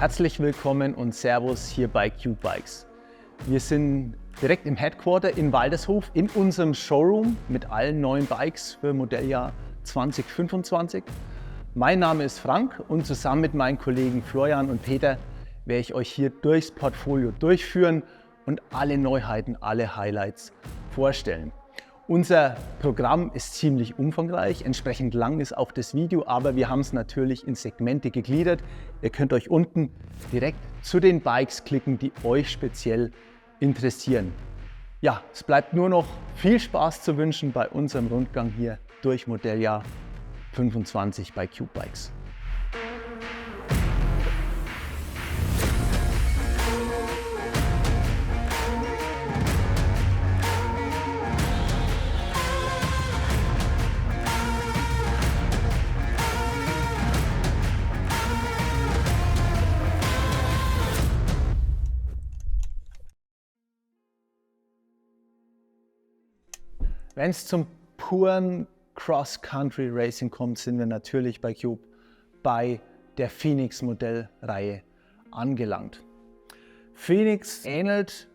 Herzlich willkommen und Servus hier bei Cube Bikes. Wir sind direkt im Headquarter in Waldershof in unserem Showroom mit allen neuen Bikes für Modelljahr 2025. Mein Name ist Frank und zusammen mit meinen Kollegen Florian und Peter werde ich euch hier durchs Portfolio durchführen und alle Neuheiten, alle Highlights vorstellen. Unser Programm ist ziemlich umfangreich, entsprechend lang ist auch das Video, aber wir haben es natürlich in Segmente gegliedert. Ihr könnt euch unten direkt zu den Bikes klicken, die euch speziell interessieren. Ja, es bleibt nur noch viel Spaß zu wünschen bei unserem Rundgang hier durch Modelljahr 25 bei Cube Bikes. Wenn es zum puren Cross-Country Racing kommt, sind wir natürlich bei Cube bei der Phoenix Modellreihe angelangt. Phoenix ähnelt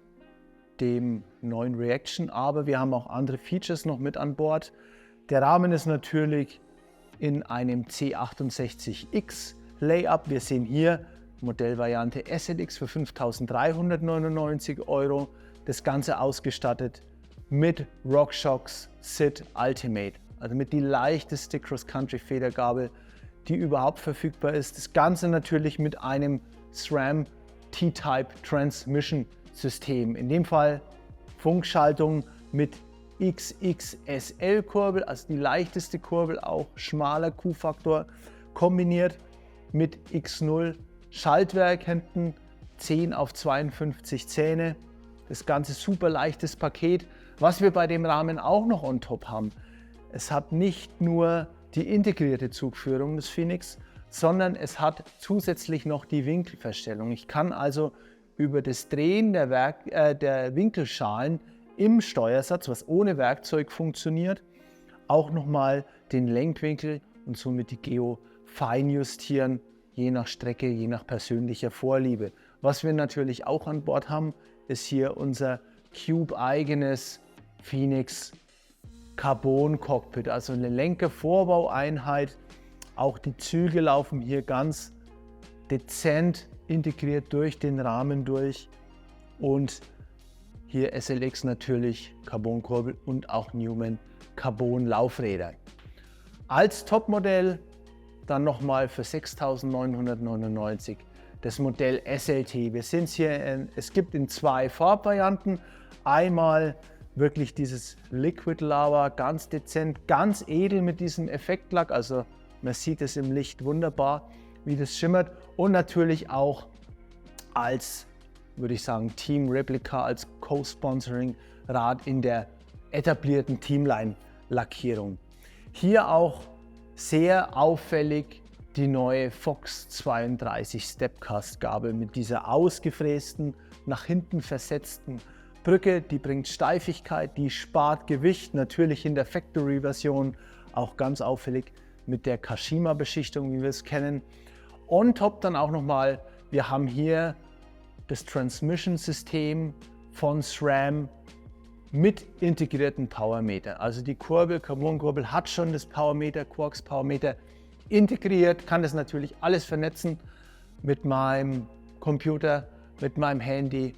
dem neuen Reaction, aber wir haben auch andere Features noch mit an Bord. Der Rahmen ist natürlich in einem C68X Layup. Wir sehen hier Modellvariante SLX für 5.399 €. Das Ganze ausgestattet mit RockShox SID Ultimate, also mit die leichteste Cross-Country-Federgabel, die überhaupt verfügbar ist. Das Ganze natürlich mit einem SRAM T-Type Transmission System. In dem Fall Funkschaltung mit XXSL-Kurbel, also die leichteste Kurbel, auch schmaler Q-Faktor, kombiniert mit X0 Schaltwerk hinten, 10 auf 52 Zähne. Das Ganze super leichtes Paket. Was wir bei dem Rahmen auch noch on top haben, es hat nicht nur die integrierte Zugführung des Phoenix, sondern es hat zusätzlich noch die Winkelverstellung. Ich kann also über das Drehen der Winkelschalen im Steuersatz, was ohne Werkzeug funktioniert, auch nochmal den Lenkwinkel und somit die Geo fein justieren, je nach Strecke, je nach persönlicher Vorliebe. Was wir natürlich auch an Bord haben, ist hier unser Cube-eigenes Phoenix Carbon Cockpit, also eine Lenkervorbaueinheit. Auch die Züge laufen hier ganz dezent integriert durch den Rahmen durch und hier SLX natürlich Carbonkurbel und auch Newman Carbon Laufräder. Als Topmodell dann nochmal für 6.999 das Modell SLT. Wir sind hier, es gibt in zwei Farbvarianten. Einmal wirklich dieses Liquid Lava, ganz dezent, ganz edel mit diesem Effektlack. Also man sieht es im Licht wunderbar, wie das schimmert. Und natürlich auch als, würde ich sagen, Team Replica, als Co-Sponsoring-Rad in der etablierten Teamline-Lackierung. Hier auch sehr auffällig die neue Fox 32 Stepcast Gabel mit dieser ausgefrästen, nach hinten versetzten Brücke. Die bringt Steifigkeit, die spart Gewicht, natürlich in der Factory Version auch ganz auffällig mit der Kashima Beschichtung, wie wir es kennen. On top dann auch nochmal, wir haben hier das Transmission System von SRAM mit integrierten Powermeter. Also die Kurbel, Carbon-Kurbel hat schon das Powermeter, Quarks Powermeter integriert, kann das natürlich alles vernetzen mit meinem Computer, mit meinem Handy,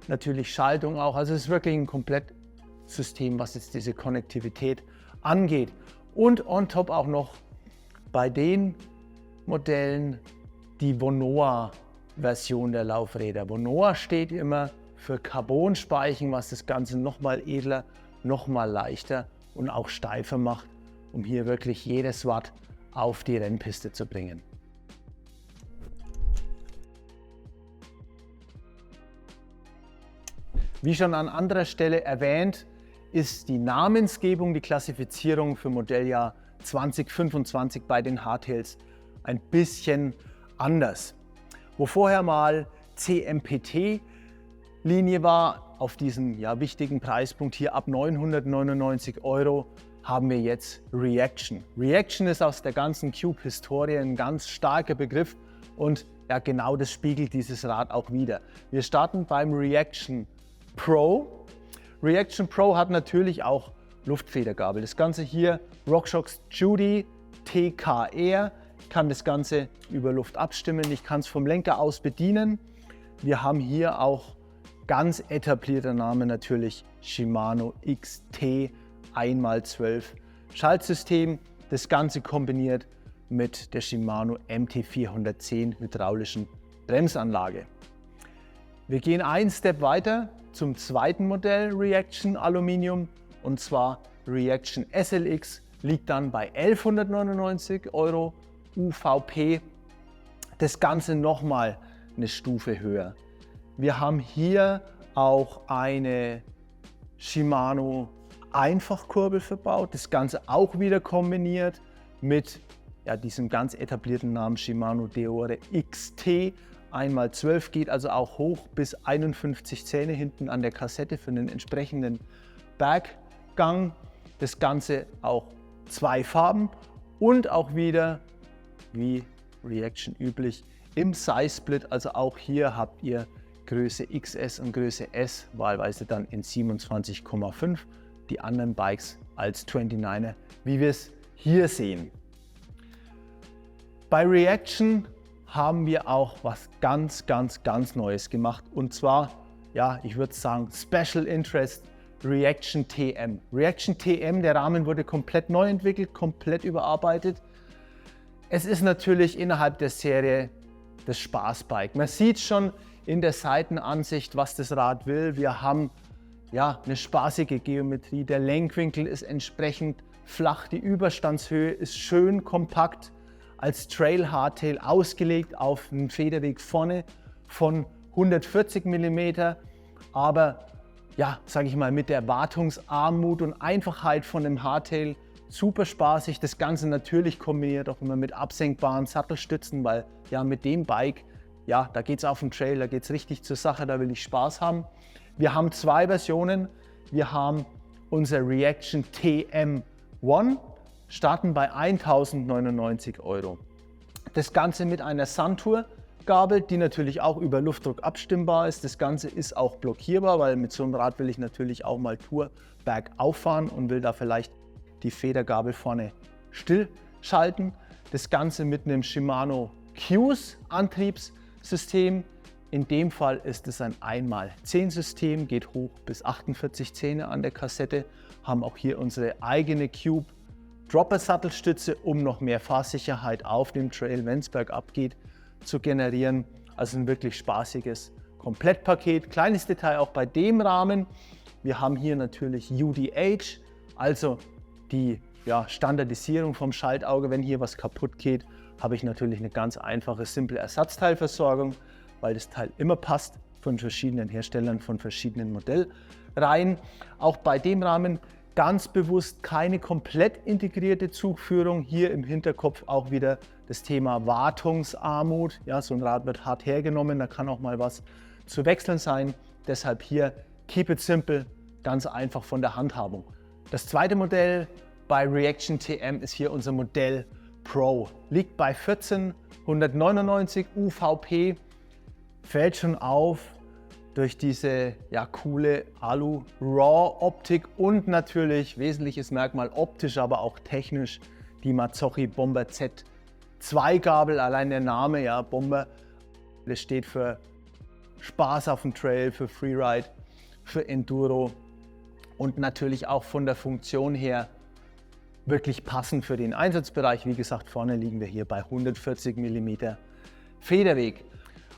natürlich Schaltung auch. Also es ist wirklich ein Komplettsystem, was jetzt diese Konnektivität angeht. Und on top auch noch bei den Modellen die Vonoa-Version der Laufräder. Vonoa steht immer für Carbonspeichen, was das Ganze nochmal edler, nochmal leichter und auch steifer macht, um hier wirklich jedes Watt auf die Rennpiste zu bringen. Wie schon an anderer Stelle erwähnt, ist die Namensgebung, die Klassifizierung für Modelljahr 2025 bei den Hardtails ein bisschen anders. Wo vorher mal CMPT-Linie war, auf diesem wichtigen Preispunkt hier ab 999 € haben wir jetzt Reaction. Reaction ist aus der ganzen Cube-Historie ein ganz starker Begriff und ja genau das spiegelt dieses Rad auch wieder. Wir starten beim Reaction Pro. Reaction Pro hat natürlich auch Luftfedergabel. Das Ganze hier RockShox Judy TKR. Ich kann das Ganze über Luft abstimmen. Ich kann es vom Lenker aus bedienen. Wir haben hier auch ganz etablierter Name natürlich Shimano XT 1x12 Schaltsystem. Das Ganze kombiniert mit der Shimano MT410 hydraulischen Bremsanlage. Wir gehen einen Step weiter zum zweiten Modell Reaction Aluminium, und zwar Reaction SLX, liegt dann bei 1199 € UVP. Das Ganze nochmal eine Stufe höher. Wir haben hier auch eine Shimano Einfachkurbel verbaut, das Ganze auch wieder kombiniert mit diesem ganz etablierten Namen Shimano Deore XT 1x12, geht also auch hoch bis 51 Zähne hinten an der Kassette für einen entsprechenden Berggang. Das Ganze auch 2 Farben und auch wieder, wie Reaction üblich, im Size Split. Also auch hier habt ihr Größe XS und Größe S, wahlweise dann in 27,5. Die anderen Bikes als 29er, wie wir es hier sehen. Bei Reaction haben wir auch was ganz Neues gemacht, und zwar, ich würde sagen, Special Interest Reaction TM. Reaction TM, der Rahmen wurde komplett neu entwickelt, komplett überarbeitet. Es ist natürlich innerhalb der Serie das Spaßbike. Man sieht schon in der Seitenansicht, was das Rad will. Wir haben eine spaßige Geometrie, der Lenkwinkel ist entsprechend flach, die Überstandshöhe ist schön kompakt, als Trail Hardtail ausgelegt auf einen Federweg vorne von 140 mm, aber sage ich mal, mit der Wartungsarmut und Einfachheit von dem Hardtail super spaßig. Das Ganze natürlich kombiniert auch immer mit absenkbaren Sattelstützen, weil mit dem Bike, da geht es auf dem Trail, da geht es richtig zur Sache, da will ich Spaß haben. Wir haben 2 Versionen. Wir haben unser Reaction TM1, starten bei 1099 €. Das Ganze mit einer Suntour-Gabel, die natürlich auch über Luftdruck abstimmbar ist. Das Ganze ist auch blockierbar, weil mit so einem Rad will ich natürlich auch mal Tour bergauf fahren und will da vielleicht die Federgabel vorne stillschalten. Das Ganze mit einem Shimano Q's Antriebssystem. In dem Fall ist es ein 1x10-System, geht hoch bis 48 Zähne an der Kassette. Haben auch hier unsere eigene Cube Dropper-Sattelstütze, um noch mehr Fahrsicherheit auf dem Trail, wenn es bergab geht, zu generieren. Also ein wirklich spaßiges Komplettpaket. Kleines Detail auch bei dem Rahmen. Wir haben hier natürlich UDH, also die Standardisierung vom Schaltauge. Wenn hier was kaputt geht, habe ich natürlich eine ganz einfache, simple Ersatzteilversorgung, weil das Teil immer passt von verschiedenen Herstellern, von verschiedenen Modellreihen. Auch bei dem Rahmen ganz bewusst keine komplett integrierte Zugführung. Hier im Hinterkopf auch wieder das Thema Wartungsarmut. So ein Rad wird hart hergenommen, da kann auch mal was zu wechseln sein. Deshalb hier keep it simple, ganz einfach von der Handhabung. Das zweite Modell bei Reaction TM ist hier unser Modell Pro. Liegt bei 1499 UVP. Fällt schon auf durch diese coole Alu-Raw-Optik und natürlich wesentliches Merkmal optisch, aber auch technisch die Mazzocchi Bomber Z2 Gabel. Allein der Name, Bomber, das steht für Spaß auf dem Trail, für Freeride, für Enduro und natürlich auch von der Funktion her wirklich passend für den Einsatzbereich. Wie gesagt, vorne liegen wir hier bei 140 mm Federweg.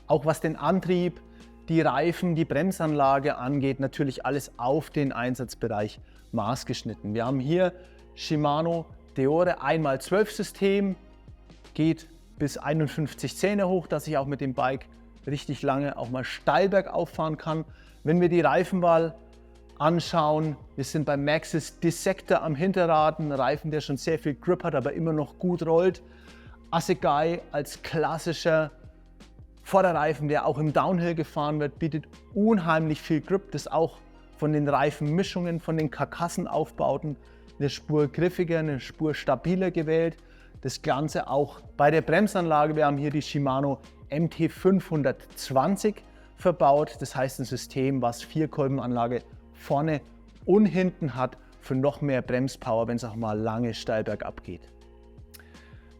Auch was den Antrieb, die Reifen, die Bremsanlage angeht, natürlich alles auf den Einsatzbereich maßgeschnitten. Wir haben hier Shimano Deore 1x12 System, geht bis 51 Zähne hoch, dass ich auch mit dem Bike richtig lange auch mal steil bergauf fahren kann. Wenn wir die Reifenwahl anschauen, wir sind beim Maxxis Dissector am Hinterrad, ein Reifen, der schon sehr viel Grip hat, aber immer noch gut rollt. Assegai als klassischer Vorderreifen, der auch im Downhill gefahren wird, bietet unheimlich viel Grip. Das auch von den Reifenmischungen, von den Karkassenaufbauten eine Spur griffiger, eine Spur stabiler gewählt. Das Ganze auch bei der Bremsanlage. Wir haben hier die Shimano MT520 verbaut. Das heißt ein System, was 4-Kolbenanlage vorne und hinten hat für noch mehr Bremspower, wenn es auch mal lange steil bergab geht.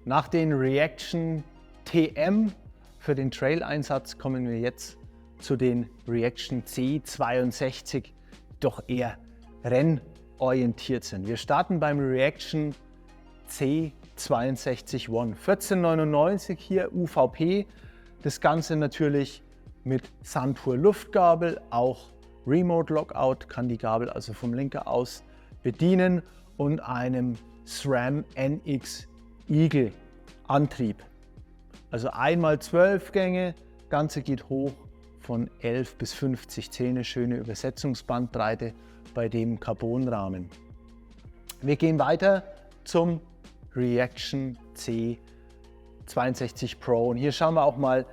Nach den Reaction TM für den Trail-Einsatz kommen wir jetzt zu den Reaction C62, die doch eher rennorientiert sind. Wir starten beim Reaction C62 One. 1499 hier UVP, das Ganze natürlich mit Suntour Luftgabel, auch Remote Lockout, kann die Gabel also vom Lenker aus bedienen und einem SRAM NX Eagle Antrieb. Also einmal 12 Gänge, Ganze geht hoch von 11 bis 50 Zähne, schöne Übersetzungsbandbreite bei dem Carbonrahmen. Wir gehen weiter zum Reaction C62 Pro und hier schauen wir auch mal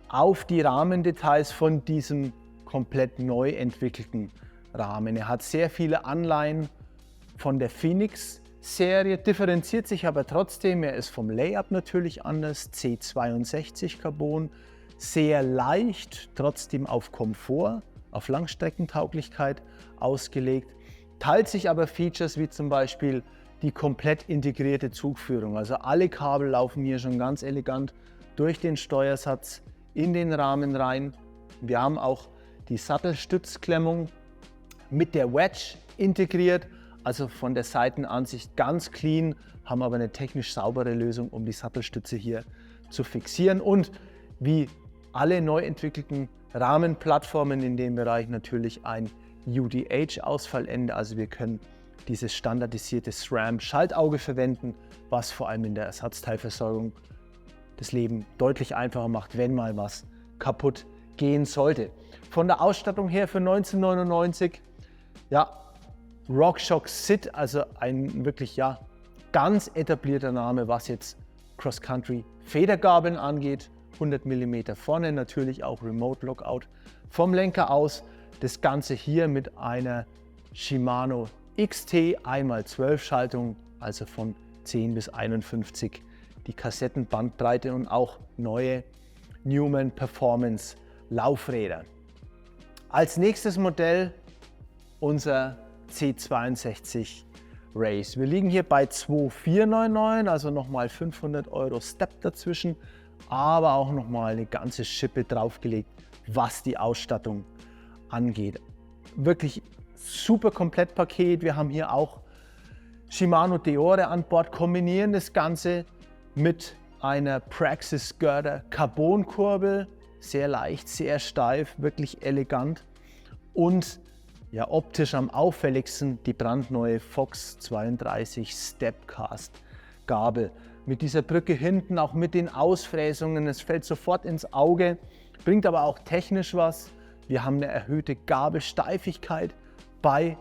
auf die Rahmendetails von diesem komplett neu entwickelten Rahmen. Er hat sehr viele Anleihen von der Phoenix-Serie, differenziert sich aber trotzdem. Er ist vom Layup natürlich anders, C62 Carbon, sehr leicht, trotzdem auf Komfort, auf Langstreckentauglichkeit ausgelegt, teilt sich aber Features wie zum Beispiel die komplett integrierte Zugführung. Also alle Kabel laufen hier schon ganz elegant durch den Steuersatz in den Rahmen rein. Wir haben auch die Sattelstützklemmung mit der Wedge integriert, also von der Seitenansicht ganz clean, haben aber eine technisch saubere Lösung, um die Sattelstütze hier zu fixieren. Und wie alle neu entwickelten Rahmenplattformen in dem Bereich natürlich ein UDH-Ausfallende, also wir können dieses standardisierte SRAM-Schaltauge verwenden, was vor allem in der Ersatzteilversorgung das Leben deutlich einfacher macht, wenn mal was kaputt gehen sollte. Von der Ausstattung her für 1999, ja, RockShox SID, also ein wirklich ganz etablierter Name, was jetzt Cross-Country Federgabeln angeht. 100 mm vorne, natürlich auch Remote Lockout vom Lenker aus. Das Ganze hier mit einer Shimano XT 1x12 Schaltung, also von 10 bis 51 die Kassettenbandbreite und auch neue Newman Performance Laufräder. Als nächstes Modell unser C62 Race. Wir liegen hier bei 2.499, also nochmal 500 € Step dazwischen, aber auch nochmal eine ganze Schippe draufgelegt, was die Ausstattung angeht. Wirklich super Komplettpaket. Wir haben hier auch Shimano Deore an Bord, kombinieren das Ganze mit einer Praxis Girder Carbonkurbel, sehr leicht, sehr steif, wirklich elegant und ja, optisch am auffälligsten die brandneue Fox 32 Stepcast Gabel. Mit dieser Brücke hinten, auch mit den Ausfräsungen, es fällt sofort ins Auge, bringt aber auch technisch was. Wir haben eine erhöhte Gabelsteifigkeit bei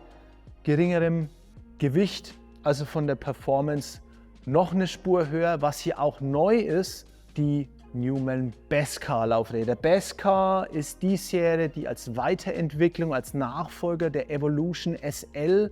geringerem Gewicht, also von der Performance noch eine Spur höher. Was hier auch neu ist, die Newman Beskar Laufräder. Beskar ist die Serie, die als Weiterentwicklung, als Nachfolger der Evolution SL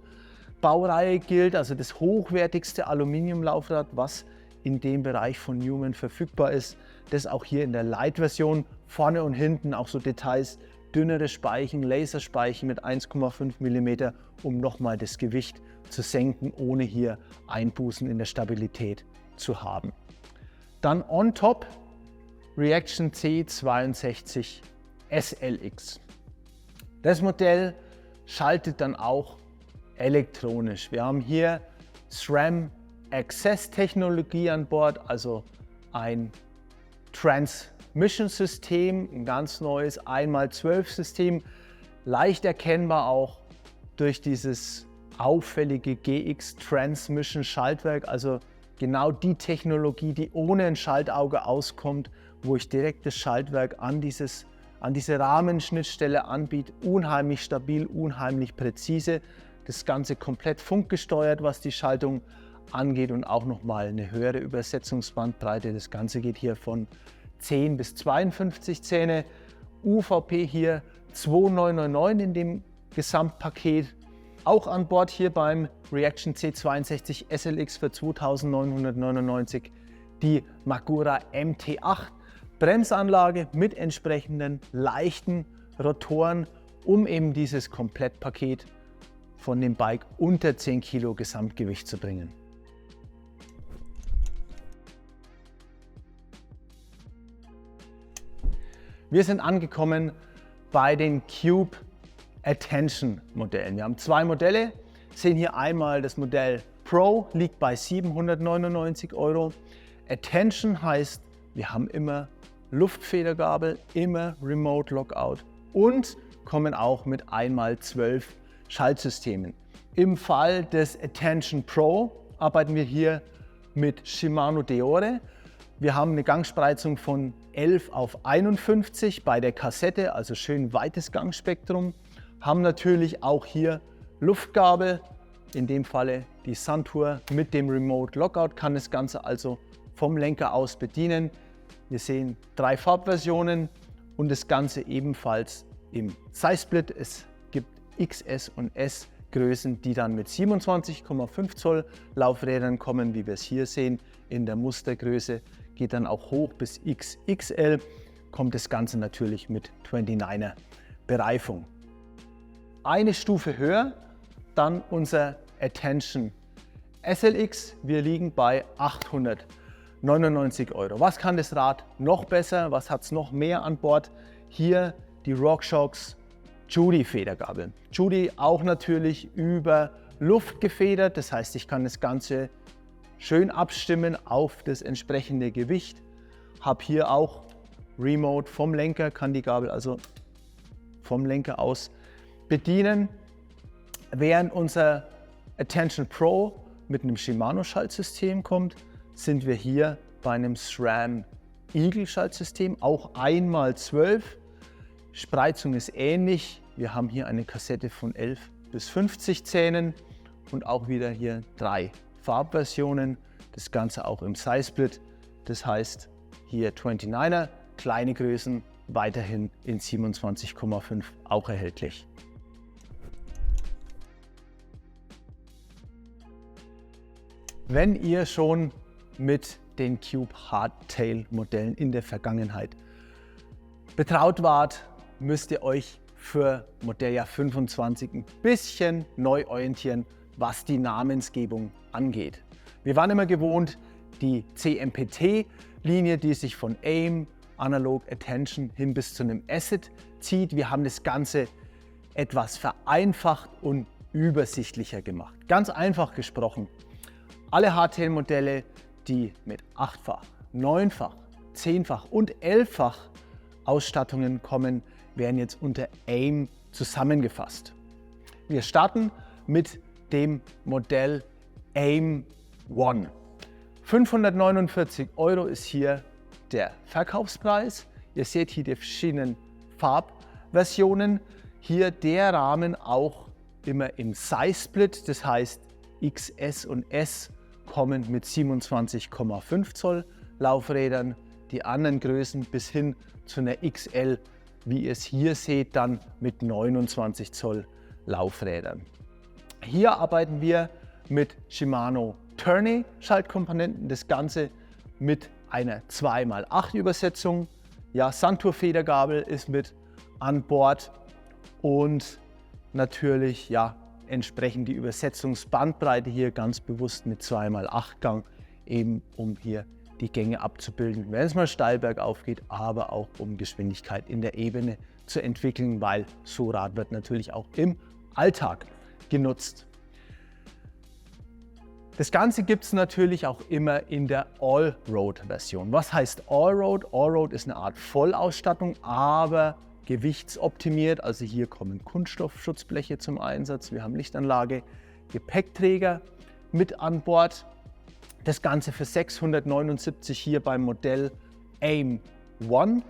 Baureihe gilt, also das hochwertigste Aluminiumlaufrad, was in dem Bereich von Newman verfügbar ist. Das auch hier in der Light-Version, vorne und hinten auch so Details, dünnere Speichen, Laserspeichen mit 1,5 mm, um nochmal das Gewicht zu senken, ohne hier Einbußen in der Stabilität zu haben. Dann on top Reaction C62 SLX. Das Modell schaltet dann auch elektronisch. Wir haben hier SRAM Access Technologie an Bord, also ein Transmission System, ein ganz neues 1x12 System, leicht erkennbar auch durch dieses auffällige GX Transmission Schaltwerk, also genau die Technologie, die ohne ein Schaltauge auskommt, wo ich direkt das Schaltwerk an diese Rahmenschnittstelle anbiete. Unheimlich stabil, unheimlich präzise. Das Ganze komplett funkgesteuert, was die Schaltung angeht und auch nochmal eine höhere Übersetzungsbandbreite. Das Ganze geht hier von 10 bis 52 Zähne. UVP hier 2.999 in dem Gesamtpaket. Auch an Bord hier beim Reaction C62 SLX für 2.999 die Magura MT8 Bremsanlage mit entsprechenden leichten Rotoren, um eben dieses Komplettpaket von dem Bike unter 10 Kilo Gesamtgewicht zu bringen. Wir sind angekommen bei den Cube Attention Modellen. Wir haben zwei Modelle, sehen hier einmal das Modell Pro, liegt bei 799 Euro. Attention heißt, wir haben immer Luftfedergabel, immer Remote Lockout und kommen auch mit 1x12 Schaltsystemen. Im Fall des Attention Pro arbeiten wir hier mit Shimano Deore. Wir haben eine Gangspreizung von 11 auf 51 bei der Kassette, also schön weites Gangspektrum. Haben natürlich auch hier Luftgabel, in dem Falle die Suntour mit dem Remote Lockout, kann das Ganze also vom Lenker aus bedienen. Wir sehen 3 Farbversionen und das Ganze ebenfalls im Size-Split. Es gibt XS und S Größen, die dann mit 27,5 Zoll Laufrädern kommen, wie wir es hier sehen. In der Mustergröße geht dann auch hoch bis XXL, kommt das Ganze natürlich mit 29er Bereifung. Eine Stufe höher, dann unser Attention SLX. Wir liegen bei 899 Euro. Was kann das Rad noch besser? Was hat es noch mehr an Bord? Hier die RockShox Judy Federgabel. Judy auch natürlich über Luft gefedert, das heißt, ich kann das Ganze schön abstimmen auf das entsprechende Gewicht. Habe hier auch Remote vom Lenker, kann die Gabel also vom Lenker aus bedienen. Während unser Attention Pro mit einem Shimano Schaltsystem kommt, sind wir hier bei einem SRAM Eagle Schaltsystem, auch 1x12. Spreizung ist ähnlich. Wir haben hier eine Kassette von 11 bis 50 Zähnen und auch wieder hier 3 Farbversionen. Das Ganze auch im Size-Split. Das heißt hier 29er, kleine Größen, weiterhin in 27,5 auch erhältlich. Wenn ihr schon mit den Cube Hardtail Modellen in der Vergangenheit betraut wart, müsst ihr euch für Modelljahr 25 ein bisschen neu orientieren, was die Namensgebung angeht. Wir waren immer gewohnt, die CMPT-Linie, die sich von Aim, Analog, Attention hin bis zu einem Acid zieht. Wir haben das Ganze etwas vereinfacht und übersichtlicher gemacht. Ganz einfach gesprochen, alle Hardtail-Modelle, die mit 8-fach, 9-fach, 10-fach und 11-fach Ausstattungen kommen, werden jetzt unter AIM zusammengefasst. Wir starten mit dem Modell AIM One. 549 Euro ist hier der Verkaufspreis. Ihr seht hier die verschiedenen Farbversionen. Hier der Rahmen auch immer im Size-Split, das heißt XS und S kommen mit 27,5 Zoll Laufrädern, die anderen Größen bis hin zu einer XL, wie ihr es hier seht, dann mit 29 Zoll Laufrädern. Hier arbeiten wir mit Shimano Tourney Schaltkomponenten, das Ganze mit einer 2x8 Übersetzung. Ja, Suntour Federgabel ist mit an Bord und natürlich ja entsprechend die Übersetzungsbandbreite hier ganz bewusst mit 2x8 Gang, eben um hier die Gänge abzubilden, wenn es mal steil bergauf geht, aber auch um Geschwindigkeit in der Ebene zu entwickeln, weil so Rad wird natürlich auch im Alltag genutzt. Das Ganze gibt es natürlich auch immer in der Allroad-Version. Was heißt Allroad? Allroad ist eine Art Vollausstattung, aber gewichtsoptimiert. Also hier kommen Kunststoffschutzbleche zum Einsatz. Wir haben Lichtanlage, Gepäckträger mit an Bord. Das Ganze für 679 hier beim Modell AIM One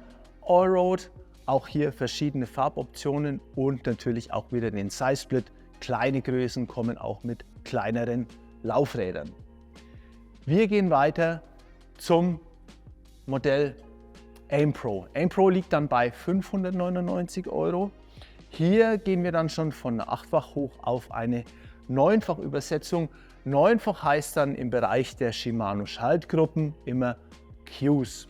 Allroad. Auch hier verschiedene Farboptionen und natürlich auch wieder den Size-Split. Kleine Größen kommen auch mit kleineren Laufrädern. Wir gehen weiter zum Modell AIM Pro. AIM Pro liegt dann bei 599 Euro. Hier gehen wir dann schon von einer 8-fach hoch auf eine 9-fach Übersetzung. 9-fach heißt dann im Bereich der Shimano Schaltgruppen immer Qs.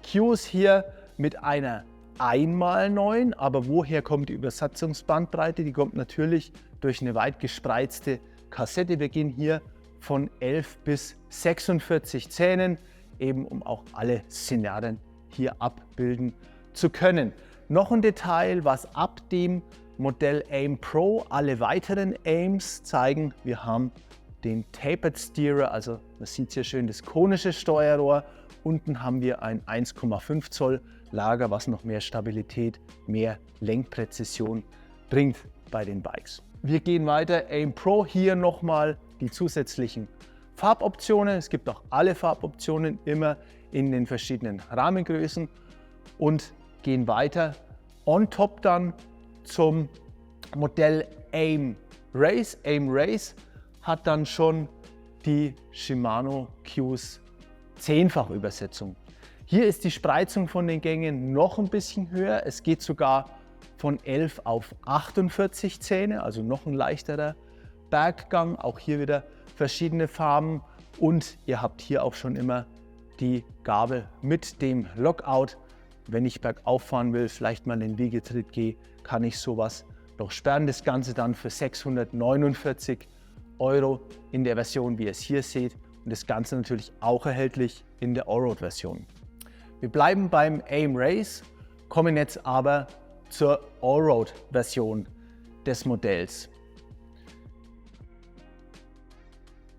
Cues hier mit einer 1x9, aber woher kommt die Übersetzungsbandbreite? Die kommt natürlich durch eine weit gespreizte Kassette. Wir gehen hier von 11 bis 46 Zähnen, eben um auch alle Szenarien hier abbilden zu können. Noch ein Detail, was ab dem Modell AIM Pro alle weiteren AIMs zeigen. Wir haben den Tapered Steerer, also man sieht hier schön das konische Steuerrohr. Unten haben wir ein 1,5 Zoll Lager, was noch mehr Stabilität, mehr Lenkpräzision bringt bei den Bikes. Wir gehen weiter. AIM Pro, hier nochmal die zusätzlichen Farboptionen. Es gibt auch alle Farboptionen immer in den verschiedenen Rahmengrößen und gehen weiter. On top dann zum Modell AIM Race. AIM Race hat dann schon die Shimano Cues 10-fach Übersetzung. Hier ist die Spreizung von den Gängen noch ein bisschen höher. Es geht sogar von 11 auf 48 Zähne, also noch ein leichterer Berggang. Auch hier wieder verschiedene Farben und ihr habt hier auch schon immer die Gabel mit dem Lockout. Wenn ich bergauf fahren will, vielleicht mal den Wiegetritt gehe, kann ich sowas noch sperren. Das Ganze dann für 649 € in der Version, wie ihr es hier seht. Und das Ganze natürlich auch erhältlich in der Allroad-Version. Wir bleiben beim AIM Race, kommen jetzt aber zur Allroad-Version des Modells.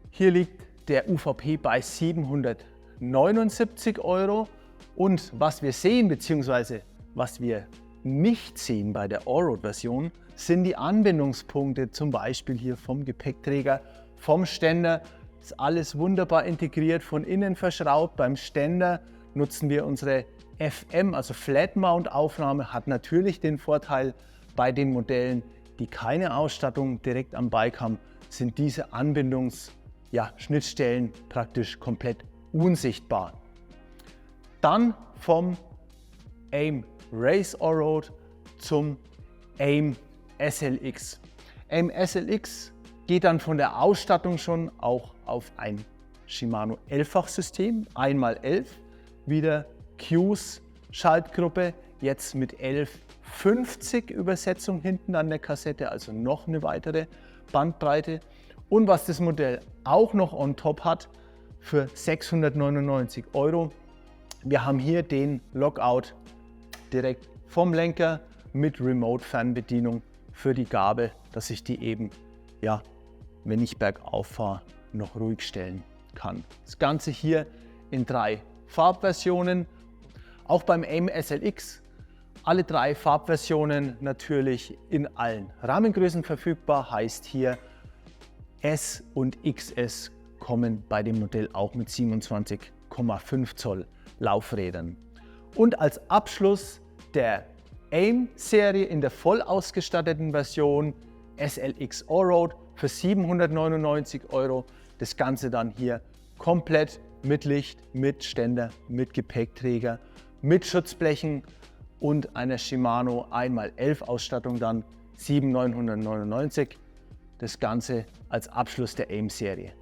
Hier liegt der UVP bei 779 € und was wir sehen bzw. was wir nicht sehen bei der Allroad-Version sind die Anbindungspunkte, zum Beispiel hier vom Gepäckträger, vom Ständer. Ist alles wunderbar integriert, von innen verschraubt. Beim Ständer nutzen wir unsere FM, also Flat Mount Aufnahme, hat natürlich den Vorteil bei den Modellen, die keine Ausstattung direkt am Bike haben, sind diese Schnittstellen praktisch komplett unsichtbar. Dann vom AIM Race Allroad zum AIM SLX. AIM SLX geht dann von der Ausstattung schon auch auf ein Shimano 11-fach-System, 1x11, wieder Cues Schaltgruppe, jetzt mit 1150 Übersetzung hinten an der Kassette, also noch eine weitere Bandbreite. Und was das Modell auch noch on top hat, für 699 €, wir haben hier den Lockout direkt vom Lenker mit Remote-Fernbedienung für die Gabel, dass ich die eben, wenn ich bergauf fahre, noch ruhig stellen kann. Das Ganze hier in 3 Farbversionen. Auch beim AIM SLX alle 3 Farbversionen natürlich in allen Rahmengrößen verfügbar, heißt hier S und XS kommen bei dem Modell auch mit 27,5 Zoll Laufrädern. Und als Abschluss der AIM-Serie in der voll ausgestatteten Version SLX Allroad für 799 €. Das Ganze dann hier komplett mit Licht, mit Ständer, mit Gepäckträger, mit Schutzblechen und einer Shimano 1x11 Ausstattung dann 7.999 €. Das Ganze als Abschluss der AIM-Serie.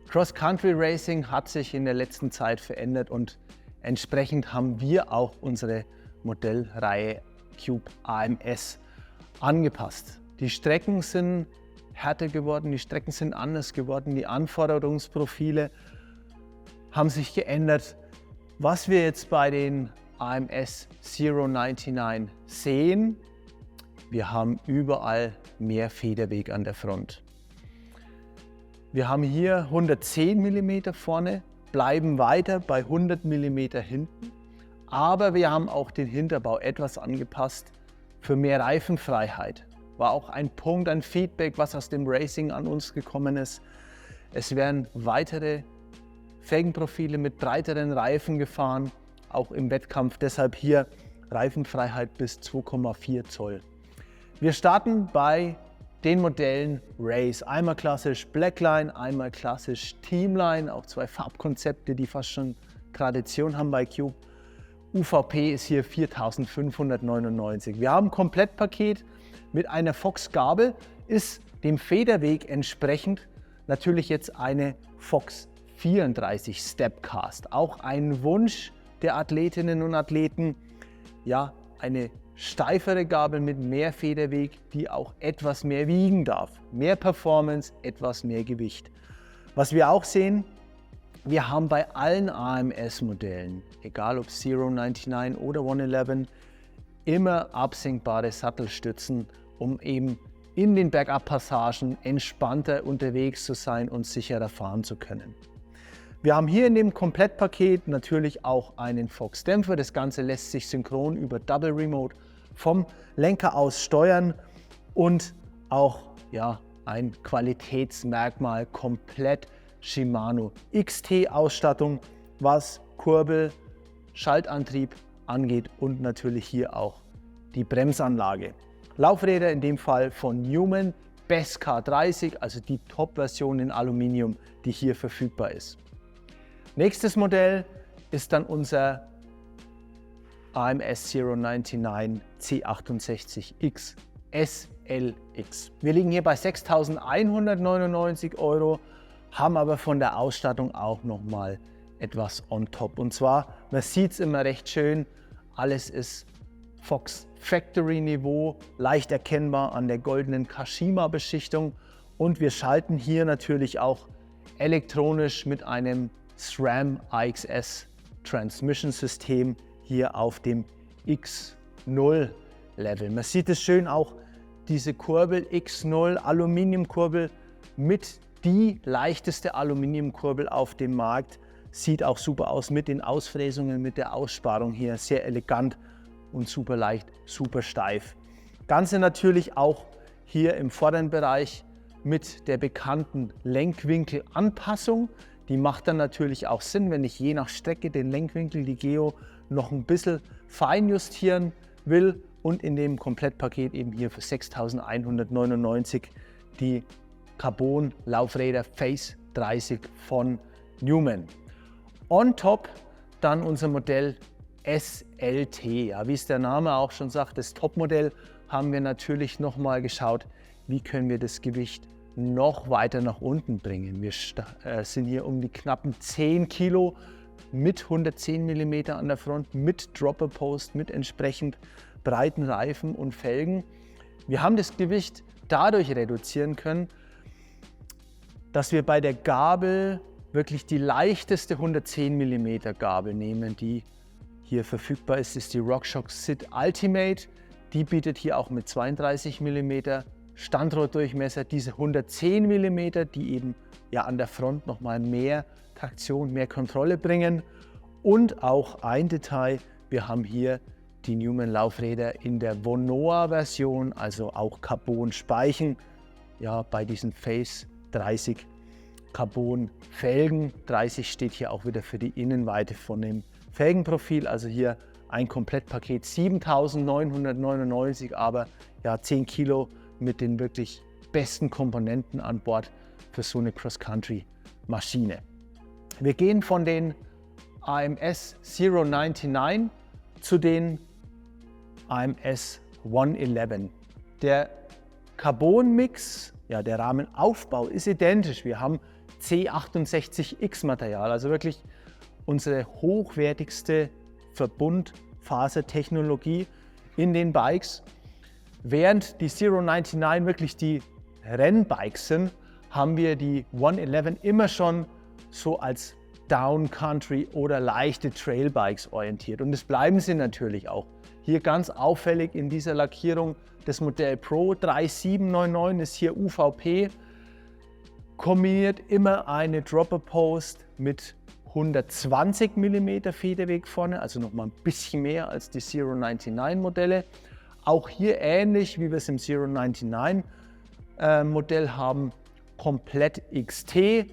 Cross-Country Racing hat sich in der letzten Zeit verändert und entsprechend haben wir auch unsere Modellreihe Cube AMS angepasst. Die Strecken sind härter geworden, die Strecken sind anders geworden, die Anforderungsprofile haben sich geändert. Was wir jetzt bei den AMS 099 sehen, wir haben überall mehr Federweg an der Front. Wir haben hier 110 mm vorne, bleiben weiter bei 100 mm hinten, aber wir haben auch den Hinterbau etwas angepasst für mehr Reifenfreiheit. War auch ein Punkt, ein Feedback, was aus dem Racing an uns gekommen ist. Es werden weitere Felgenprofile mit breiteren Reifen gefahren, auch im Wettkampf, deshalb hier Reifenfreiheit bis 2,4 Zoll. Wir starten bei den Modellen Race. Einmal klassisch Blackline, einmal klassisch Teamline, auch 2 Farbkonzepte, die fast schon Tradition haben bei Cube. UVP ist hier 4.599. Wir haben ein Komplettpaket mit einer Fox-Gabel, ist dem Federweg entsprechend natürlich jetzt eine Fox 34 Stepcast. Auch ein Wunsch der Athletinnen und Athleten, ja, eine steifere Gabel mit mehr Federweg, die auch etwas mehr wiegen darf. Mehr Performance, etwas mehr Gewicht. Was wir auch sehen, wir haben bei allen AMS-Modellen, egal ob 099 oder 111, immer absenkbare Sattelstützen, um eben in den Bergab-Passagen entspannter unterwegs zu sein und sicherer fahren zu können. Wir haben hier in dem Komplettpaket natürlich auch einen Fox-Dämpfer. Das Ganze lässt sich synchron über Double Remote vom Lenker aus steuern und auch ein Qualitätsmerkmal, komplett Shimano XT-Ausstattung, was Kurbel, Schaltantrieb angeht und natürlich hier auch die Bremsanlage. Laufräder in dem Fall von Newman, Best K30, also die Top-Version in Aluminium, die hier verfügbar ist. Nächstes Modell ist dann unser AMS 099 C68X SLX. Wir liegen hier bei 6.199 €, haben aber von der Ausstattung auch nochmal etwas on top. Und zwar, man sieht es immer recht schön, alles ist Fox Factory Niveau, leicht erkennbar an der goldenen Kashima Beschichtung. Und wir schalten hier natürlich auch elektronisch mit einem SRAM AXS Transmission System hier auf dem X0 Level. Man sieht es schön auch, diese Kurbel X0 Aluminiumkurbel mit die leichteste Aluminiumkurbel auf dem Markt. Sieht auch super aus mit den Ausfräsungen, mit der Aussparung hier. Sehr elegant und super leicht, super steif. Ganze natürlich auch hier im vorderen Bereich mit der bekannten Lenkwinkelanpassung. Die macht dann natürlich auch Sinn, wenn ich je nach Strecke den Lenkwinkel, die Geo, noch ein bisschen fein justieren will. Und in dem Komplettpaket eben hier für 6.199 die Carbon-Laufräder Phase 30 von Newman. On top dann unser Modell SLT. Ja, wie es der Name auch schon sagt, das Topmodell, haben wir natürlich nochmal geschaut, wie können wir das Gewicht noch weiter nach unten bringen. Wir sind hier um die knappen 10 Kilo mit 110 mm an der Front, mit Dropper Post, mit entsprechend breiten Reifen und Felgen. Wir haben das Gewicht dadurch reduzieren können, dass wir bei der Gabel wirklich die leichteste 110 mm Gabel nehmen, die hier verfügbar ist die RockShox Sit Ultimate. Die bietet hier auch mit 32 mm Standrohrdurchmesser diese 110 mm, die eben an der Front nochmal mehr Traktion, mehr Kontrolle bringen. Und auch ein Detail, wir haben hier die Newman Laufräder in der Vonoa Version, also auch Carbon Speichen, bei diesen Phase 30 Carbon Felgen. 30 steht hier auch wieder für die Innenweite von dem Felgenprofil, also hier ein Komplettpaket 7.999, aber 10 Kilo mit den wirklich besten Komponenten an Bord für so eine Cross-Country-Maschine. Wir gehen von den AMS 099 zu den AMS 111. Der Carbon-Mix, der Rahmenaufbau ist identisch. Wir haben C68X Material, also wirklich unsere hochwertigste Verbundfasertechnologie in den Bikes. Während die 099 wirklich die Rennbikes sind, haben wir die 111 immer schon so als Downcountry oder leichte Trailbikes orientiert. Und das bleiben sie natürlich auch. Hier ganz auffällig in dieser Lackierung das Modell Pro 3799 ist hier UVP. Kombiniert immer eine Dropper Post mit 120 mm Federweg vorne, also noch mal ein bisschen mehr als die 099 Modelle. Auch hier ähnlich wie wir es im 099 Modell haben, komplett XT,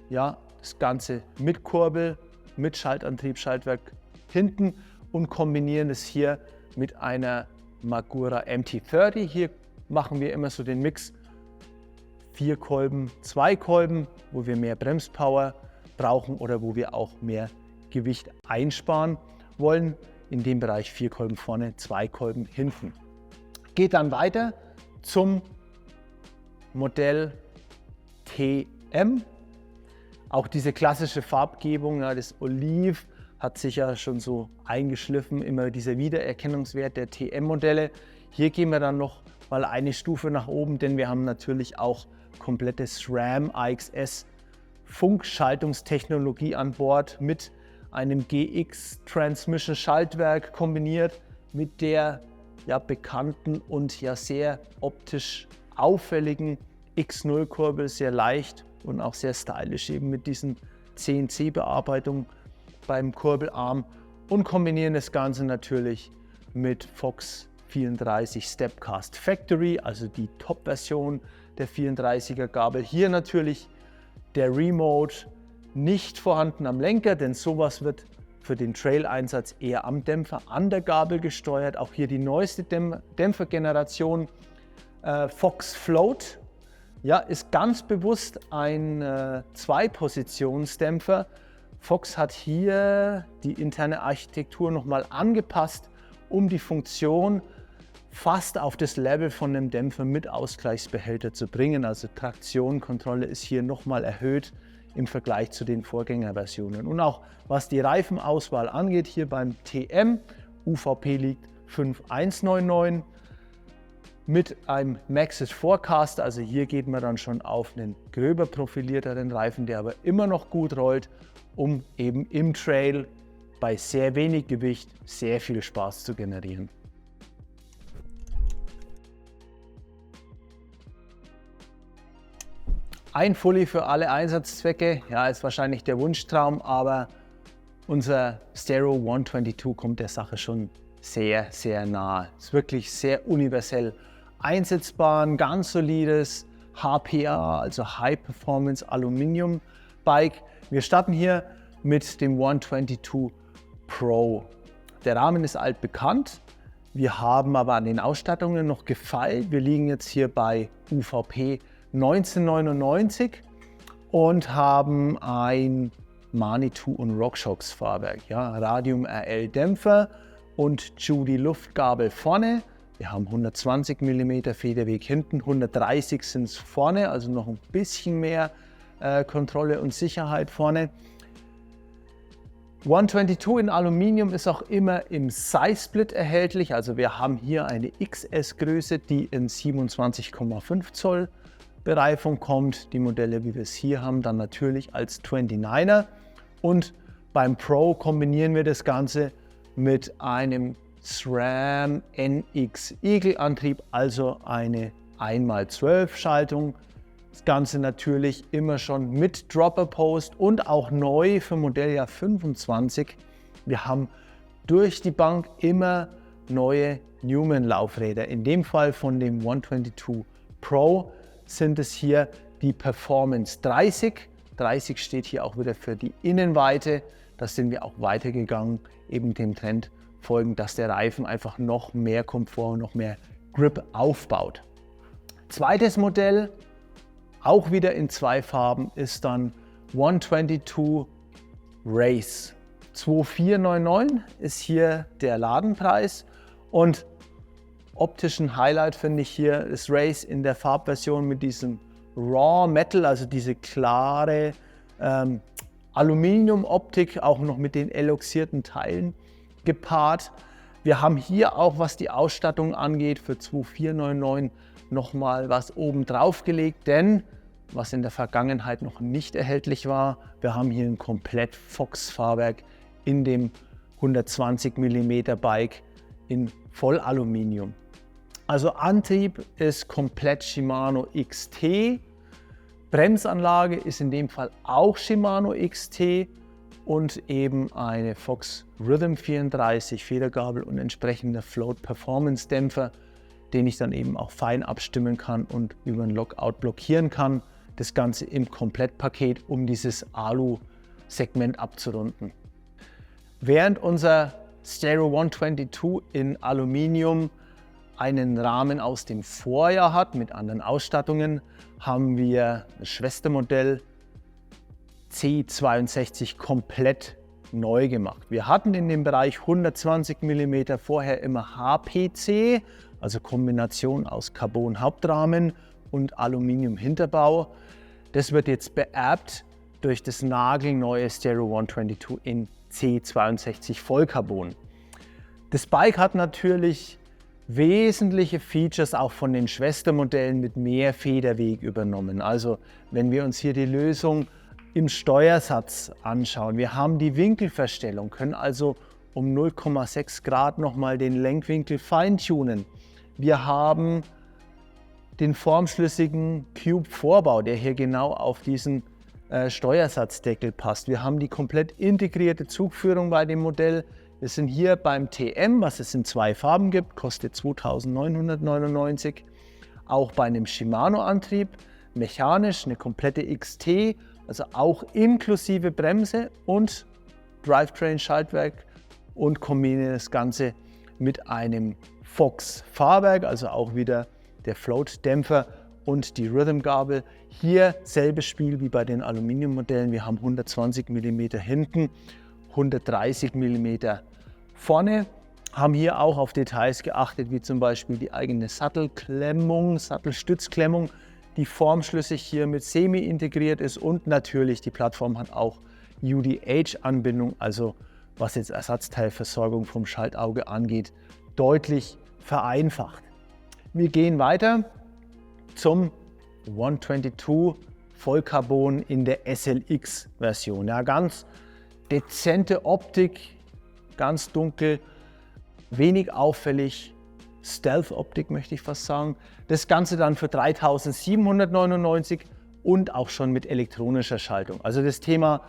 das Ganze mit Kurbel, mit Schaltantrieb, Schaltwerk hinten und kombinieren es hier mit einer Magura MT30. Hier machen wir immer so den Mix 4 Kolben, 2 Kolben, wo wir mehr Bremspower brauchen oder wo wir auch mehr Gewicht einsparen wollen. In dem Bereich 4 Kolben vorne, 2 Kolben hinten. Geht dann weiter zum Modell TM. Auch diese klassische Farbgebung, ja, das Oliv, hat sich ja schon so eingeschliffen, immer dieser Wiedererkennungswert der TM-Modelle. Hier gehen wir dann noch mal eine Stufe nach oben, denn wir haben natürlich auch komplette SRAM AXS Funkschaltungstechnologie an Bord mit einem GX Transmission Schaltwerk kombiniert mit der ja bekannten und ja sehr optisch auffälligen X0-Kurbel, sehr leicht und auch sehr stylisch eben mit diesen CNC-Bearbeitungen beim Kurbelarm und kombinieren das Ganze natürlich mit Fox 34 Stepcast Factory, also die Top-Version der 34er Gabel. Hier natürlich der Remote nicht vorhanden am Lenker, denn sowas wird für den Trail-Einsatz eher am Dämpfer, an der Gabel gesteuert. Auch hier die neueste Dämpfergeneration Fox Float. Ja, ist ganz bewusst ein Zwei-Positionsdämpfer. Fox hat hier die interne Architektur nochmal angepasst, um die Funktion fast auf das Level von einem Dämpfer mit Ausgleichsbehälter zu bringen. Also Traktion, Kontrolle ist hier nochmal erhöht im Vergleich zu den Vorgängerversionen. Und auch was die Reifenauswahl angeht, hier beim TM, UVP liegt 5199 mit einem Maxxis Forecaster. Also hier geht man dann schon auf einen gröber profilierteren Reifen, der aber immer noch gut rollt, um eben im Trail bei sehr wenig Gewicht sehr viel Spaß zu generieren. Ein Fully für alle Einsatzzwecke, ja, ist wahrscheinlich der Wunschtraum, aber unser Stereo 122 kommt der Sache schon sehr, sehr nahe. Ist wirklich sehr universell einsetzbar, ein ganz solides HPA, also High Performance Aluminium Bike. Wir starten hier mit dem 122 Pro. Der Rahmen ist altbekannt. Wir haben aber an den Ausstattungen noch gefeilt. Wir liegen jetzt hier bei UVP 1999 und haben ein Manitou und RockShox Fahrwerk. Ja, Radium RL Dämpfer und Judy Luftgabel vorne. Wir haben 120 mm Federweg hinten, 130 sind es vorne, also noch ein bisschen mehr Kontrolle und Sicherheit vorne. 122 in Aluminium ist auch immer im Size Split erhältlich. Also wir haben hier eine XS Größe, die in 27,5 Zoll Bereifung kommt. Die Modelle, wie wir es hier haben, dann natürlich als 29er. Und beim Pro kombinieren wir das Ganze mit einem SRAM NX Eagle Antrieb, also eine 1x12 Schaltung. Das Ganze natürlich immer schon mit Dropper Post und auch neu für Modelljahr 25. Wir haben durch die Bank immer neue Newman Laufräder. In dem Fall von dem 122 Pro sind es hier die Performance 30. 30 steht hier auch wieder für die Innenweite. Da sind wir auch weitergegangen, eben dem Trend folgend, dass der Reifen einfach noch mehr Komfort und noch mehr Grip aufbaut. Zweites Modell, auch wieder in zwei Farben, ist dann 122 Race. 2499 ist hier der Ladenpreis und optischen Highlight finde ich hier das Race in der Farbversion mit diesem Raw Metal, also diese klare Aluminium-Optik, auch noch mit den eloxierten Teilen gepaart. Wir haben hier auch, was die Ausstattung angeht, für 2499 nochmal was oben drauf gelegt, denn was in der Vergangenheit noch nicht erhältlich war, wir haben hier ein komplett Fox-Fahrwerk in dem 120 mm Bike in Vollaluminium. Also Antrieb ist komplett Shimano XT, Bremsanlage ist in dem Fall auch Shimano XT und eben eine Fox Rhythm 34 Federgabel und entsprechender Float Performance Dämpfer, den ich dann eben auch fein abstimmen kann und über ein Lockout blockieren kann. Das Ganze im Komplettpaket, um dieses Alu-Segment abzurunden. Während unser Stereo 122 in Aluminium einen Rahmen aus dem Vorjahr hat mit anderen Ausstattungen, haben wir das Schwestermodell C62 komplett neu gemacht. Wir hatten in dem Bereich 120 mm vorher immer HPC, also Kombination aus Carbon Hauptrahmen und Aluminium Hinterbau. Das wird jetzt beerbt durch das nagelneue Stereo 122 in C62 Vollcarbon. Das Bike hat natürlich wesentliche Features auch von den Schwestermodellen mit mehr Federweg übernommen. Also wenn wir uns hier die Lösung im Steuersatz anschauen, wir haben die Winkelverstellung, können also um 0,6 Grad nochmal den Lenkwinkel feintunen. Wir haben den formschlüssigen Cube-Vorbau, der hier genau auf diesen Steuersatzdeckel passt. Wir haben die komplett integrierte Zugführung bei dem Modell. Wir sind hier beim TM, was es in 2 Farben gibt, kostet 2.999. Auch bei einem Shimano-Antrieb, mechanisch, eine komplette XT, also auch inklusive Bremse und Drivetrain-Schaltwerk, und kombiniere das Ganze mit einem Fox-Fahrwerk, also auch wieder der Float-Dämpfer und die Rhythm-Gabel. Hier selbes Spiel wie bei den Aluminiummodellen. Wir haben 120 mm hinten, 130 mm vorne. Haben hier auch auf Details geachtet, wie zum Beispiel die eigene Sattelklemmung, Sattelstützklemmung, die formschlüssig hier mit Semi integriert ist, und natürlich die Plattform hat auch UDH-Anbindung, also was jetzt Ersatzteilversorgung vom Schaltauge angeht, deutlich vereinfacht. Wir gehen weiter zum 122 Vollcarbon in der SLX-Version. Ja, ganz dezente Optik, ganz dunkel, wenig auffällig, Stealth-Optik möchte ich fast sagen. Das Ganze dann für 3.799 und auch schon mit elektronischer Schaltung. Also das Thema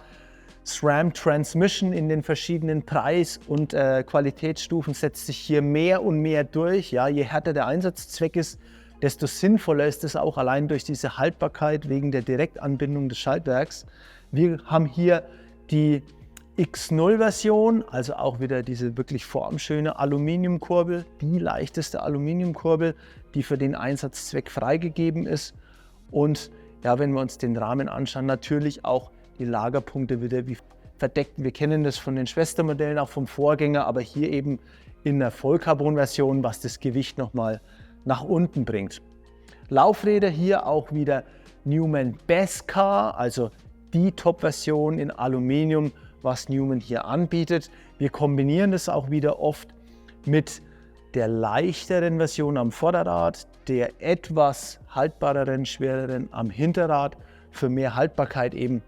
SRAM Transmission in den verschiedenen Preis- und Qualitätsstufen setzt sich hier mehr und mehr durch. Ja, je härter der Einsatzzweck ist, desto sinnvoller ist es auch allein durch diese Haltbarkeit wegen der Direktanbindung des Schaltwerks. Wir haben hier die X0-Version, also auch wieder diese wirklich formschöne Aluminiumkurbel, die leichteste Aluminiumkurbel, die für den Einsatzzweck freigegeben ist. Und ja, wenn wir uns den Rahmen anschauen, natürlich auch die Lagerpunkte wieder wie verdeckt. Wir kennen das von den Schwestermodellen, auch vom Vorgänger, aber hier eben in der Vollcarbon-Version, was das Gewicht nochmal nach unten bringt. Laufräder hier auch wieder Newman Beskar, also die Top-Version in Aluminium, was Newman hier anbietet. Wir kombinieren das auch wieder oft mit der leichteren Version am Vorderrad, der etwas haltbareren, schwereren am Hinterrad für mehr Haltbarkeit eben.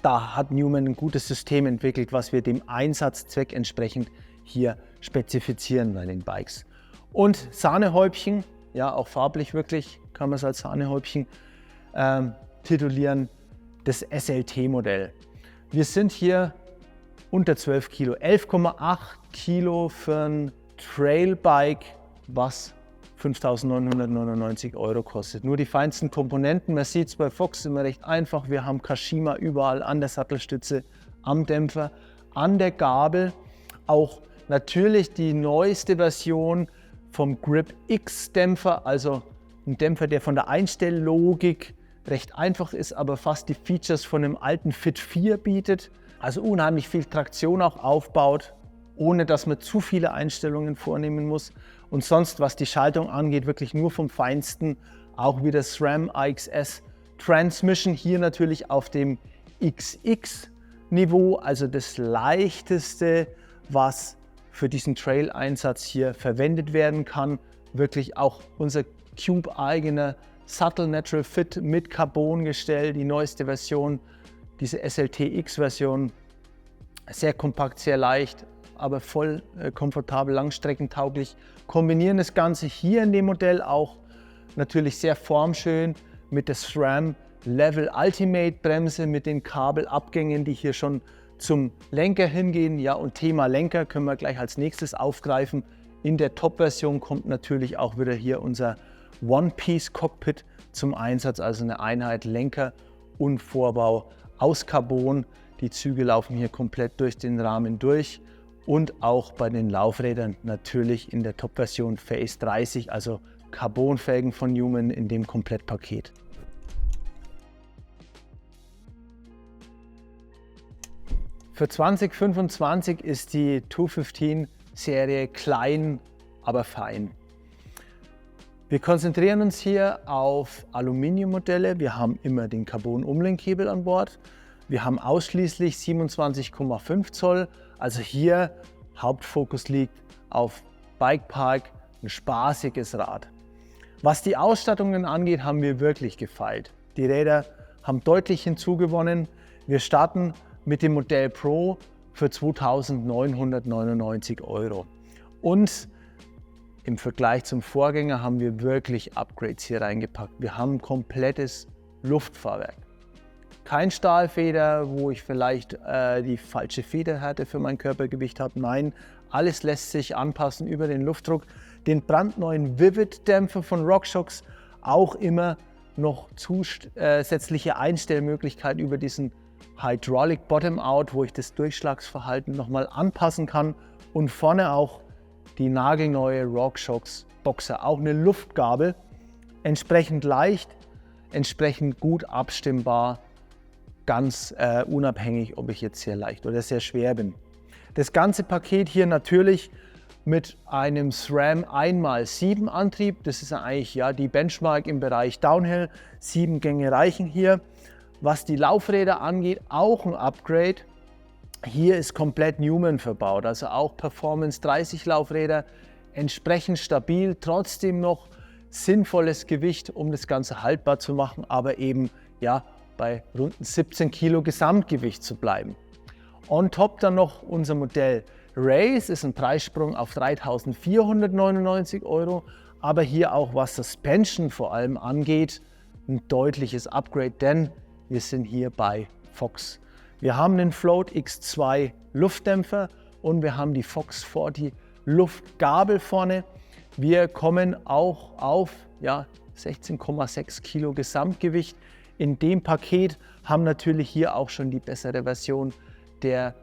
Da hat Newman ein gutes System entwickelt, was wir dem Einsatzzweck entsprechend hier spezifizieren bei den Bikes. Und Sahnehäubchen, ja auch farblich wirklich, kann man es als Sahnehäubchen titulieren, das SLT-Modell. Wir sind hier unter 12 Kilo, 11,8 Kilo für ein Trailbike, was 5.999 € kostet. Nur die feinsten Komponenten, man sieht es bei Fox immer recht einfach. Wir haben Kashima überall an der Sattelstütze, am Dämpfer, an der Gabel. Auch natürlich die neueste Version vom Grip X Dämpfer, also ein Dämpfer, der von der Einstelllogik recht einfach ist, aber fast die Features von einem alten Fit 4 bietet. Also unheimlich viel Traktion auch aufbaut, ohne dass man zu viele Einstellungen vornehmen muss. Und sonst, was die Schaltung angeht, wirklich nur vom Feinsten. Auch wieder SRAM AXS Transmission, hier natürlich auf dem XX-Niveau, also das leichteste, was für diesen Trail-Einsatz hier verwendet werden kann. Wirklich auch unser Cube-eigener Subtle Natural Fit mit Carbon-Gestell, die neueste Version, diese SLT-X-Version. Sehr kompakt, sehr leicht, aber voll komfortabel, langstreckentauglich. Kombinieren das Ganze hier in dem Modell auch natürlich sehr formschön mit der SRAM Level Ultimate Bremse, mit den Kabelabgängen, die hier schon zum Lenker hingehen. Ja, und Thema Lenker können wir gleich als nächstes aufgreifen. In der Top-Version kommt natürlich auch wieder hier unser One-Piece-Cockpit zum Einsatz, also eine Einheit Lenker und Vorbau aus Carbon. Die Züge laufen hier komplett durch den Rahmen durch. Und auch bei den Laufrädern natürlich in der Top-Version Phase 30, also Carbonfelgen von Newman in dem Komplettpaket. Für 2025 ist die 215-Serie klein, aber fein. Wir konzentrieren uns hier auf Aluminiummodelle. Wir haben immer den Carbon-Umlenkhebel an Bord. Wir haben ausschließlich 27,5 Zoll. Also hier Hauptfokus liegt auf Bikepark, ein spaßiges Rad. Was die Ausstattungen angeht, haben wir wirklich gefeilt. Die Räder haben deutlich hinzugewonnen. Wir starten mit dem Modell Pro für 2.999 €. Und im Vergleich zum Vorgänger haben wir wirklich Upgrades hier reingepackt. Wir haben ein komplettes Luftfahrwerk. Kein Stahlfeder, wo ich vielleicht die falsche Federhärte für mein Körpergewicht habe. Nein, alles lässt sich anpassen über den Luftdruck. Den brandneuen Vivid-Dämpfer von RockShox, auch immer noch zusätzliche Einstellmöglichkeit über diesen Hydraulic Bottom-Out, wo ich das Durchschlagsverhalten nochmal anpassen kann. Und vorne auch die nagelneue RockShox Boxer, auch eine Luftgabel, entsprechend leicht, entsprechend gut abstimmbar, ganz unabhängig, ob ich jetzt sehr leicht oder sehr schwer bin. Das ganze Paket hier natürlich mit einem SRAM 1x7 Antrieb, das ist eigentlich ja die Benchmark im Bereich Downhill, 7 Gänge reichen hier. Was die Laufräder angeht, auch ein Upgrade. Hier ist komplett Newman verbaut, also auch Performance 30 Laufräder, entsprechend stabil, trotzdem noch sinnvolles Gewicht, um das Ganze haltbar zu machen, aber eben ja bei rund 17 Kilo Gesamtgewicht zu bleiben. On top dann noch unser Modell Race, ist ein Preissprung auf 3.499 €, aber hier auch was Suspension vor allem angeht, ein deutliches Upgrade, denn wir sind hier bei Fox. Wir haben den Float X2 Luftdämpfer und wir haben die Fox 40 Luftgabel vorne. Wir kommen auch auf 16,6 Kilo Gesamtgewicht. In dem Paket haben natürlich hier auch schon die bessere Version der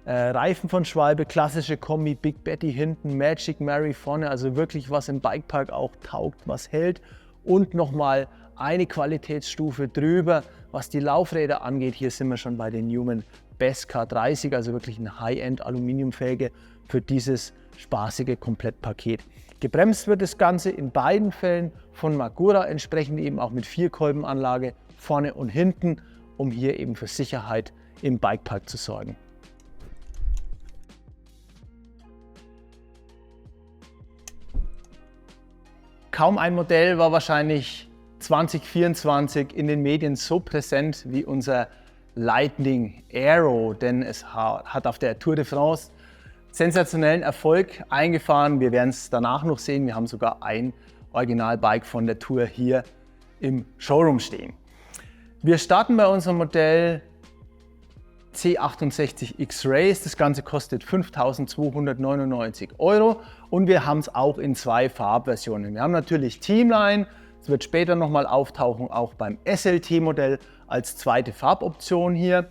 Reifen von Schwalbe, klassische Kombi, Big Betty hinten, Magic Mary vorne, also wirklich was im Bikepark auch taugt, was hält. Und nochmal eine Qualitätsstufe drüber, was die Laufräder angeht. Hier sind wir schon bei den Newman Best K30, also wirklich ein High-End Aluminiumfelge für dieses spaßige Komplettpaket. Gebremst wird das Ganze in beiden Fällen von Magura, entsprechend eben auch mit Vierkolbenanlage vorne und hinten, um hier eben für Sicherheit im Bikepark zu sorgen. Kaum ein Modell war wahrscheinlich 2024 in den Medien so präsent wie unser Lightning Aero, denn es hat auf der Tour de France sensationellen Erfolg eingefahren. Wir werden es danach noch sehen. Wir haben sogar ein Originalbike von der Tour hier im Showroom stehen. Wir starten bei unserem Modell C68 X-Race. Das Ganze kostet 5.299 € und wir haben es auch in zwei Farbversionen. Wir haben natürlich Teamline, es wird später nochmal auftauchen, auch beim SLT-Modell als zweite Farboption hier.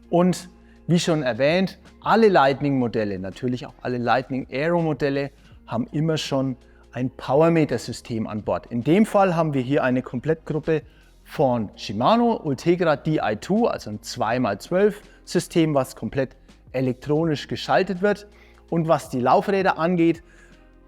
Und wie schon erwähnt, alle Lightning-Modelle, natürlich auch alle Lightning Aero-Modelle, haben immer schon ein Powermeter-System an Bord. In dem Fall haben wir hier eine Komplettgruppe von Shimano Ultegra Di2, also ein 2x12 System, was komplett elektronisch geschaltet wird. Und was die Laufräder angeht,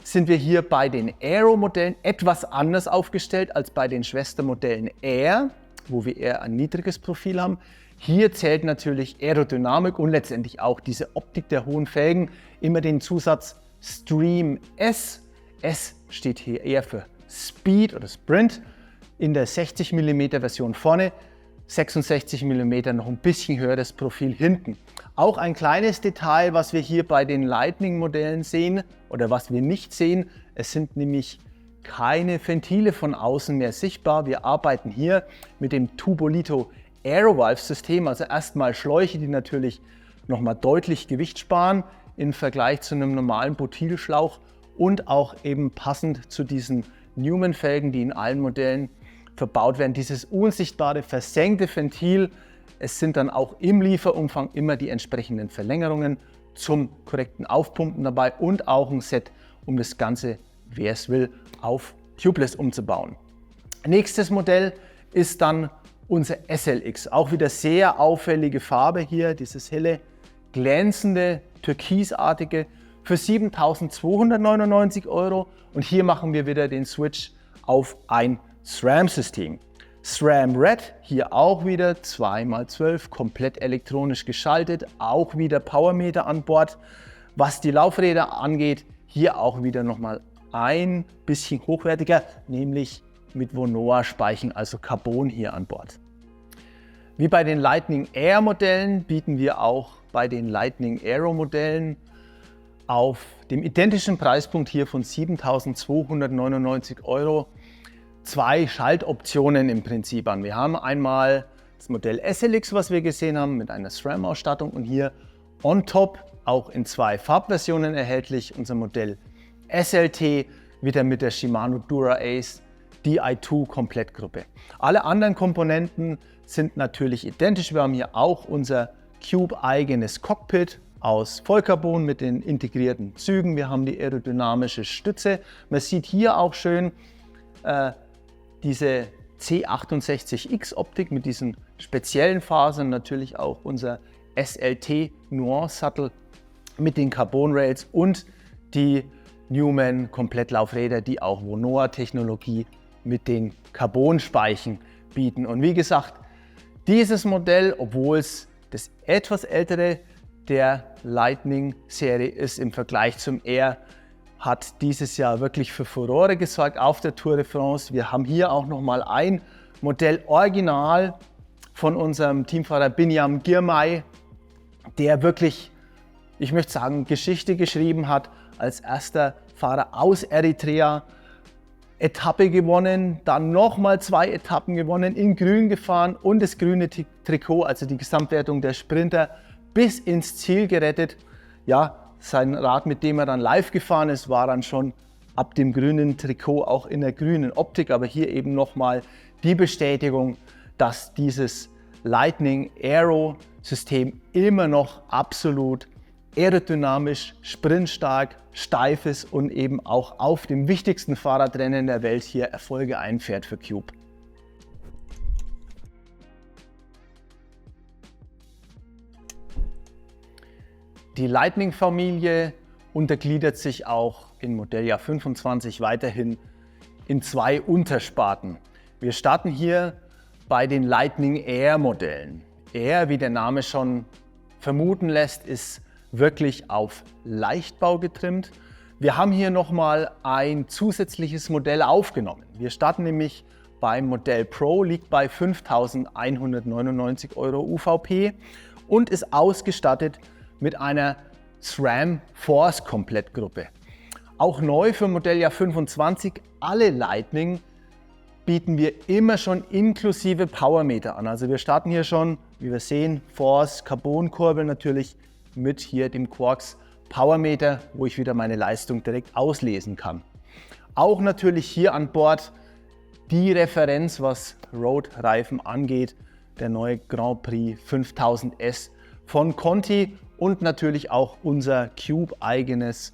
sind wir hier bei den Aero-Modellen etwas anders aufgestellt als bei den Schwestermodellen Air, wo wir eher ein niedriges Profil haben. Hier zählt natürlich Aerodynamik und letztendlich auch diese Optik der hohen Felgen, immer den Zusatz Stream S. S steht hier eher für Speed oder Sprint. In der 60 mm Version vorne, 66 mm noch ein bisschen höheres Profil hinten. Auch ein kleines Detail, was wir hier bei den Lightning-Modellen sehen oder was wir nicht sehen, es sind nämlich keine Ventile von außen mehr sichtbar. Wir arbeiten hier mit dem Tubolito Aerovalve-System, also erstmal Schläuche, die natürlich nochmal deutlich Gewicht sparen im Vergleich zu einem normalen Butilschlauch und auch eben passend zu diesen Newman-Felgen, die in allen Modellen verbaut werden. Dieses unsichtbare versenkte Ventil, es sind dann auch im Lieferumfang immer die entsprechenden Verlängerungen zum korrekten Aufpumpen dabei und auch ein Set, um das Ganze, wer es will, auf Tubeless umzubauen. Nächstes Modell ist dann unser SLX. Auch wieder sehr auffällige Farbe hier, dieses helle, glänzende, türkisartige für 7.299 € und hier machen wir wieder den Switch auf ein SRAM-System. SRAM Red, hier auch wieder 2x12, komplett elektronisch geschaltet, auch wieder Powermeter an Bord. Was die Laufräder angeht, hier auch wieder nochmal ein bisschen hochwertiger, nämlich mit Vonoa-Speichen, also Carbon hier an Bord. Wie bei den Lightning Air Modellen bieten wir auch bei den Lightning Aero Modellen auf dem identischen Preispunkt hier von 7.299 € zwei Schaltoptionen im Prinzip an. Wir haben einmal das Modell SLX, was wir gesehen haben, mit einer SRAM-Ausstattung und hier on top auch in zwei Farbversionen erhältlich unser Modell SLT, wieder mit der Shimano Dura-Ace Di2 Komplettgruppe. Alle anderen Komponenten sind natürlich identisch. Wir haben hier auch unser Cube-eigenes Cockpit aus Vollcarbon mit den integrierten Zügen. Wir haben die aerodynamische Stütze. Man sieht hier auch schön diese C68X Optik mit diesen speziellen Fasern, natürlich auch unser SLT Nuance Sattel mit den Carbon Rails und die Newman Komplettlaufräder, die auch Vonoa Technologie mit den Carbon-Speichen bieten. Und wie gesagt, dieses Modell, obwohl es das etwas ältere der Lightning Serie ist im Vergleich zum Air, hat dieses Jahr wirklich für Furore gesorgt auf der Tour de France. Wir haben hier auch nochmal ein Modell original von unserem Teamfahrer Binyam Girmay, der wirklich, ich möchte sagen, Geschichte geschrieben hat, als erster Fahrer aus Eritrea. Etappe gewonnen, dann nochmal 2 Etappen gewonnen, in Grün gefahren und das grüne Trikot, also die Gesamtwertung der Sprinter, bis ins Ziel gerettet. Ja, sein Rad, mit dem er dann live gefahren ist, war dann schon ab dem grünen Trikot auch in der grünen Optik. Aber hier eben nochmal die Bestätigung, dass dieses Lightning Aero System immer noch absolut aerodynamisch, sprintstark, steif ist und eben auch auf dem wichtigsten Fahrradrennen der Welt hier Erfolge einfährt für Cube. Die Lightning-Familie untergliedert sich auch in Modelljahr 25 weiterhin in 2 Untersparten. Wir starten hier bei den Lightning Air Modellen. Air, wie der Name schon vermuten lässt, ist wirklich auf Leichtbau getrimmt. Wir haben hier nochmal ein zusätzliches Modell aufgenommen. Wir starten nämlich beim Modell Pro, liegt bei 5.199 € UVP und ist ausgestattet mit einer SRAM Force Komplettgruppe. Auch neu für Modelljahr 25, alle Lightning bieten wir immer schon inklusive Powermeter an. Also wir starten hier schon, wie wir sehen, Force Carbon-Kurbel natürlich mit hier dem Quarks Powermeter, wo ich wieder meine Leistung direkt auslesen kann. Auch natürlich hier an Bord die Referenz, was Road-Reifen angeht, der neue Grand Prix 5000S von Conti und natürlich auch unser Cube-eigenes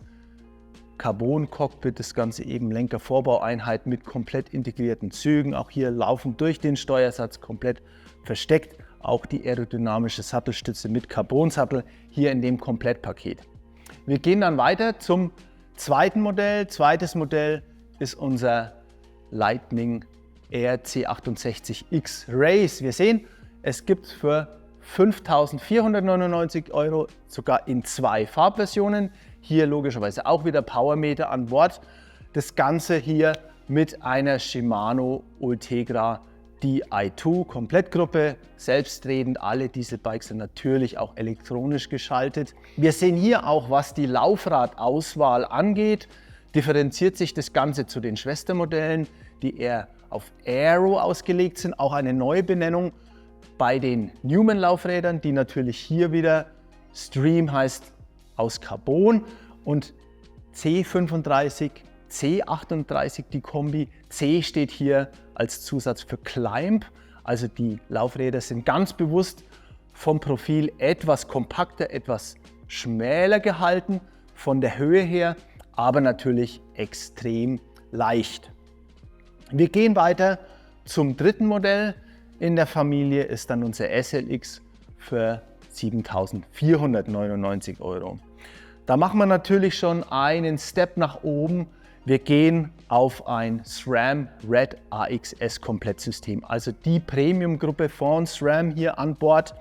Carbon-Cockpit, das Ganze eben Lenker-Vorbaueinheit mit komplett integrierten Zügen. Auch hier laufen durch den Steuersatz komplett versteckt. Auch die aerodynamische Sattelstütze mit Carbon-Sattel hier in dem Komplettpaket. Wir gehen dann weiter zum zweiten Modell. Zweites Modell ist unser Lightning Air C68X Race. Wir sehen, es gibt für 5.499 € sogar in 2 Farbversionen. Hier logischerweise auch wieder Powermeter an Bord. Das Ganze hier mit einer Shimano Ultegra Di2 Komplettgruppe. Selbstredend, alle diese Bikes sind natürlich auch elektronisch geschaltet. Wir sehen hier auch, was die Laufradauswahl angeht, differenziert sich das Ganze zu den Schwestermodellen, die eher auf Aero ausgelegt sind. Auch eine neue Benennung bei den Newman Laufrädern, die natürlich hier wieder Stream heißt aus Carbon und C35, C38 die Kombi. C steht hier als Zusatz für Climb, also die Laufräder sind ganz bewusst vom Profil etwas kompakter, etwas schmäler gehalten von der Höhe her, aber natürlich extrem leicht. Wir gehen weiter zum dritten Modell in der Familie, ist dann unser SLX für 7.499 €. Da machen wir natürlich schon einen Step nach oben. Wir gehen auf ein SRAM Red AXS Komplettsystem, also die Premium-Gruppe von SRAM hier an Bord.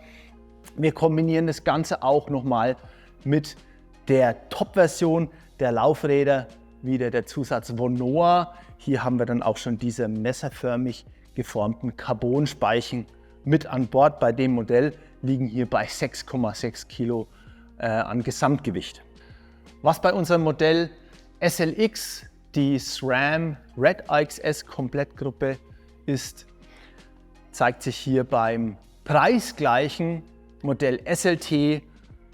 Wir kombinieren das Ganze auch nochmal mit der Top-Version der Laufräder, wieder der Zusatz Vonoa. Hier haben wir dann auch schon diese messerförmig geformten Carbonspeichen mit an Bord. Bei dem Modell liegen hier bei 6,6 Kilo an Gesamtgewicht. Was bei unserem Modell SLX, die SRAM Red AXS Komplettgruppe ist, zeigt sich hier beim preisgleichen Modell SLT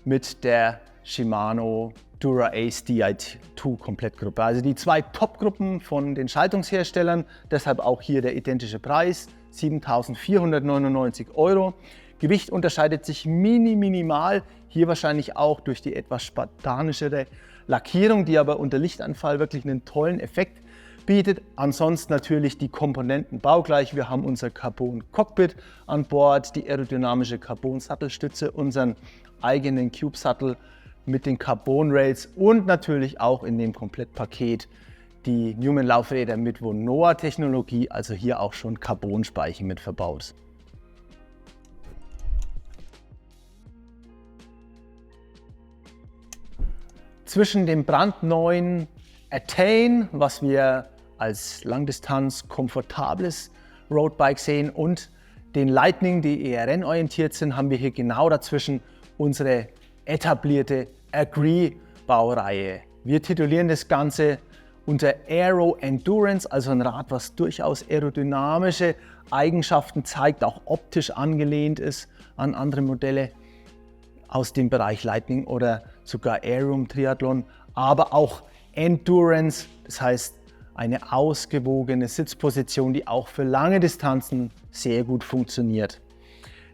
mit der Shimano Dura-Ace Di2 Komplettgruppe. Also die zwei Top-Gruppen von den Schaltungsherstellern, deshalb auch hier der identische Preis, 7.499 Euro. Gewicht unterscheidet sich minimal, hier wahrscheinlich auch durch die etwas spartanischere Lackierung, die aber unter Lichtanfall wirklich einen tollen Effekt bietet. Ansonsten natürlich die Komponenten baugleich. Wir haben unser Carbon-Cockpit an Bord, die aerodynamische Carbon-Sattelstütze, unseren eigenen Cube-Sattel mit den Carbon-Rails und natürlich auch in dem Komplettpaket die Newman-Laufräder mit Vonoa-Technologie, also hier auch schon Carbonspeichen mit verbaut. Zwischen dem brandneuen Attain, was wir als Langdistanz komfortables Roadbike sehen, und den Lightning, die eher rennorientiert sind, haben wir hier genau dazwischen unsere etablierte Agree-Baureihe. Wir titulieren das Ganze unter Aero Endurance, also ein Rad, was durchaus aerodynamische Eigenschaften zeigt, auch optisch angelehnt ist an andere Modelle aus dem Bereich Lightning oder sogar Aerium Triathlon, aber auch Endurance, das heißt eine ausgewogene Sitzposition, die auch für lange Distanzen sehr gut funktioniert.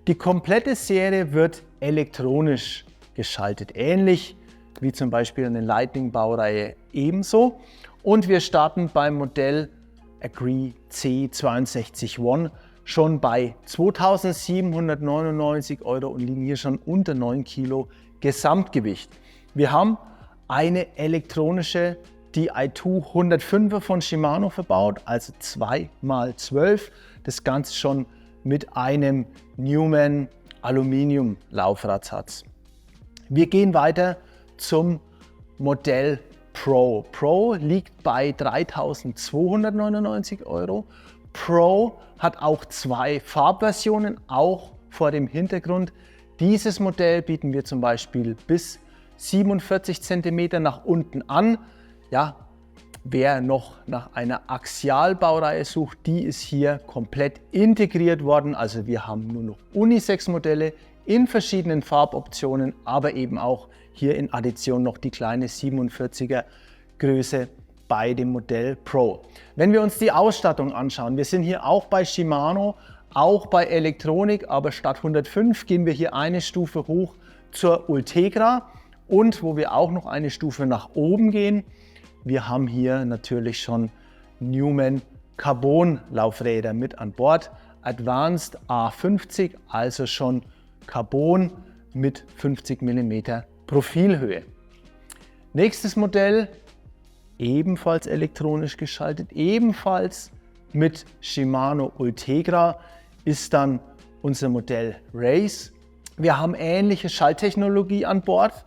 Die komplette Serie wird elektronisch geschaltet, ähnlich wie zum Beispiel eine Lightning-Baureihe ebenso. Und wir starten beim Modell Agree C62 One schon bei 2.799 Euro und liegen hier schon unter 9 Kilo Gesamtgewicht. Wir haben eine elektronische Di2 105er von Shimano verbaut, also 2x12. Das Ganze schon mit einem Newman Aluminium Laufradsatz. Wir gehen weiter zum Modell Pro. Pro liegt bei 3.299 Euro. Pro hat auch zwei Farbversionen, auch vor dem Hintergrund. Dieses Modell bieten wir zum Beispiel bis 47 cm nach unten an. Ja, wer noch nach einer Axial-Baureihe sucht, die ist hier komplett integriert worden. Also wir haben nur noch Unisex-Modelle in verschiedenen Farboptionen, aber eben auch hier in Addition noch die kleine 47er Größe bei dem Modell Pro. Wenn wir uns die Ausstattung anschauen, wir sind hier auch bei Shimano, auch bei Elektronik, aber statt 105 gehen wir hier eine Stufe hoch zur Ultegra, und wo wir auch noch eine Stufe nach oben gehen, wir haben hier natürlich schon Newman Carbon Laufräder mit an Bord, Advanced A50, also schon Carbon mit 50 mm Profilhöhe. Nächstes Modell, ebenfalls elektronisch geschaltet, ebenfalls mit Shimano Ultegra, ist dann unser Modell Race. Wir haben ähnliche Schalttechnologie an Bord.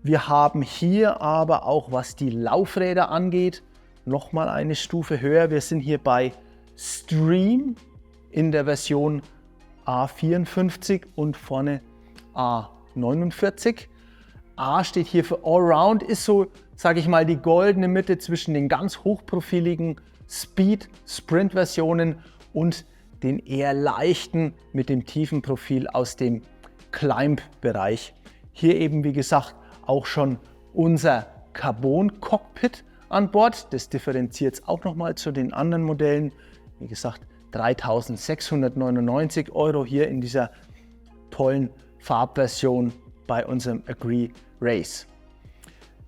Wir haben hier aber auch, was die Laufräder angeht, nochmal eine Stufe höher. Wir sind hier bei Stream in der Version A54 und vorne A49. A steht hier für Allround, ist so, sage ich mal, die goldene Mitte zwischen den ganz hochprofiligen Speed-Sprint-Versionen und den eher leichten mit dem tiefen Profil aus dem Climb-Bereich. Hier eben, wie gesagt, auch schon unser Carbon-Cockpit an Bord. Das differenziert es auch nochmal zu den anderen Modellen. Wie gesagt, 3.699 Euro hier in dieser tollen Farbversion bei unserem Agree Race.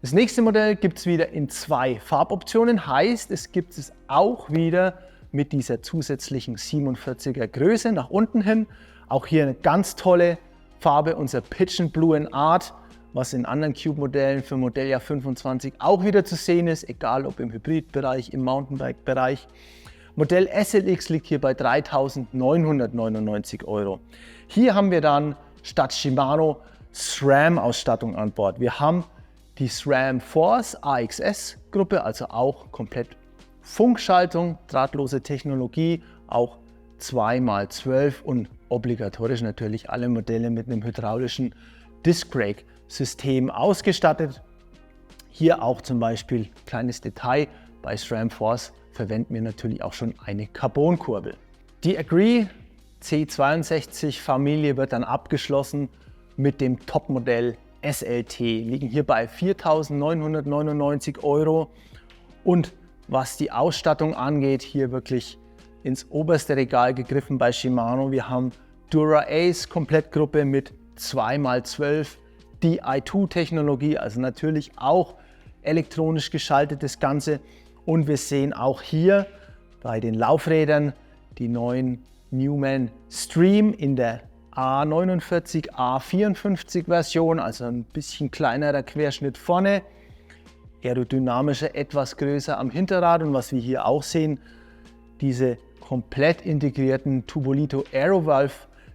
Das nächste Modell gibt es wieder in zwei Farboptionen, heißt, es gibt es auch wieder mit dieser zusätzlichen 47er Größe nach unten hin. Auch hier eine ganz tolle Farbe, unser Pigeon Blue in Art, was in anderen Cube-Modellen für Modelljahr 25 auch wieder zu sehen ist, egal ob im Hybridbereich, im Mountainbike-Bereich. Modell SLX liegt hier bei 3.999 €. Hier haben wir dann statt Shimano SRAM-Ausstattung an Bord. Wir haben die SRAM Force AXS-Gruppe, also auch komplett Funkschaltung, drahtlose Technologie, auch 2x12 und obligatorisch natürlich alle Modelle mit einem hydraulischen Disc Brake System ausgestattet. Hier auch zum Beispiel, kleines Detail, bei SRAM Force verwenden wir natürlich auch schon eine Carbonkurbel. Die Agree C62 Familie wird dann abgeschlossen mit dem Topmodell SLT, liegen hier bei 4.999 € und was die Ausstattung angeht, hier wirklich ins oberste Regal gegriffen bei Shimano. Wir haben Dura Ace Komplettgruppe mit 2x12 Di2-Technologie, also natürlich auch elektronisch geschaltetes Ganze. Und wir sehen auch hier bei den Laufrädern die neuen Newman Stream in der A49, A54 Version, also ein bisschen kleinerer Querschnitt vorne, aerodynamischer, etwas größer am Hinterrad und was wir hier auch sehen, diese komplett integrierten Tubolito Aerovalve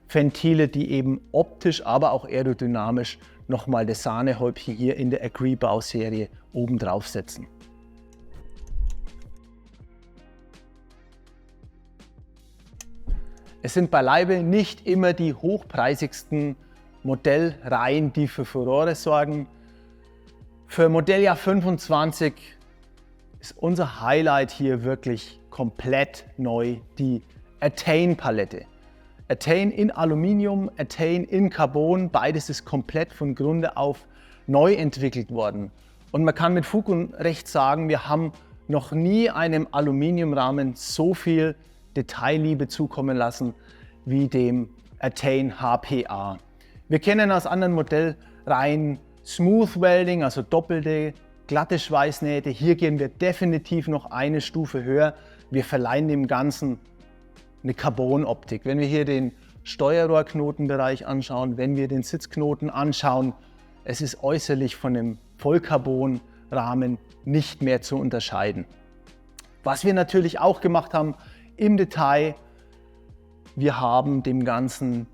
Ventile, die eben optisch, aber auch aerodynamisch nochmal das Sahnehäubchen hier in der Agree Bauserie oben drauf setzen. Es sind beileibe nicht immer die hochpreisigsten Modellreihen, die für Furore sorgen. Für Modelljahr 25 ist unser Highlight hier wirklich komplett neu, die Attain Palette. Attain in Aluminium, Attain in Carbon, beides ist komplett von Grunde auf neu entwickelt worden. Und man kann mit Fug und Recht sagen, wir haben noch nie einem Aluminiumrahmen so viel Detailliebe zukommen lassen wie dem Attain HPA. Wir kennen aus anderen Modellreihen Smooth Welding, also doppelte, glatte Schweißnähte. Hier gehen wir definitiv noch eine Stufe höher. Wir verleihen dem Ganzen eine Carbon-Optik. Wenn wir hier den Steuerrohrknotenbereich anschauen, wenn wir den Sitzknoten anschauen, es ist äußerlich von einem Vollcarbon-Rahmen nicht mehr zu unterscheiden. Was wir natürlich auch gemacht haben im Detail, wir haben dem Ganzen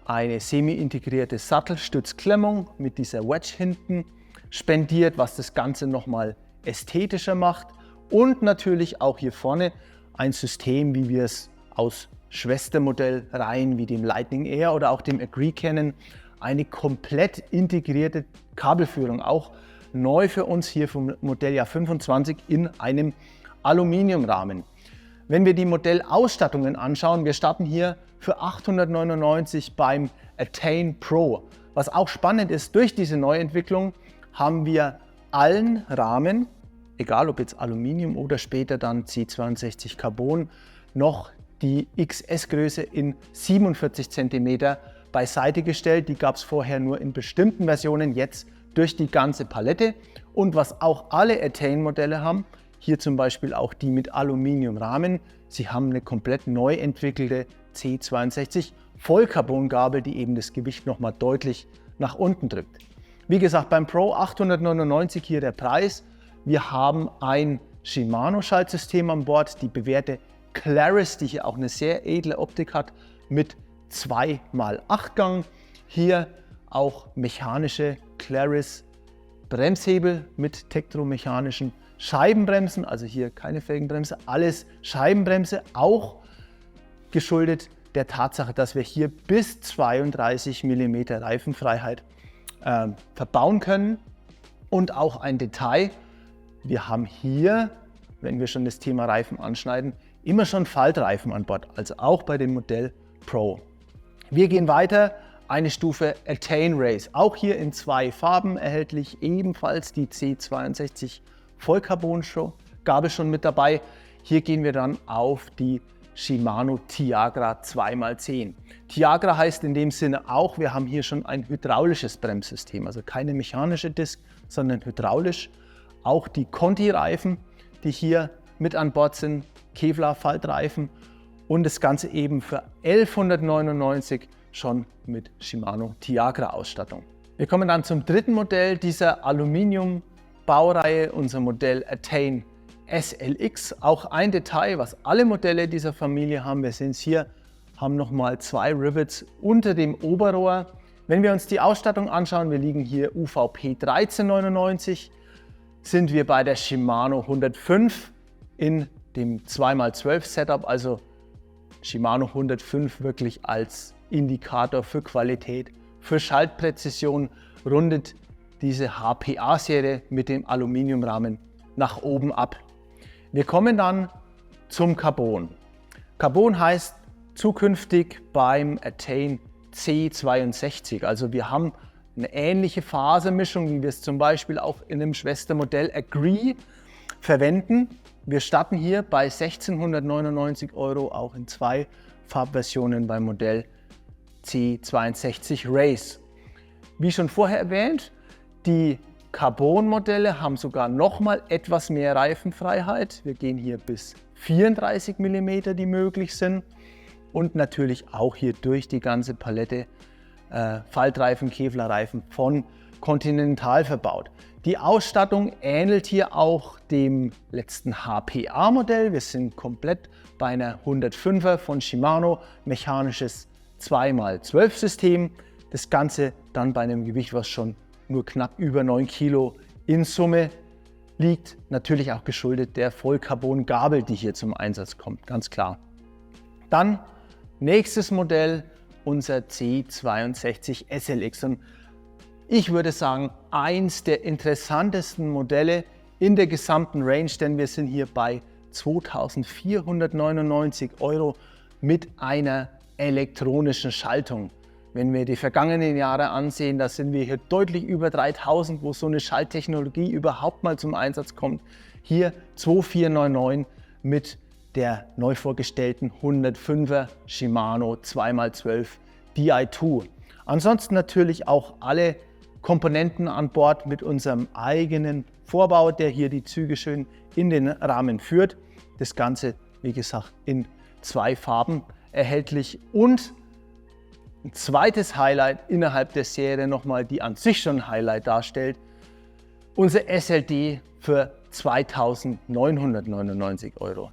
eine semi-integrierte Sattelstützklemmung mit dieser Wedge hinten spendiert, was das Ganze nochmal ästhetischer macht. Und natürlich auch hier vorne ein System, wie wir es aus Schwestermodellreihen wie dem Lightning Air oder auch dem Agree kennen, eine komplett integrierte Kabelführung, auch neu für uns hier vom Modelljahr 25 in einem Aluminiumrahmen. Wenn wir die Modellausstattungen anschauen, wir starten hier für 899 beim Attain Pro. Was auch spannend ist, durch diese Neuentwicklung haben wir allen Rahmen, egal ob jetzt Aluminium oder später dann C62 Carbon, noch die XS-Größe in 47 cm beiseite gestellt. Die gab es vorher nur in bestimmten Versionen, jetzt durch die ganze Palette. Und was auch alle Attain-Modelle haben, hier zum Beispiel auch die mit Aluminiumrahmen, sie haben eine komplett neu entwickelte C62 Vollcarbongabel, die eben das Gewicht nochmal deutlich nach unten drückt. Wie gesagt, beim Pro 899 hier der Preis. Wir haben ein Shimano-Schaltsystem an Bord, die bewährte Claris, die hier auch eine sehr edle Optik hat, mit 2x8-Gang. Hier auch mechanische Claris Bremshebel mit tektromechanischen Scheibenbremsen, also hier keine Felgenbremse, alles Scheibenbremse, auch geschuldet der Tatsache, dass wir hier bis 32 mm Reifenfreiheit verbauen können. Und auch ein Detail, wir haben hier, wenn wir schon das Thema Reifen anschneiden, immer schon Faltreifen an Bord, also auch bei dem Modell Pro. Wir gehen weiter, eine Stufe Attain Race, auch hier in 2 Farben erhältlich, ebenfalls die C62 Vollcarbon-Gabel schon mit dabei. Hier gehen wir dann auf die Shimano Tiagra 2x10. Tiagra heißt in dem Sinne auch, wir haben hier schon ein hydraulisches Bremssystem, also keine mechanische Disc, sondern hydraulisch. Auch die Conti-Reifen, die hier mit an Bord sind, Kevlar-Faltreifen und das Ganze eben für 1199 schon mit Shimano Tiagra Ausstattung. Wir kommen dann zum dritten Modell dieser Aluminium-Baureihe, unser Modell Attain SLX. Auch ein Detail, was alle Modelle dieser Familie haben. Wir sehen es hier, haben nochmal 2 Rivets unter dem Oberrohr. Wenn wir uns die Ausstattung anschauen, wir liegen hier UVP 1399, sind wir bei der Shimano 105 in dem 2x12 Setup, also Shimano 105 wirklich als Indikator für Qualität, für Schaltpräzision, rundet diese HPA-Serie mit dem Aluminiumrahmen nach oben ab. Wir kommen dann zum Carbon. Carbon heißt zukünftig beim Attain C62, also wir haben eine ähnliche Fasermischung, wie wir es zum Beispiel auch in dem Schwestermodell Agree verwenden. Wir starten hier bei 1.699 €, auch in 2 Farbversionen beim Modell C62 Race. Wie schon vorher erwähnt, die Carbon-Modelle haben sogar nochmal etwas mehr Reifenfreiheit. Wir gehen hier bis 34 mm, die möglich sind. Und natürlich auch hier durch die ganze Palette Faltreifen, Kevlarreifen von Continental verbaut. Die Ausstattung ähnelt hier auch dem letzten HPA-Modell. Wir sind komplett bei einer 105er von Shimano, mechanisches 2x12 System. Das Ganze dann bei einem Gewicht, was schon nur knapp über 9 Kilo in Summe liegt. Natürlich auch geschuldet der Vollcarbon-Gabel, die hier zum Einsatz kommt, ganz klar. Dann nächstes Modell, unser C62 SLX. Und ich würde sagen, eins der interessantesten Modelle in der gesamten Range, denn wir sind hier bei 2.499 € mit einer elektronischen Schaltung. Wenn wir die vergangenen Jahre ansehen, da sind wir hier deutlich über 3.000, wo so eine Schalttechnologie überhaupt mal zum Einsatz kommt. Hier 2.499 mit der neu vorgestellten 105er Shimano 2x12 Di2. Ansonsten natürlich auch alle Komponenten an Bord mit unserem eigenen Vorbau, der hier die Züge schön in den Rahmen führt. Das Ganze, wie gesagt, in 2 Farben erhältlich. Und ein zweites Highlight innerhalb der Serie nochmal, die an sich schon ein Highlight darstellt, unser SLD für 2.999 €.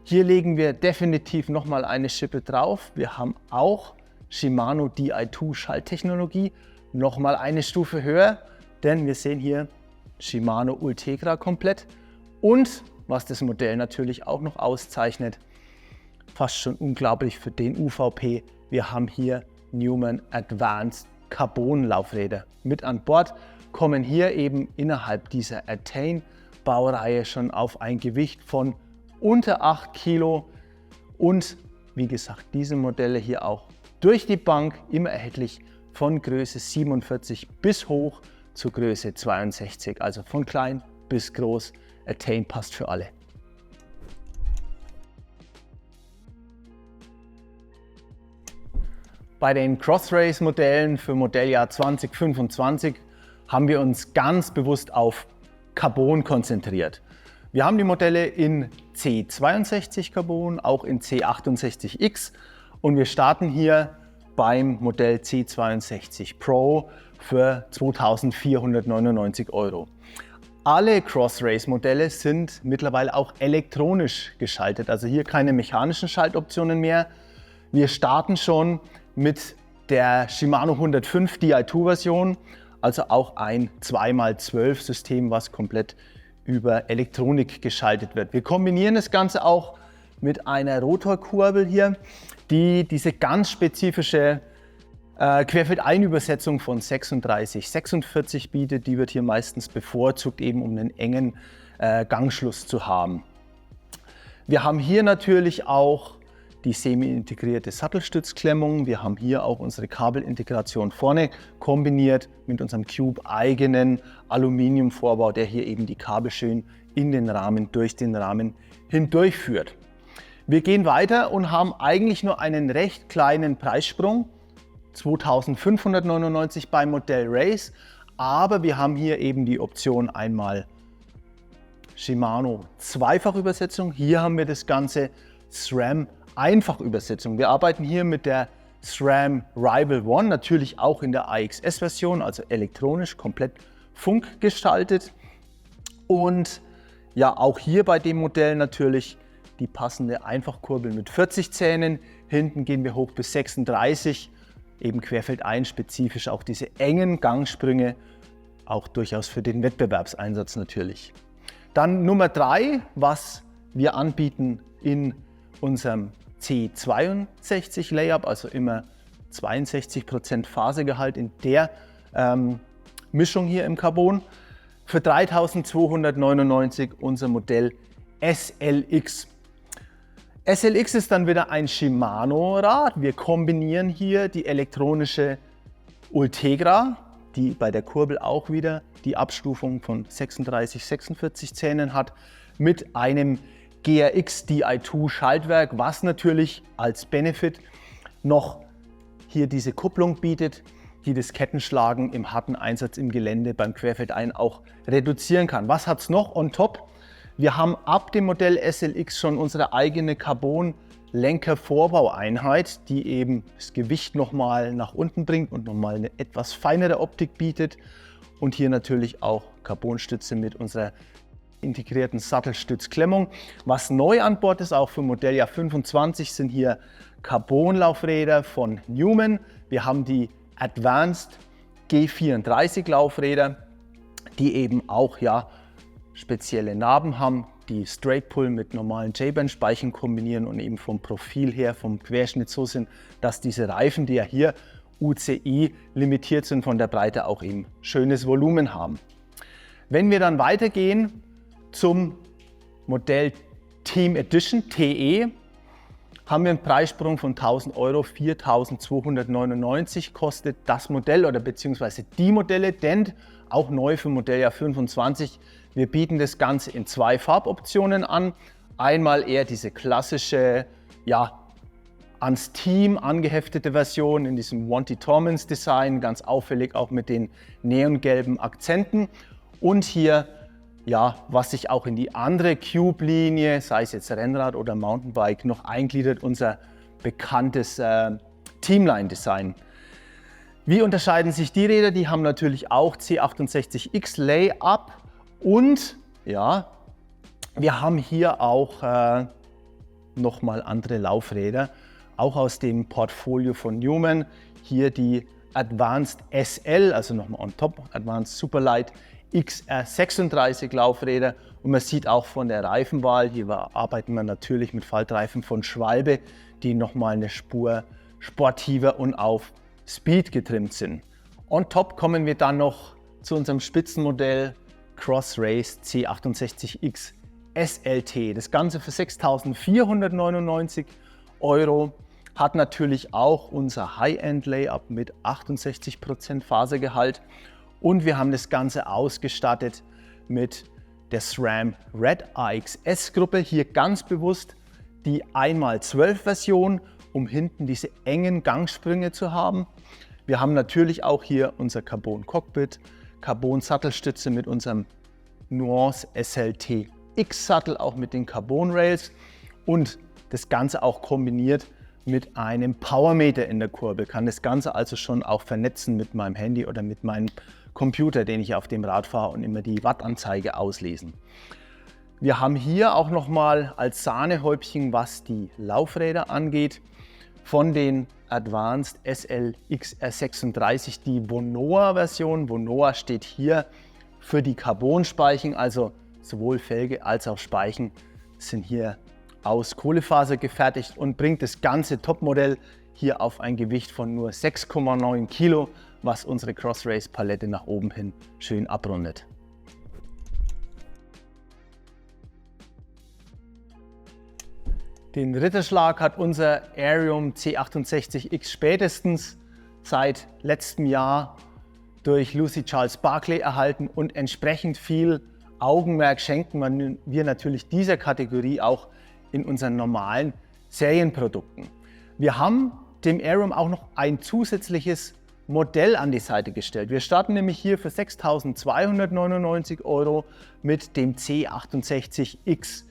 Hier legen wir definitiv nochmal eine Schippe drauf. Wir haben auch Shimano Di2 Schalttechnologie, nochmal eine Stufe höher, denn wir sehen hier Shimano Ultegra komplett. Und was das Modell natürlich auch noch auszeichnet, fast schon unglaublich für den UVP, wir haben hier Newman Advanced Carbon Laufräder mit an Bord, kommen hier eben innerhalb dieser Attain Baureihe schon auf ein Gewicht von unter 8 Kilo und wie gesagt, diese Modelle hier auch durch die Bank immer erhältlich von Größe 47 bis hoch zur Größe 62, also von klein bis groß. Attain passt für alle. Bei den Cross-Race-Modellen für Modelljahr 2025 haben wir uns ganz bewusst auf Carbon konzentriert. Wir haben die Modelle in C62 Carbon, auch in C68X und wir starten hier beim Modell C62 Pro für 2.499 €. Alle Cross-Race-Modelle sind mittlerweile auch elektronisch geschaltet, also hier keine mechanischen Schaltoptionen mehr. Wir starten schon mit der Shimano 105 Di2-Version, also auch ein 2x12 System, was komplett über Elektronik geschaltet wird. Wir kombinieren das Ganze auch mit einer Rotorkurbel hier, die diese ganz spezifische Querfeldeinübersetzung von 36/46 bietet. Die wird hier meistens bevorzugt, eben um einen engen Gangschluss zu haben. Wir haben hier natürlich auch die semi-integrierte Sattelstützklemmung. Wir haben hier auch unsere Kabelintegration vorne kombiniert mit unserem Cube-eigenen Aluminiumvorbau, der hier eben die Kabel schön in den Rahmen, durch den Rahmen hindurchführt. Wir gehen weiter und haben eigentlich nur einen recht kleinen Preissprung, 2.599 beim Modell Race, aber wir haben hier eben die Option einmal Shimano Zweifachübersetzung. Hier haben wir das Ganze SRAM Einfachübersetzung. Wir arbeiten hier mit der SRAM Rival One, natürlich auch in der AXS-Version, also elektronisch, komplett funkgestaltet. Und ja, auch hier bei dem Modell natürlich die passende Einfachkurbel mit 40 Zähnen. Hinten gehen wir hoch bis 36, eben querfeldein spezifisch auch diese engen Gangsprünge, auch durchaus für den Wettbewerbseinsatz natürlich. Dann Nummer 3, was wir anbieten in unserem C62 Layup, also immer 62% Fasegehalt in der Mischung hier im Carbon. Für 3.299 unser Modell SLX. SLX ist dann wieder ein Shimano-Rad. Wir kombinieren hier die elektronische Ultegra, die bei der Kurbel auch wieder die Abstufung von 36, 46 Zähnen hat, mit einem GRX Di2 Schaltwerk, was natürlich als Benefit noch hier diese Kupplung bietet, die das Kettenschlagen im harten Einsatz im Gelände beim Querfeldein auch reduzieren kann. Was hat es noch on top? Wir haben ab dem Modell SLX schon unsere eigene Carbon-Lenker-Vorbaueinheit, die eben das Gewicht nochmal nach unten bringt und nochmal eine etwas feinere Optik bietet. Und hier natürlich auch Carbonstütze mit unserer integrierten Sattelstützklemmung. Was neu an Bord ist, auch für Modelljahr 25, sind hier Carbon-Laufräder von Newman. Wir haben die Advanced G34 Laufräder, die eben auch spezielle Narben haben, die Straight Pull mit normalen J-Band-Speichen kombinieren und eben vom Profil her, vom Querschnitt so sind, dass diese Reifen, die ja hier UCI limitiert sind, von der Breite auch eben schönes Volumen haben. Wenn wir dann weitergehen zum Modell Team Edition TE, haben wir einen Preissprung von 1.000 Euro, 4.299 kostet das Modell oder beziehungsweise die Modelle, denn auch neu für Modelljahr 25. Wir bieten das Ganze in 2 Farboptionen an. Einmal eher diese klassische, ans Team angeheftete Version in diesem Wanty Tormans Design, ganz auffällig auch mit den neongelben Akzenten. Und hier, was sich auch in die andere Cube-Linie, sei es jetzt Rennrad oder Mountainbike, noch eingliedert, unser bekanntes Teamline-Design. Wie unterscheiden sich die Räder? Die haben natürlich auch C68X Layup und wir haben hier auch nochmal andere Laufräder, auch aus dem Portfolio von Newman. Hier die Advanced SL, also nochmal on top, Advanced Superlight XR36 Laufräder, und man sieht auch von der Reifenwahl, hier arbeiten wir natürlich mit Faltreifen von Schwalbe, die nochmal eine Spur sportiver und auf Speed getrimmt sind. On top kommen wir dann noch zu unserem Spitzenmodell Cross-Race C68X SLT. Das Ganze für 6.499 Euro, hat natürlich auch unser High-End-Layup mit 68% Fasergehalt. Und wir haben das Ganze ausgestattet mit der SRAM Red AXS Gruppe. Hier ganz bewusst die 1x12 Version, um hinten diese engen Gangsprünge zu haben. Wir haben natürlich auch hier unser Carbon Cockpit, Carbon Sattelstütze mit unserem Nuance SLT X Sattel, auch mit den Carbon Rails, und das Ganze auch kombiniert mit einem Powermeter in der Kurbel. Kann das Ganze also schon auch vernetzen mit meinem Handy oder mit meinem Computer, den ich auf dem Rad fahre, und immer die Wattanzeige auslesen. Wir haben hier auch nochmal als Sahnehäubchen, was die Laufräder angeht, von den Advanced SLX R36 die Vonoa-Version. Vonoa steht hier für die Carbonspeichen, also sowohl Felge als auch Speichen sind hier aus Kohlefaser gefertigt und bringt das ganze Topmodell hier auf ein Gewicht von nur 6,9 Kilo, was unsere Cross-Race-Palette nach oben hin schön abrundet. Den Ritterschlag hat unser Aerium C68X spätestens seit letztem Jahr durch Lucy Charles Barclay erhalten, und entsprechend viel Augenmerk schenken wir natürlich dieser Kategorie auch in unseren normalen Serienprodukten. Wir haben dem Aerium auch noch ein zusätzliches Modell an die Seite gestellt. Wir starten nämlich hier für 6.299 Euro mit dem C68X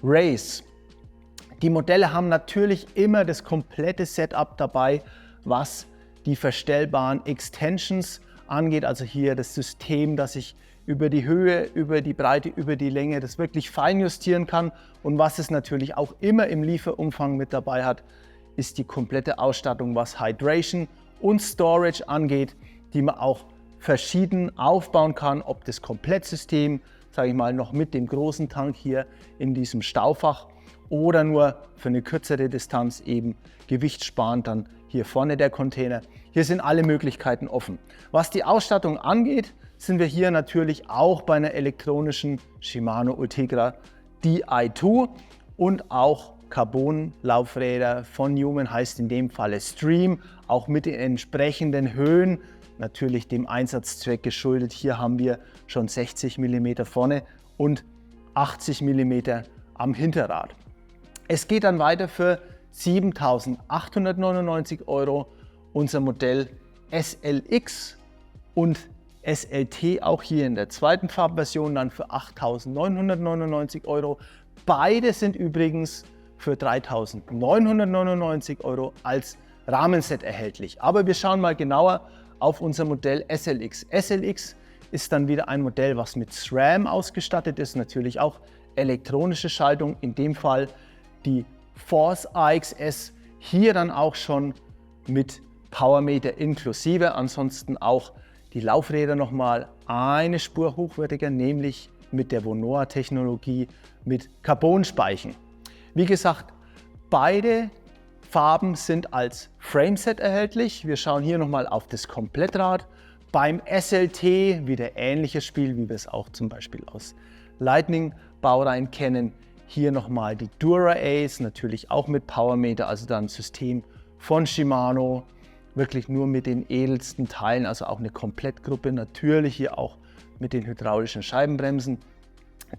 Race. Die Modelle haben natürlich immer das komplette Setup dabei, was die verstellbaren Extensions angeht, also hier das System, das ich über die Höhe, über die Breite, über die Länge das wirklich fein justieren kann. Und was es natürlich auch immer im Lieferumfang mit dabei hat, ist die komplette Ausstattung, was Hydration und Storage angeht, die man auch verschieden aufbauen kann, ob das Komplettsystem, sage ich mal, noch mit dem großen Tank hier in diesem Staufach oder nur für eine kürzere Distanz eben gewichtssparend dann hier vorne der Container. Hier sind alle Möglichkeiten offen. Was die Ausstattung angeht, sind wir hier natürlich auch bei einer elektronischen Shimano Ultegra Di2 und auch Carbon-Laufräder von Newman, heißt in dem Falle Stream, auch mit den entsprechenden Höhen, natürlich dem Einsatzzweck geschuldet. Hier haben wir schon 60 mm vorne und 80 mm am Hinterrad. Es geht dann weiter für 7.899 € unser Modell SLX und SLT, auch hier in der zweiten Farbversion, dann für 8.999 €. Beide sind übrigens für 3.999 € als Rahmenset erhältlich. Aber wir schauen mal genauer auf unser Modell SLX. SLX ist dann wieder ein Modell, was mit SRAM ausgestattet ist, natürlich auch elektronische Schaltung, in dem Fall die Force AXS, hier dann auch schon mit Powermeter inklusive, ansonsten auch die Laufräder nochmal eine Spur hochwertiger, nämlich mit der Vonoa-Technologie mit Carbonspeichen. Wie gesagt, beide Farben sind als Frameset erhältlich. Wir schauen hier nochmal auf das Komplettrad. Beim SLT wieder ähnliches Spiel, wie wir es auch zum Beispiel aus Lightning-Baureihen kennen. Hier nochmal die Dura Ace, natürlich auch mit Powermeter, also dann ein System von Shimano. Wirklich nur mit den edelsten Teilen, also auch eine Komplettgruppe, natürlich hier auch mit den hydraulischen Scheibenbremsen.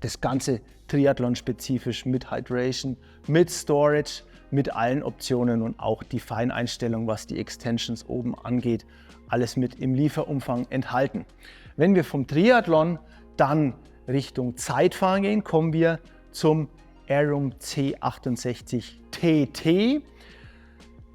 Das Ganze Triathlon-spezifisch mit Hydration, mit Storage, mit allen Optionen und auch die Feineinstellung, was die Extensions oben angeht, alles mit im Lieferumfang enthalten. Wenn wir vom Triathlon dann Richtung Zeitfahren gehen, kommen wir zum Aerum C68 TT.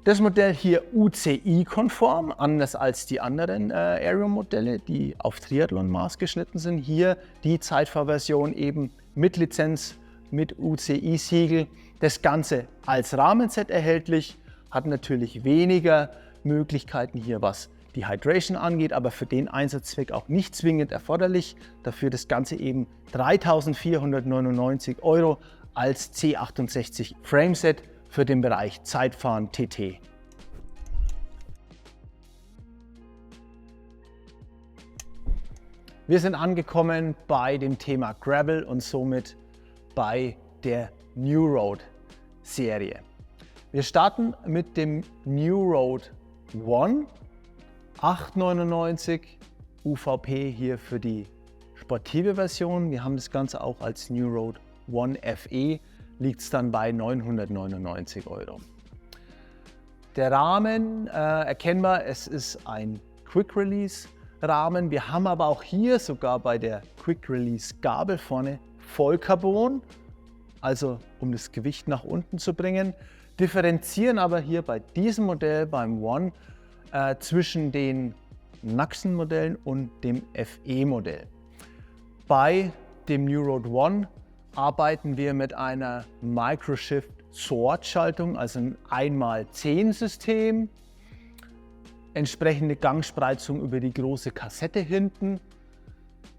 Das Modell hier UCI-konform, anders als die anderen Aerum-Modelle, die auf Triathlon maßgeschnitten sind. Hier die Zeitfahrversion eben mit Lizenz, mit UCI-Siegel. Das Ganze als Rahmenset erhältlich, hat natürlich weniger Möglichkeiten hier, was die Hydration angeht, aber für den Einsatzzweck auch nicht zwingend erforderlich. Dafür das Ganze eben 3.499 € als C68 Frameset für den Bereich Zeitfahren TT. Wir sind angekommen bei dem Thema Gravel und somit bei der New Road Serie. Wir starten mit dem New Road One, 8,99 UVP hier für die sportive Version. Wir haben das Ganze auch als New Road One FE, liegt es dann bei 999 €. Der Rahmen, erkennbar, es ist ein Quick Release Rahmen. Wir haben aber auch hier sogar bei der Quick Release Gabel vorne Vollcarbon, also um das Gewicht nach unten zu bringen. Differenzieren aber hier bei diesem Modell, beim One, zwischen den Naxxon-Modellen und dem FE-Modell. Bei dem New Road One arbeiten wir mit einer Microshift Sword-Schaltung, also ein 1x10-System. Entsprechende Gangspreizung über die große Kassette hinten.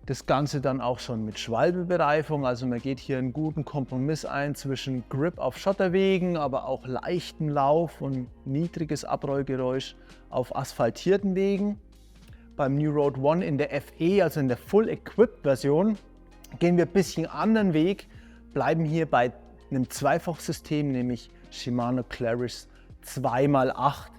Das Ganze dann auch schon mit Schwalbebereifung, also man geht hier einen guten Kompromiss ein zwischen Grip auf Schotterwegen, aber auch leichten Lauf und niedriges Abrollgeräusch auf asphaltierten Wegen. Beim New Road One in der FE, also in der Full Equipped Version, gehen wir ein bisschen anderen Weg, bleiben hier bei einem Zweifachsystem, nämlich Shimano Claris 2x8.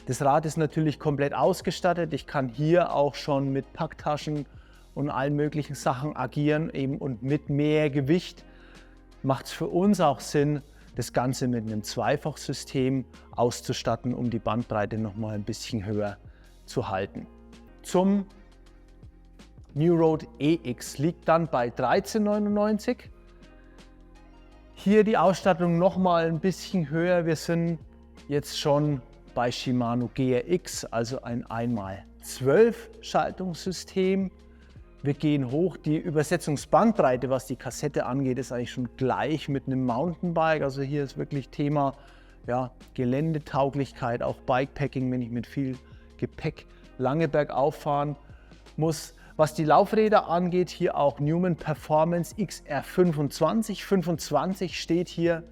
Das Rad ist natürlich komplett ausgestattet. Ich kann hier auch schon mit Packtaschen und allen möglichen Sachen agieren eben, und mit mehr Gewicht macht es für uns auch Sinn, das Ganze mit einem Zweifachsystem auszustatten, um die Bandbreite noch mal ein bisschen höher zu halten. Zum New Road EX liegt dann bei 13,99 €. Hier die Ausstattung noch mal ein bisschen höher. Wir sind jetzt schon bei Shimano GRX, also ein 1x12 Schaltungssystem. Wir gehen hoch. Die Übersetzungsbandbreite, was die Kassette angeht, ist eigentlich schon gleich mit einem Mountainbike. Also hier ist wirklich Thema Geländetauglichkeit, auch Bikepacking, wenn ich mit viel Gepäck lange bergauf fahren muss. Was die Laufräder angeht, hier auch Newman Performance XR25. 25 steht hier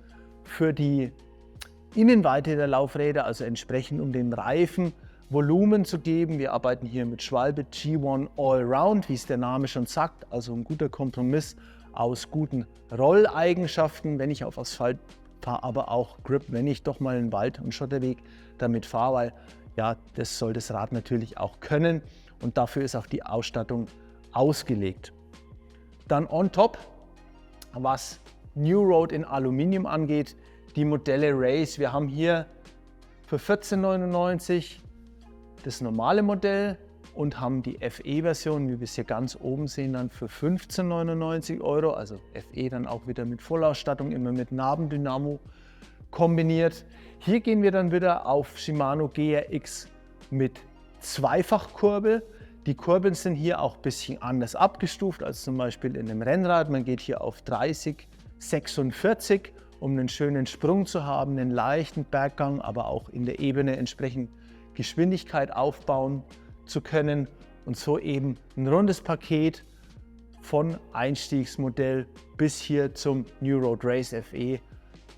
für die Innenweite der Laufräder, also entsprechend um dem Reifen Volumen zu geben. Wir arbeiten hier mit Schwalbe G1 Allround, wie es der Name schon sagt, also ein guter Kompromiss aus guten Rolleigenschaften, wenn ich auf Asphalt fahre, aber auch Grip, wenn ich doch mal einen Wald- und Schotterweg damit fahre, weil das soll das Rad natürlich auch können und dafür ist auch die Ausstattung ausgelegt. Dann on top, was New Road in Aluminium angeht, die Modelle Race. Wir haben hier für 14,99 € das normale Modell und haben die FE-Version, wie wir es hier ganz oben sehen, dann für 15,99 €. Also FE dann auch wieder mit Vollausstattung, immer mit Nabendynamo kombiniert. Hier gehen wir dann wieder auf Shimano GRX mit Zweifachkurbel. Die Kurbeln sind hier auch ein bisschen anders abgestuft als zum Beispiel in einem Rennrad. Man geht hier auf 30, 46, um einen schönen Sprung zu haben, einen leichten Berggang, aber auch in der Ebene entsprechend Geschwindigkeit aufbauen zu können und so eben ein rundes Paket von Einstiegsmodell bis hier zum New Road Race FE,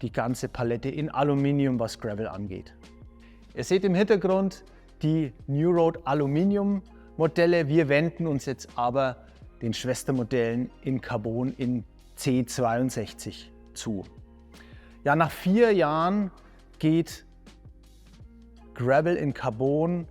die ganze Palette in Aluminium, was Gravel angeht. Ihr seht im Hintergrund die New Road Aluminium Modelle. Wir wenden uns jetzt aber den Schwestermodellen in Carbon in C62 zu. Ja, nach 4 Jahren geht Gravel in Carbon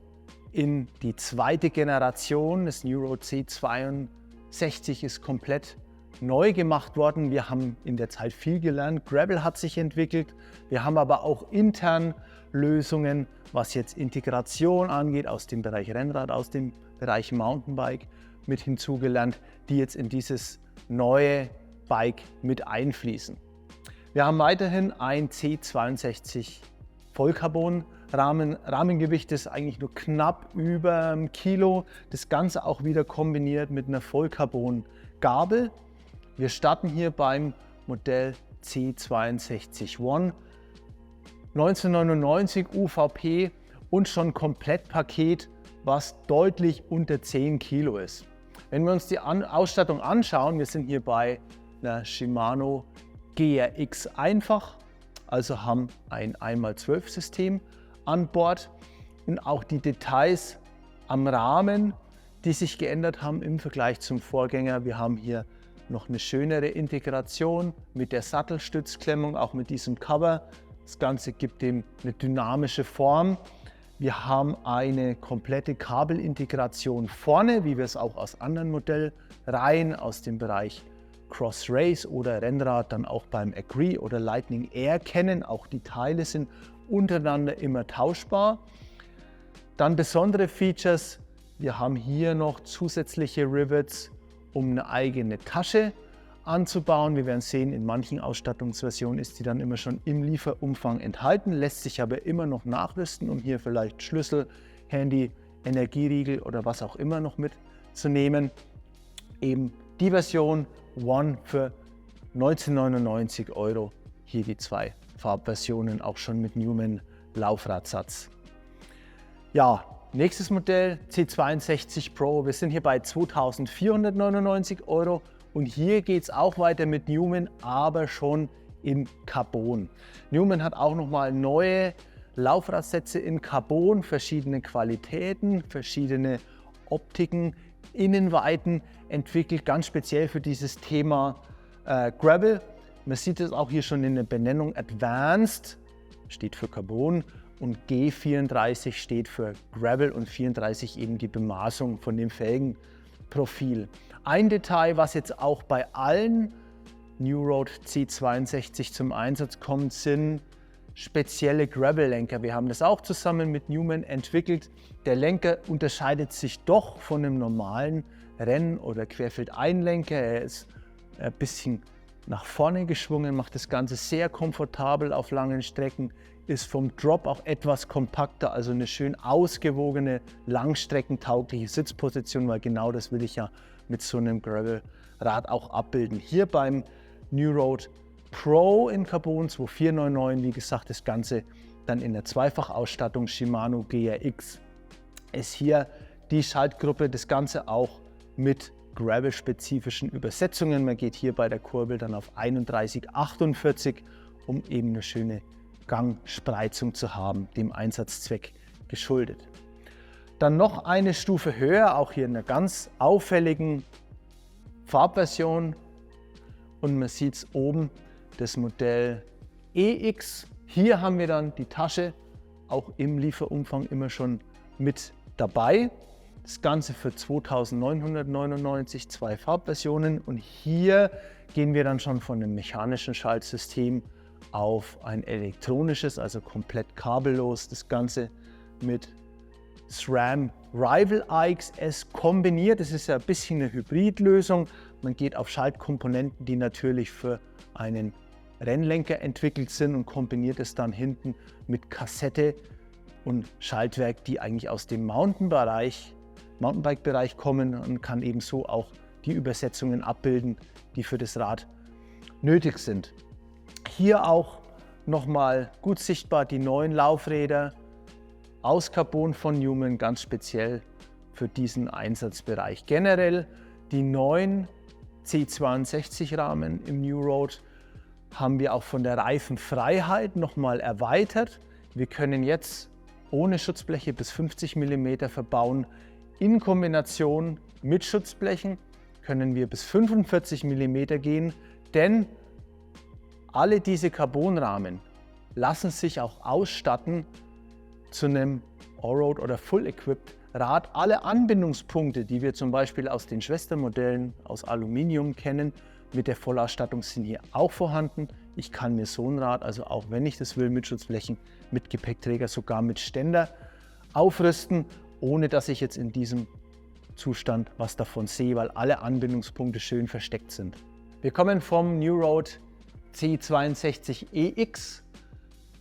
in die zweite Generation. Das New Road C62 ist komplett neu gemacht worden. Wir haben in der Zeit viel gelernt. Gravel hat sich entwickelt. Wir haben aber auch intern Lösungen, was jetzt Integration angeht, aus dem Bereich Rennrad, aus dem Bereich Mountainbike mit hinzugelernt, die jetzt in dieses neue Bike mit einfließen. Wir haben weiterhin ein C62 Vollcarbon Rahmengewicht ist eigentlich nur knapp über 1 Kilo. Das Ganze auch wieder kombiniert mit einer Vollcarbon Gabel. Wir starten hier beim Modell C62 One. 1999 UVP und schon Komplettpaket, was deutlich unter 10 Kilo ist. Wenn wir uns die Ausstattung anschauen, wir sind hier bei einer Shimano GRX einfach, also haben ein 1x12 System an Bord und auch die Details am Rahmen, die sich geändert haben im Vergleich zum Vorgänger. Wir haben hier noch eine schönere Integration mit der Sattelstützklemmung, auch mit diesem Cover. Das Ganze gibt dem eine dynamische Form. Wir haben eine komplette Kabelintegration vorne, wie wir es auch aus anderen Modellreihen aus dem Bereich Cross Race oder Rennrad dann auch beim Agree oder Lightning Air kennen. Auch die Teile sind untereinander immer tauschbar. Dann besondere Features. Wir haben hier noch zusätzliche Rivets, um eine eigene Tasche anzubauen. Wir werden sehen, in manchen Ausstattungsversionen ist die dann immer schon im Lieferumfang enthalten, lässt sich aber immer noch nachrüsten, um hier vielleicht Schlüssel, Handy, Energieriegel oder was auch immer noch mitzunehmen. Eben die Version One für 19,99 €. Hier die 2 Farbversionen, auch schon mit Newman Laufradsatz. Ja, nächstes Modell C62 Pro. Wir sind hier bei 2.499 € und hier geht es auch weiter mit Newman, aber schon in Carbon. Newman hat auch nochmal neue Laufradsätze in Carbon, verschiedene Qualitäten, verschiedene Optiken, Innenweiten entwickelt, ganz speziell für dieses Thema Gravel. Man sieht es auch hier schon in der Benennung Advanced, steht für Carbon, und G34 steht für Gravel und 34 eben die Bemaßung von dem Felgenprofil. Ein Detail, was jetzt auch bei allen New Road C62 zum Einsatz kommt, sind spezielle Gravel-Lenker. Wir haben das auch zusammen mit Newman entwickelt. Der Lenker unterscheidet sich doch von einem normalen Renn- oder Querfeldeinlenker. Er ist ein bisschen nach vorne geschwungen, macht das Ganze sehr komfortabel auf langen Strecken, ist vom Drop auch etwas kompakter, also eine schön ausgewogene, langstreckentaugliche Sitzposition, weil genau das will ich ja mit so einem Gravelrad auch abbilden. Hier beim New Road Pro in Carbon 2499, wie gesagt, das Ganze dann in der Zweifachausstattung Shimano GRX ist hier die Schaltgruppe, das Ganze auch mit Gravel-spezifischen Übersetzungen. Man geht hier bei der Kurbel dann auf 31/48, um eben eine schöne Gangspreizung zu haben, dem Einsatzzweck geschuldet. Dann noch eine Stufe höher, auch hier in einer ganz auffälligen Farbversion. Und man sieht es oben, das Modell EX. Hier haben wir dann die Tasche auch im Lieferumfang immer schon mit dabei. Das Ganze für 2.999, 2 Farbversionen. Und hier gehen wir dann schon von einem mechanischen Schaltsystem auf ein elektronisches, also komplett kabellos. Das Ganze mit SRAM Rival AXS kombiniert. Das ist ja ein bisschen eine Hybridlösung. Man geht auf Schaltkomponenten, die natürlich für einen Rennlenker entwickelt sind und kombiniert es dann hinten mit Kassette und Schaltwerk, die eigentlich aus dem Mountainbike-Bereich kommen, und kann eben so auch die Übersetzungen abbilden, die für das Rad nötig sind. Hier auch nochmal gut sichtbar die neuen Laufräder aus Carbon von Newman, ganz speziell für diesen Einsatzbereich. Generell die neuen C62 Rahmen im New Road haben wir auch von der Reifenfreiheit nochmal erweitert. Wir können jetzt ohne Schutzbleche bis 50 mm verbauen. In Kombination mit Schutzblechen können wir bis 45 mm gehen, denn alle diese Carbonrahmen lassen sich auch ausstatten zu einem Allroad oder Full-Equipped Rad. Alle Anbindungspunkte, die wir zum Beispiel aus den Schwestermodellen aus Aluminium kennen, mit der Vollausstattung sind hier auch vorhanden. Ich kann mir so ein Rad, also auch wenn ich das will, mit Schutzblechen, mit Gepäckträger, sogar mit Ständer aufrüsten, ohne dass ich jetzt in diesem Zustand was davon sehe, weil alle Anbindungspunkte schön versteckt sind. Wir kommen vom New Road C62EX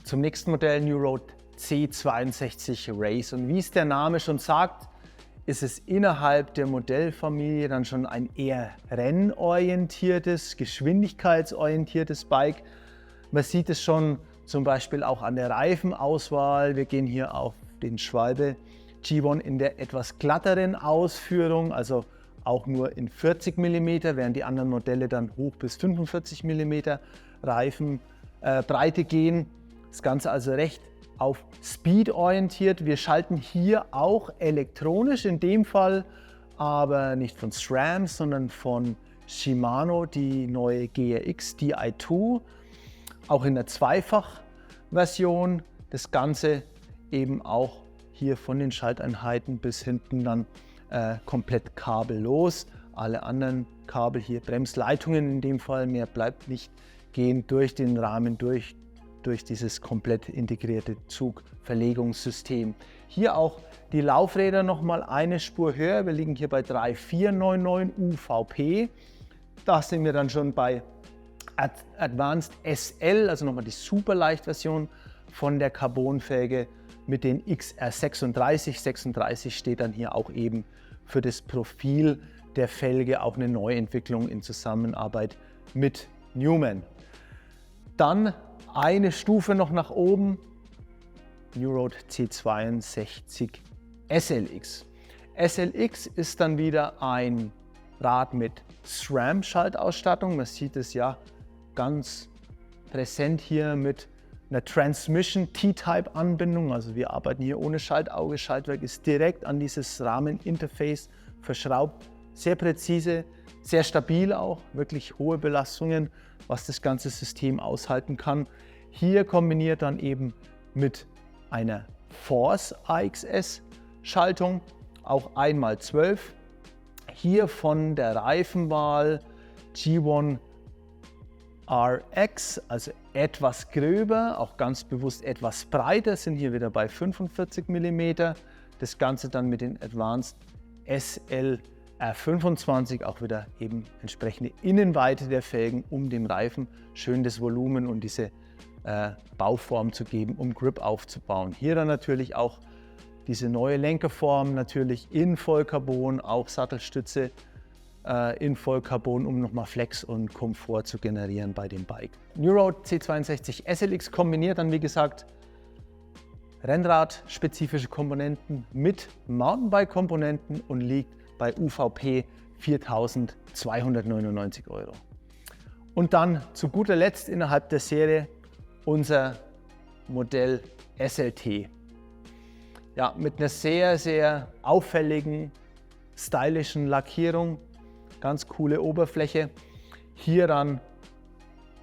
zum nächsten Modell, New Road C62 Race. Und wie es der Name schon sagt, ist es innerhalb der Modellfamilie dann schon ein eher rennorientiertes, geschwindigkeitsorientiertes Bike. Man sieht es schon zum Beispiel auch an der Reifenauswahl. Wir gehen hier auf den Schwalbe G1 in der etwas glatteren Ausführung, also auch nur in 40 mm, während die anderen Modelle dann hoch bis 45 mm Reifenbreite gehen. Das Ganze also recht auf Speed orientiert. Wir schalten hier auch elektronisch, in dem Fall aber nicht von SRAM, sondern von Shimano, die neue GRX Di2, auch in der Zweifach-Version. Das Ganze eben auch hier von den Schalteinheiten bis hinten dann komplett kabellos. Alle anderen Kabel hier, Bremsleitungen in dem Fall, mehr bleibt nicht, gehen durch den Rahmen durch dieses komplett integrierte Zugverlegungssystem. Hier auch die Laufräder nochmal eine Spur höher. Wir liegen hier bei 3499 UVP. Da sind wir dann schon bei Advanced SL, also nochmal die Superleicht-Version von der Carbonfelge mit den XR36. 36 steht dann hier auch eben für das Profil der Felge, auch eine Neuentwicklung in Zusammenarbeit mit Newman. Dann eine Stufe noch nach oben, New Road C62 SLX. SLX ist dann wieder ein Rad mit SRAM-Schaltausstattung. Man sieht es ja ganz präsent hier mit einer Transmission T-Type-Anbindung. Also wir arbeiten hier ohne Schaltauge. Schaltwerk ist direkt an dieses Rahmeninterface verschraubt. Sehr präzise, sehr stabil auch, wirklich hohe Belastungen, was das ganze System aushalten kann. Hier kombiniert dann eben mit einer Force AXS Schaltung, auch 1x12. Hier von der Reifenwahl G1 RX, also etwas gröber, auch ganz bewusst etwas breiter, sind hier wieder bei 45 mm. Das Ganze dann mit den Advanced SL R25 auch wieder eben entsprechende Innenweite der Felgen, um dem Reifen schön das Volumen und diese Bauform zu geben, um Grip aufzubauen. Hier dann natürlich auch diese neue Lenkerform, natürlich in Vollcarbon, auch Sattelstütze in Vollcarbon, um nochmal Flex und Komfort zu generieren bei dem Bike. New Road C62 SLX kombiniert dann, wie gesagt, Rennrad-spezifische Komponenten mit Mountainbike-Komponenten und liegt bei UVP 4.299 €. Und dann zu guter Letzt innerhalb der Serie unser Modell SLT. Ja, mit einer sehr, sehr auffälligen, stylischen Lackierung, ganz coole Oberfläche. Hier dann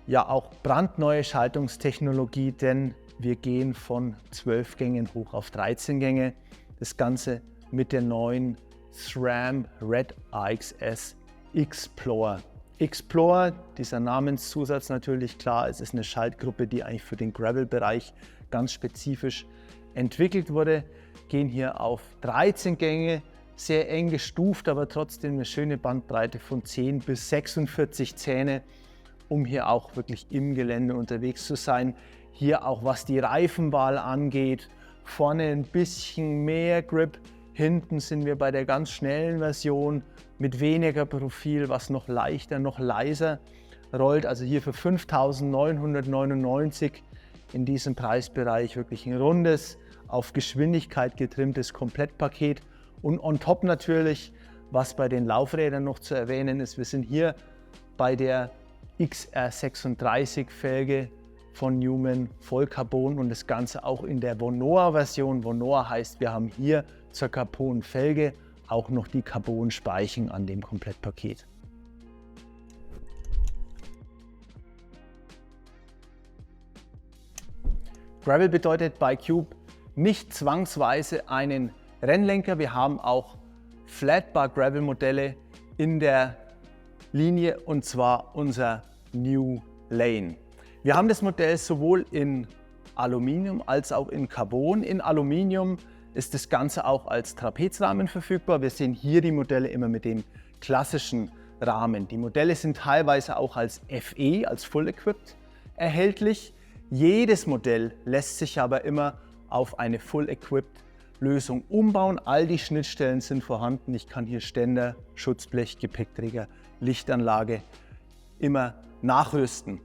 ja auch brandneue Schaltungstechnologie, denn wir gehen von 12 Gängen hoch auf 13 Gänge. Das Ganze mit der neuen SRAM Red AXS Explorer. Explorer, dieser Namenszusatz natürlich klar, es ist eine Schaltgruppe, die eigentlich für den Gravel-Bereich ganz spezifisch entwickelt wurde. Gehen hier auf 13 Gänge, sehr eng gestuft, aber trotzdem eine schöne Bandbreite von 10 bis 46 Zähne, um hier auch wirklich im Gelände unterwegs zu sein. Hier auch was die Reifenwahl angeht, vorne ein bisschen mehr Grip, hinten sind wir bei der ganz schnellen Version mit weniger Profil, was noch leichter, noch leiser rollt. Also hier für 5.999 in diesem Preisbereich wirklich ein rundes, auf Geschwindigkeit getrimmtes Komplettpaket. Und on top natürlich, was bei den Laufrädern noch zu erwähnen ist, wir sind hier bei der XR36 Felge von Newman, Vollcarbon und das Ganze auch in der Vonoa-Version. Vonoa heißt, wir haben hier zur Carbon-Felge auch noch die Carbon-Speichen an dem Komplettpaket. Gravel bedeutet bei Cube nicht zwangsweise einen Rennlenker. Wir haben auch Flatbar Gravel Modelle in der Linie und zwar unser New Lane. Wir haben das Modell sowohl in Aluminium als auch in Carbon. In Aluminium ist das Ganze auch als Trapezrahmen verfügbar. Wir sehen hier die Modelle immer mit dem klassischen Rahmen. Die Modelle sind teilweise auch als FE, als Full Equipped erhältlich. Jedes Modell lässt sich aber immer auf eine Full Equipped Lösung umbauen. All die Schnittstellen sind vorhanden. Ich kann hier Ständer, Schutzblech, Gepäckträger, Lichtanlage immer nachrüsten.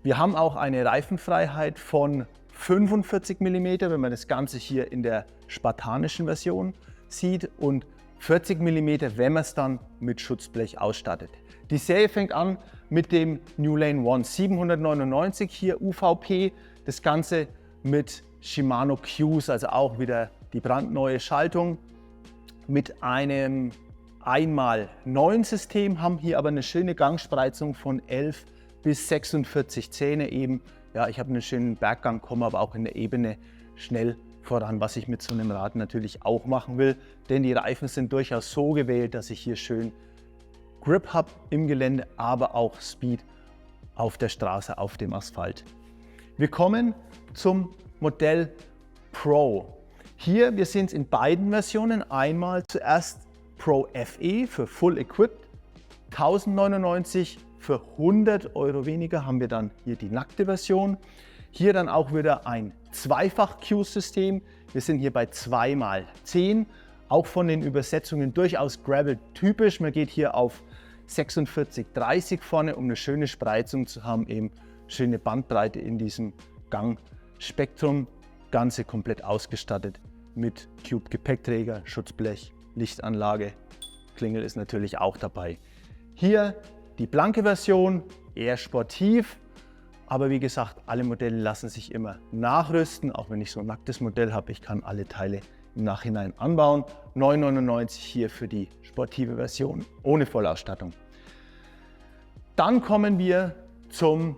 Wir haben auch eine Reifenfreiheit von 45 mm, wenn man das Ganze hier in der spartanischen Version sieht, und 40 mm, wenn man es dann mit Schutzblech ausstattet. Die Serie fängt an mit dem New Lane One 799, hier UVP, das Ganze mit Shimano Qs, also auch wieder die brandneue Schaltung mit einem 1x9 System, haben hier aber eine schöne Gangspreizung von 11 bis 46 Zähne eben. Ja, ich habe einen schönen Berggang, komme aber auch in der Ebene schnell voran, was ich mit so einem Rad natürlich auch machen will, denn die Reifen sind durchaus so gewählt, dass ich hier schön Grip habe im Gelände, aber auch Speed auf der Straße, auf dem Asphalt. Wir kommen zum Modell Pro. Hier, wir sehen es in beiden Versionen. Einmal zuerst Pro FE für Full Equipped, 1099, für 100 € weniger haben wir dann hier die nackte Version. Hier dann auch wieder ein Zweifach-Q-System. Wir sind hier bei 2x10, auch von den Übersetzungen durchaus Gravel typisch. Man geht hier auf 46/30 vorne, um eine schöne Spreizung zu haben, eben schöne Bandbreite in diesem Gangspektrum. Ganze komplett ausgestattet mit Cube Gepäckträger, Schutzblech, Lichtanlage, Klingel ist natürlich auch dabei. Hier die blanke Version, eher sportiv, aber wie gesagt, alle Modelle lassen sich immer nachrüsten, auch wenn ich so ein nacktes Modell habe. Ich kann alle Teile im Nachhinein anbauen. 999 hier für die sportive Version ohne Vollausstattung. Dann kommen wir zum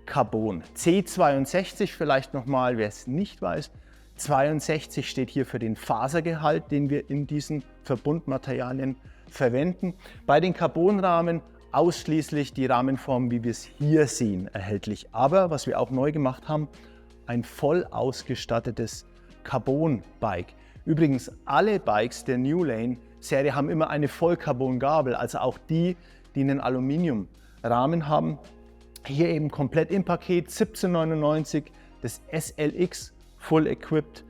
Carbon. C62 vielleicht nochmal, wer es nicht weiß. 62 steht hier für den Fasergehalt, den wir in diesen Verbundmaterialien verwenden. Bei den Carbonrahmen ausschließlich die Rahmenform, wie wir es hier sehen, erhältlich. Aber was wir auch neu gemacht haben, ein voll ausgestattetes Carbon-Bike. Übrigens, alle Bikes der New Lane Serie haben immer eine Vollcarbon-Gabel, also auch die einen Aluminiumrahmen haben. Hier eben komplett im Paket 17,99 das SLX Full Equipped,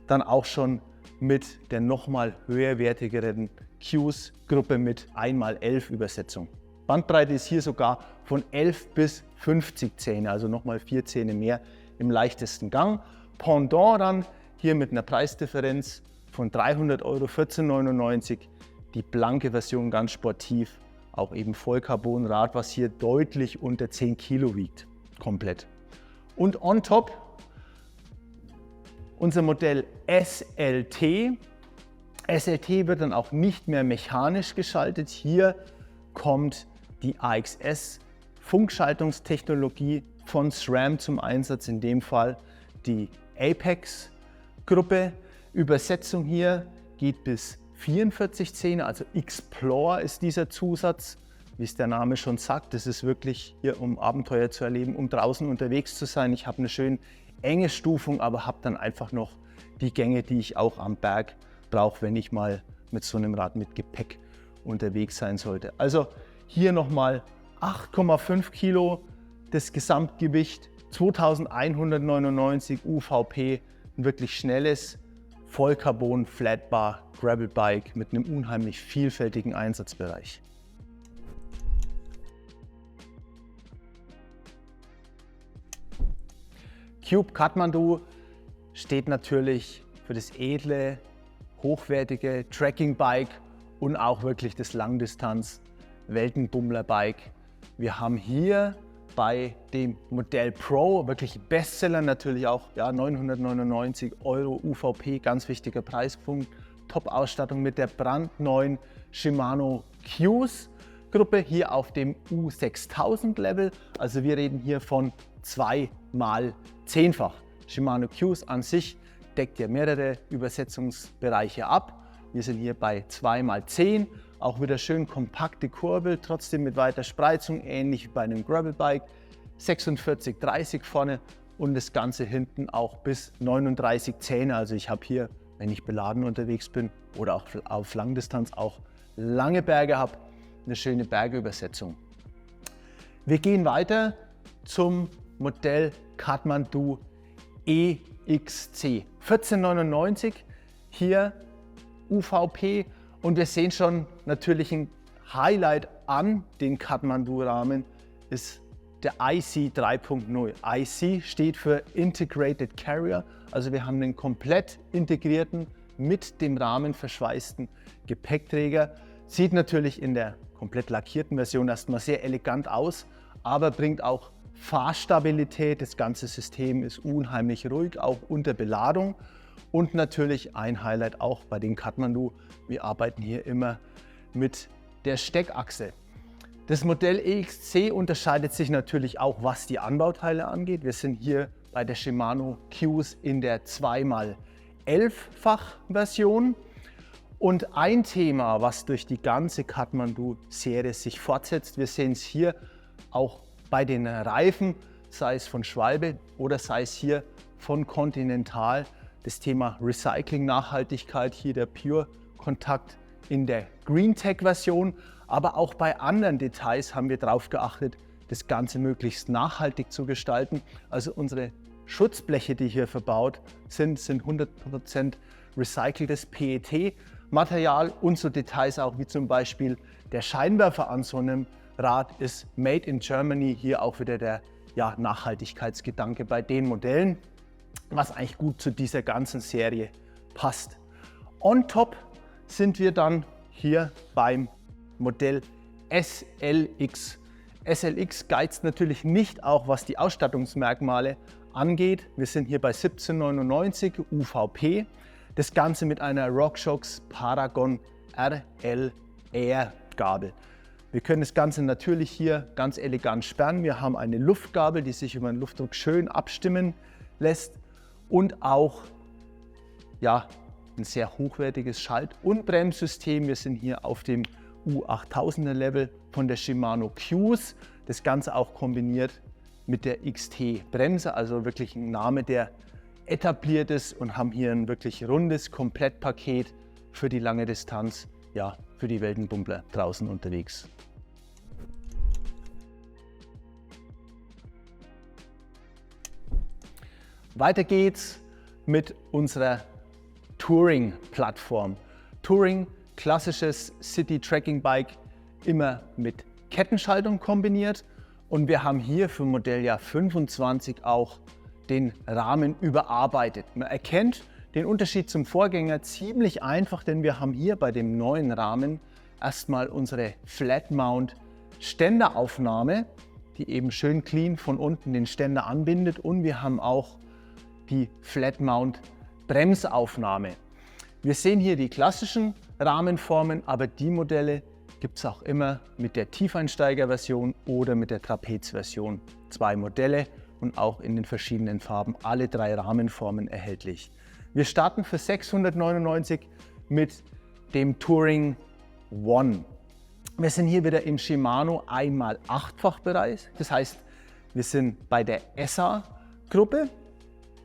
dann auch schon mit der nochmal höherwertigeren Qs-Gruppe mit 1x11 Übersetzung. Bandbreite ist hier sogar von 11 bis 50 Zähne, also nochmal 4 Zähne mehr im leichtesten Gang. Pendant dann hier mit einer Preisdifferenz von 300 Euro, 14,99 €, die blanke Version ganz sportiv, auch eben Vollcarbonrad, was hier deutlich unter 10 Kilo wiegt, komplett. Und on top unser Modell SLT. SLT wird dann auch nicht mehr mechanisch geschaltet. Hier kommt die AXS Funkschaltungstechnologie von SRAM zum Einsatz, in dem Fall die Apex-Gruppe. Übersetzung hier geht bis 44 Zähne, also Explore ist dieser Zusatz. Wie es der Name schon sagt, das ist wirklich hier, um Abenteuer zu erleben, um draußen unterwegs zu sein. Ich habe eine schön enge Stufung, aber habe dann einfach noch die Gänge, die ich auch am Berg brauche, wenn ich mal mit so einem Rad mit Gepäck unterwegs sein sollte. Also hier nochmal 8,5 Kilo das Gesamtgewicht, 2199 UVP, ein wirklich schnelles Vollcarbon Flatbar Gravelbike mit einem unheimlich vielfältigen Einsatzbereich. Cube Kathmandu steht natürlich für das edle, hochwertige Trekking-Bike und auch wirklich das Langdistanz-Weltenbummler-Bike. Wir haben hier bei dem Modell Pro wirklich Bestseller, natürlich auch 999 € UVP, ganz wichtiger Preispunkt. Top-Ausstattung mit der brandneuen Shimano Qs Gruppe hier auf dem U6000 Level. Also wir reden hier von 2x10-fach. Shimano Qs an sich deckt ja mehrere Übersetzungsbereiche ab. Wir sind hier bei 2x10, auch wieder schön kompakte Kurbel, trotzdem mit weiter Spreizung, ähnlich wie bei einem Gravelbike. 46/30 vorne und das Ganze hinten auch bis 39 Zähne. Also ich habe hier, wenn ich beladen unterwegs bin oder auch auf Langdistanz auch lange Berge habe, eine schöne Bergeübersetzung. Wir gehen weiter zum Modell Kathmandu EXC. 14,99 hier UVP und wir sehen schon natürlich ein Highlight an den Kathmandu-Rahmen ist der IC 3.0. IC steht für Integrated Carrier, also wir haben einen komplett integrierten, mit dem Rahmen verschweißten Gepäckträger. Sieht natürlich in der komplett lackierten Version erstmal sehr elegant aus, aber bringt auch Fahrstabilität. Das ganze System ist unheimlich ruhig, auch unter Beladung. Und natürlich ein Highlight auch bei den Kathmandu, wir arbeiten hier immer mit der Steckachse. Das Modell EXC unterscheidet sich natürlich auch, was die Anbauteile angeht. Wir sind hier bei der Shimano Qs in der 2x11-fach Version. Und ein Thema, was durch die ganze Kathmandu-Serie sich fortsetzt, wir sehen es hier auch bei den Reifen, sei es von Schwalbe oder sei es hier von Continental, das Thema Recycling, Nachhaltigkeit, hier der Pure Kontakt in der GreenTech-Version. Aber auch bei anderen Details haben wir darauf geachtet, das Ganze möglichst nachhaltig zu gestalten. Also unsere Schutzbleche, die hier verbaut sind 100% recyceltes PET-Material und so Details auch wie zum Beispiel der Scheinwerfer an so einem Rad ist Made in Germany. Hier auch wieder der Nachhaltigkeitsgedanke bei den Modellen, was eigentlich gut zu dieser ganzen Serie passt. On top sind wir dann hier beim Modell SLX. SLX geizt natürlich nicht auch, was die Ausstattungsmerkmale angeht. Wir sind hier bei 17,99 UVP. Das Ganze mit einer RockShox Paragon RL Air Gabel. Wir können das Ganze natürlich hier ganz elegant sperren. Wir haben eine Luftgabel, die sich über den Luftdruck schön abstimmen lässt und auch ein sehr hochwertiges Schalt- und Bremssystem. Wir sind hier auf dem U8000er Level von der Shimano Qs. Das Ganze auch kombiniert mit der XT Bremse, also wirklich ein Name, der etabliert ist, und haben hier ein wirklich rundes Komplettpaket für die lange Distanz ja, für die Weltenbummler draußen unterwegs. Weiter geht's mit unserer Touring-Plattform. Touring, klassisches City-Tracking-Bike, immer mit Kettenschaltung kombiniert. Und wir haben hier für Modelljahr 25 auch den Rahmen überarbeitet. Man erkennt den Unterschied zum Vorgänger ziemlich einfach, denn wir haben hier bei dem neuen Rahmen erstmal unsere Flat Mount Ständeraufnahme, die eben schön clean von unten den Ständer anbindet, und wir haben auch die Flat Mount Bremsaufnahme. Wir sehen hier die klassischen Rahmenformen, aber die Modelle gibt es auch immer mit der Tiefeinsteiger-Version oder mit der Trapez-Version. 2 Modelle und auch in den verschiedenen Farben, alle 3 Rahmenformen erhältlich. Wir starten für 699 mit dem Touring One. Wir sind hier wieder im Shimano 1x8-fach-Bereich. Das heißt, wir sind bei der ESSA-Gruppe,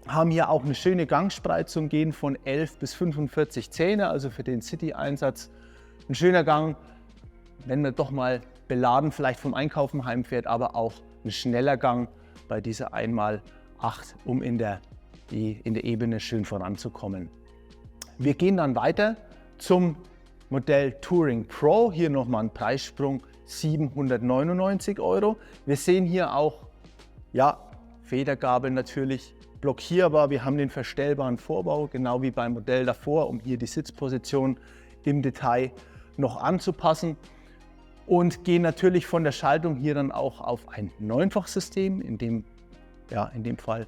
haben hier auch eine schöne Gangspreizung, gehen von 11 bis 45 Zähne, also für den City-Einsatz. Ein schöner Gang, wenn man doch mal beladen vielleicht vom Einkaufen heimfährt, aber auch ein schneller Gang bei dieser 1x8, um in der Ebene schön voranzukommen. Wir gehen dann weiter zum Modell Touring Pro. Hier nochmal ein Preissprung, 799 €. Wir sehen hier auch, ja, Federgabel natürlich blockierbar. Wir haben den verstellbaren Vorbau, genau wie beim Modell davor, um hier die Sitzposition im Detail noch anzupassen. Und gehen natürlich von der Schaltung hier dann auch auf ein 9-fach-System, in dem Fall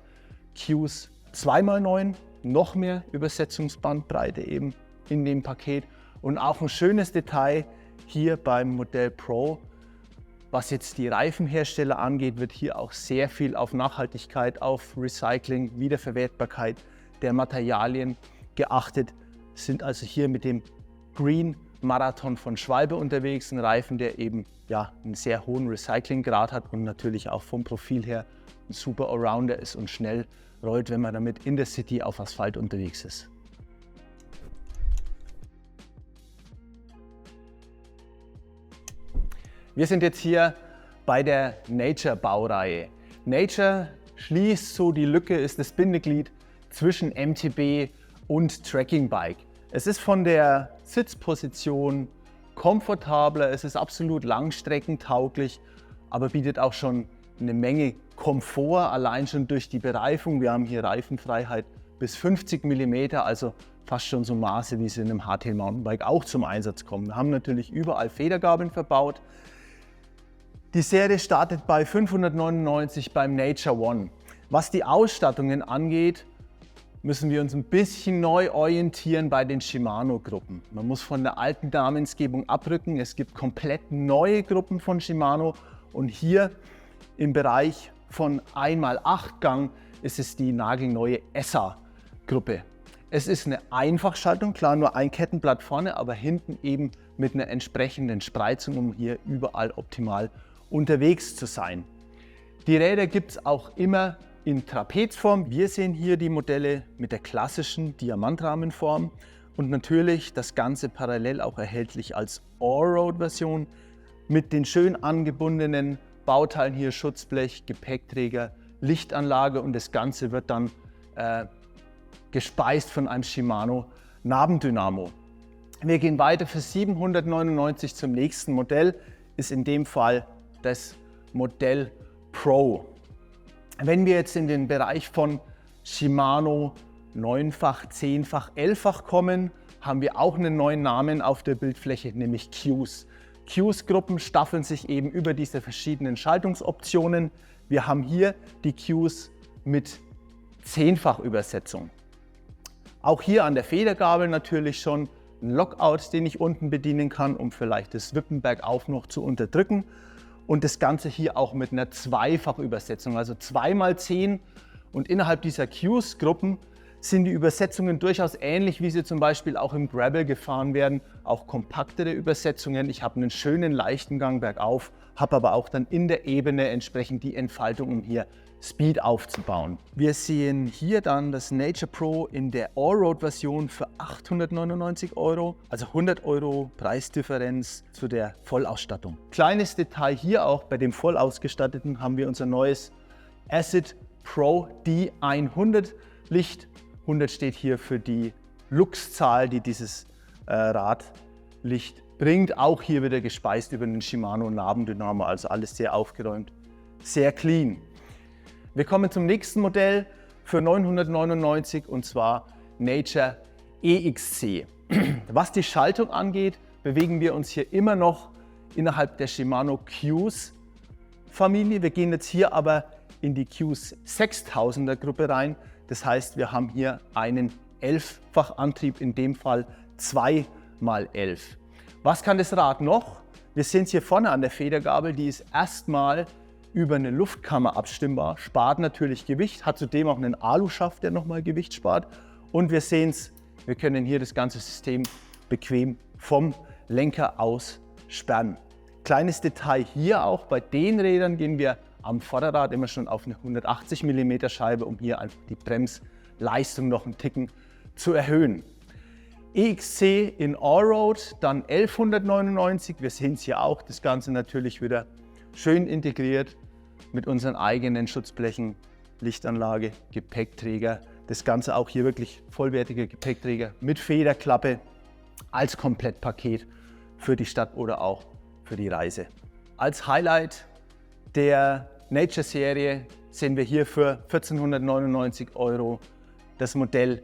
Qs 2x9, noch mehr Übersetzungsbandbreite eben in dem Paket. Und auch ein schönes Detail hier beim Modell Pro, was jetzt die Reifenhersteller angeht, wird hier auch sehr viel auf Nachhaltigkeit, auf Recycling, Wiederverwertbarkeit der Materialien geachtet. Sind also hier mit dem Green Marathon von Schwalbe unterwegs, ein Reifen, der eben einen sehr hohen Recyclinggrad hat und natürlich auch vom Profil her ein super Allrounder ist und schnell rollt, wenn man damit in der City auf Asphalt unterwegs ist. Wir sind jetzt hier bei der Nature-Baureihe. Nature schließt so die Lücke, ist das Bindeglied zwischen MTB und Tracking-Bike. Es ist von der Sitzposition komfortabler, es ist absolut langstreckentauglich, aber bietet auch schon eine Menge Komfort, allein schon durch die Bereifung. Wir haben hier Reifenfreiheit bis 50 mm, also fast schon so Maße, wie sie in einem Hardtail Mountainbike auch zum Einsatz kommen. Wir haben natürlich überall Federgabeln verbaut. Die Serie startet bei 599 beim Nature One. Was die Ausstattungen angeht, müssen wir uns ein bisschen neu orientieren bei den Shimano-Gruppen. Man muss von der alten Namensgebung abrücken. Es gibt komplett neue Gruppen von Shimano und hier im Bereich von 1x8 Gang ist es die nagelneue ESSA-Gruppe. Es ist eine Einfachschaltung, klar nur ein Kettenblatt vorne, aber hinten eben mit einer entsprechenden Spreizung, um hier überall optimal unterwegs zu sein. Die Räder gibt es auch immer in Trapezform. Wir sehen hier die Modelle mit der klassischen Diamantrahmenform und natürlich das Ganze parallel auch erhältlich als Allroad-Version mit den schön angebundenen Bauteilen hier, Schutzblech, Gepäckträger, Lichtanlage, und das Ganze wird dann gespeist von einem Shimano Nabendynamo. Wir gehen weiter für 799 zum nächsten Modell, ist in dem Fall das Modell Pro. Wenn wir jetzt in den Bereich von Shimano 9-fach, 10-fach, 11-fach kommen, haben wir auch einen neuen Namen auf der Bildfläche, nämlich Qs. Qs-Gruppen staffeln sich eben über diese verschiedenen Schaltungsoptionen. Wir haben hier die Qs mit 10-fach Übersetzung. Auch hier an der Federgabel natürlich schon ein Lockout, den ich unten bedienen kann, um vielleicht das Wippen bergauf noch zu unterdrücken. Und das Ganze hier auch mit einer Zweifachübersetzung, also 2x10. Und innerhalb dieser Qs-Gruppen sind die Übersetzungen durchaus ähnlich, wie sie zum Beispiel auch im Gravel gefahren werden. Auch kompaktere Übersetzungen. Ich habe einen schönen leichten Gang bergauf, habe aber auch dann in der Ebene entsprechend die Entfaltung, um hier Speed aufzubauen. Wir sehen hier dann das Nature Pro in der Allroad-Version für 899 €, also 100 € Preisdifferenz zu der Vollausstattung. Kleines Detail hier auch, bei dem voll ausgestatteten haben wir unser neues Acid Pro D100 Licht. 100 steht hier für die Luxzahl, die dieses Radlicht bringt. Auch hier wieder gespeist über einen Shimano Nabendynamo, also alles sehr aufgeräumt, sehr clean. Wir kommen zum nächsten Modell für 999 und zwar Nature EXC. Was die Schaltung angeht, bewegen wir uns hier immer noch innerhalb der Shimano Qs Familie. Wir gehen jetzt hier aber in die Qs 6000er Gruppe rein. Das heißt, wir haben hier einen 11-fach-Antrieb, in dem Fall 2x11. Was kann das Rad noch? Wir sehen es hier vorne an der Federgabel, die ist erstmal über eine Luftkammer abstimmbar, spart natürlich Gewicht, hat zudem auch einen Aluschaft, der nochmal Gewicht spart. Und wir sehen es, wir können hier das ganze System bequem vom Lenker aus sperren. Kleines Detail hier auch, bei den Rädern gehen wir am Vorderrad immer schon auf eine 180 mm Scheibe, um hier einfach die Bremsleistung noch einen Ticken zu erhöhen. EXC in Allroad, dann 1199. Wir sehen es hier auch, das Ganze natürlich wieder schön integriert mit unseren eigenen Schutzblechen, Lichtanlage, Gepäckträger. Das Ganze auch hier wirklich vollwertiger Gepäckträger mit Federklappe als Komplettpaket für die Stadt oder auch für die Reise. Als Highlight der Nature-Serie sehen wir hier für 1499 € das Modell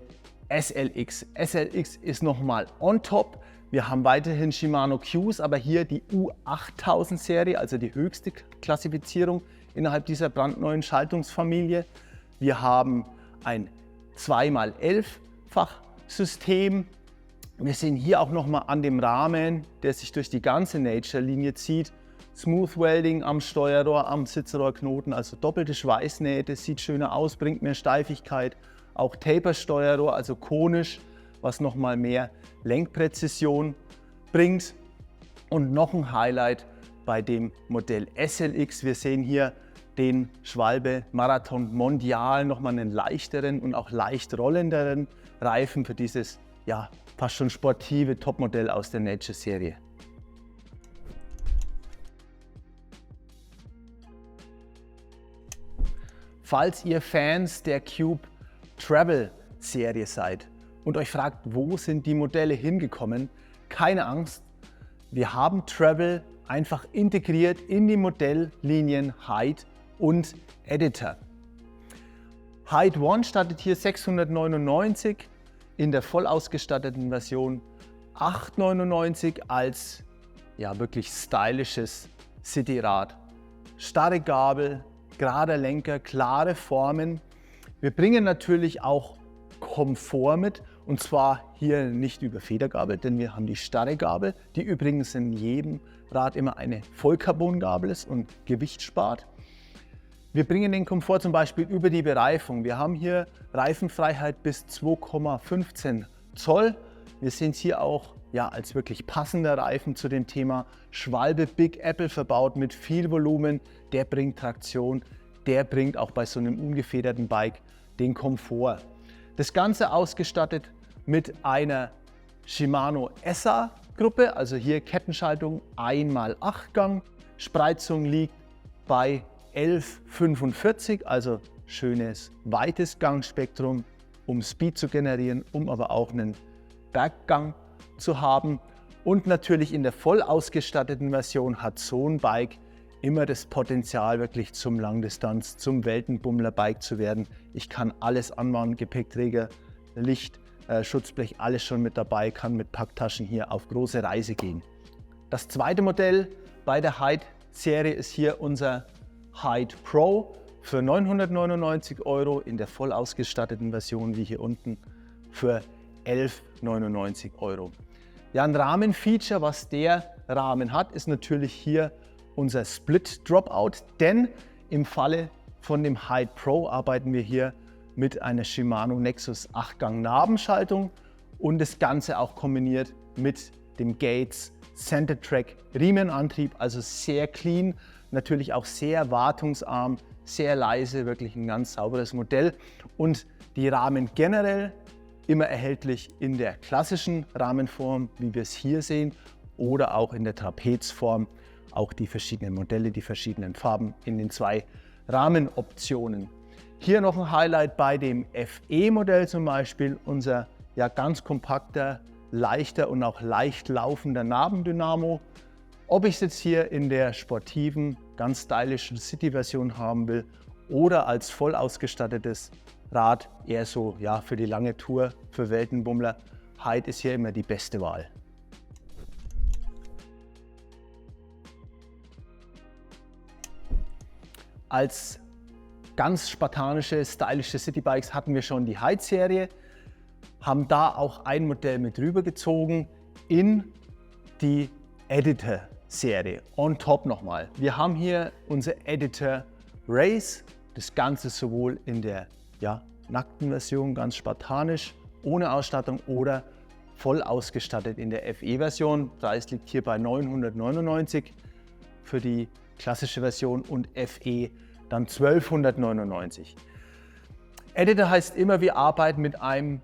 SLX. SLX ist nochmal on top. Wir haben weiterhin Shimano Qs, aber hier die U8000 Serie, also die höchste Klassifizierung innerhalb dieser brandneuen Schaltungsfamilie. Wir haben ein 2x11-fach System. Wir sehen hier auch nochmal an dem Rahmen, der sich durch die ganze Nature-Linie zieht, Smooth Welding am Steuerrohr, am Sitzrohrknoten, also doppelte Schweißnähte, sieht schöner aus, bringt mehr Steifigkeit. Auch Taper-Steuerrohr, also konisch, was nochmal mehr Lenkpräzision bringt. Und noch ein Highlight bei dem Modell SLX. Wir sehen hier den Schwalbe Marathon Mondial, nochmal einen leichteren und auch leicht rollenderen Reifen für dieses ja, fast schon sportive Topmodell aus der Nature-Serie. Falls ihr Fans der Cube Travel Serie seid und euch fragt, wo sind die Modelle hingekommen, keine Angst, wir haben Travel einfach integriert in die Modelllinien Hyde und Editor. Hyde One startet hier 699, in der voll ausgestatteten Version 899 als ja, wirklich stylisches Cityrad. Starre Gabel, gerader Lenker, klare Formen. Wir bringen natürlich auch Komfort mit und zwar hier nicht über Federgabel, denn wir haben die starre Gabel, die übrigens in jedem Rad immer eine Vollcarbongabel ist und Gewicht spart. Wir bringen den Komfort zum Beispiel über die Bereifung. Wir haben hier Reifenfreiheit bis 2,15 Zoll. Wir sehen es hier auch ja, als wirklich passender Reifen zu dem Thema Schwalbe Big Apple verbaut mit viel Volumen. Der bringt Traktion, der bringt auch bei so einem ungefederten Bike den Komfort. Das Ganze ausgestattet mit einer Shimano ESSA Gruppe, also hier Kettenschaltung 1x8 Gang. Spreizung liegt bei 11,45, also schönes weites Gangspektrum, um Speed zu generieren, um aber auch einen Berggang zu haben. Und natürlich in der voll ausgestatteten Version hat so ein Bike immer das Potenzial, wirklich zum Langdistanz, zum Weltenbummler-Bike zu werden. Ich kann alles anmachen, Gepäckträger, Licht, Schutzblech, alles schon mit dabei, kann mit Packtaschen hier auf große Reise gehen. Das zweite Modell bei der Hyde-Serie ist hier unser Hyde Pro für 999 € in der voll ausgestatteten Version, wie hier unten, für 11,99 €. Ja, ein Rahmenfeature, was der Rahmen hat, ist natürlich hier unser Split Dropout, denn im Falle von dem Hyde Pro arbeiten wir hier mit einer Shimano Nexus 8-Gang Nabenschaltung und das Ganze auch kombiniert mit dem Gates Center Track Riemenantrieb, also sehr clean, natürlich auch sehr wartungsarm, sehr leise, wirklich ein ganz sauberes Modell. Und die Rahmen generell immer erhältlich in der klassischen Rahmenform, wie wir es hier sehen, oder auch in der Trapezform, auch die verschiedenen Modelle, die verschiedenen Farben in den 2 Rahmenoptionen. Hier noch ein Highlight bei dem FE-Modell zum Beispiel, unser ja ganz kompakter, leichter und auch leicht laufender Nabendynamo. Ob ich es jetzt hier in der sportiven, ganz stylischen City-Version haben will oder als voll ausgestattetes Rad, eher so ja, für die lange Tour, für Weltenbummler, Hyde ist hier immer die beste Wahl. Als ganz spartanische, stylische Citybikes hatten wir schon die Hyde-Serie, haben da auch ein Modell mit rübergezogen in die Editor-Serie. On top nochmal. Wir haben hier unser Editor Race, das Ganze sowohl in der nackten Version, ganz spartanisch, ohne Ausstattung oder voll ausgestattet in der FE-Version. Preis liegt hier bei 999 für die klassische Version und FE dann 1299. Editor heißt immer, wir arbeiten mit einem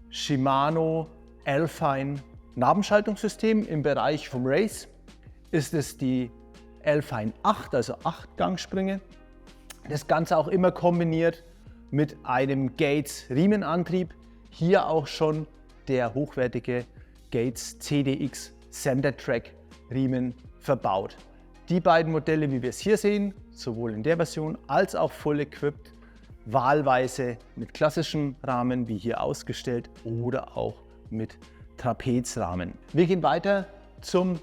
Shimano Alpine Nabenschaltungssystem. Im Bereich vom Race ist es die Alpine 8, also 8-Gang-Springe. Das Ganze auch immer kombiniert mit einem Gates Riemenantrieb. Hier auch schon der hochwertige Gates CDX Center Track Riemen verbaut. Die beiden Modelle, wie wir es hier sehen, sowohl in der Version als auch voll equipped, wahlweise mit klassischen Rahmen wie hier ausgestellt oder auch mit Trapezrahmen. Wir gehen weiter zum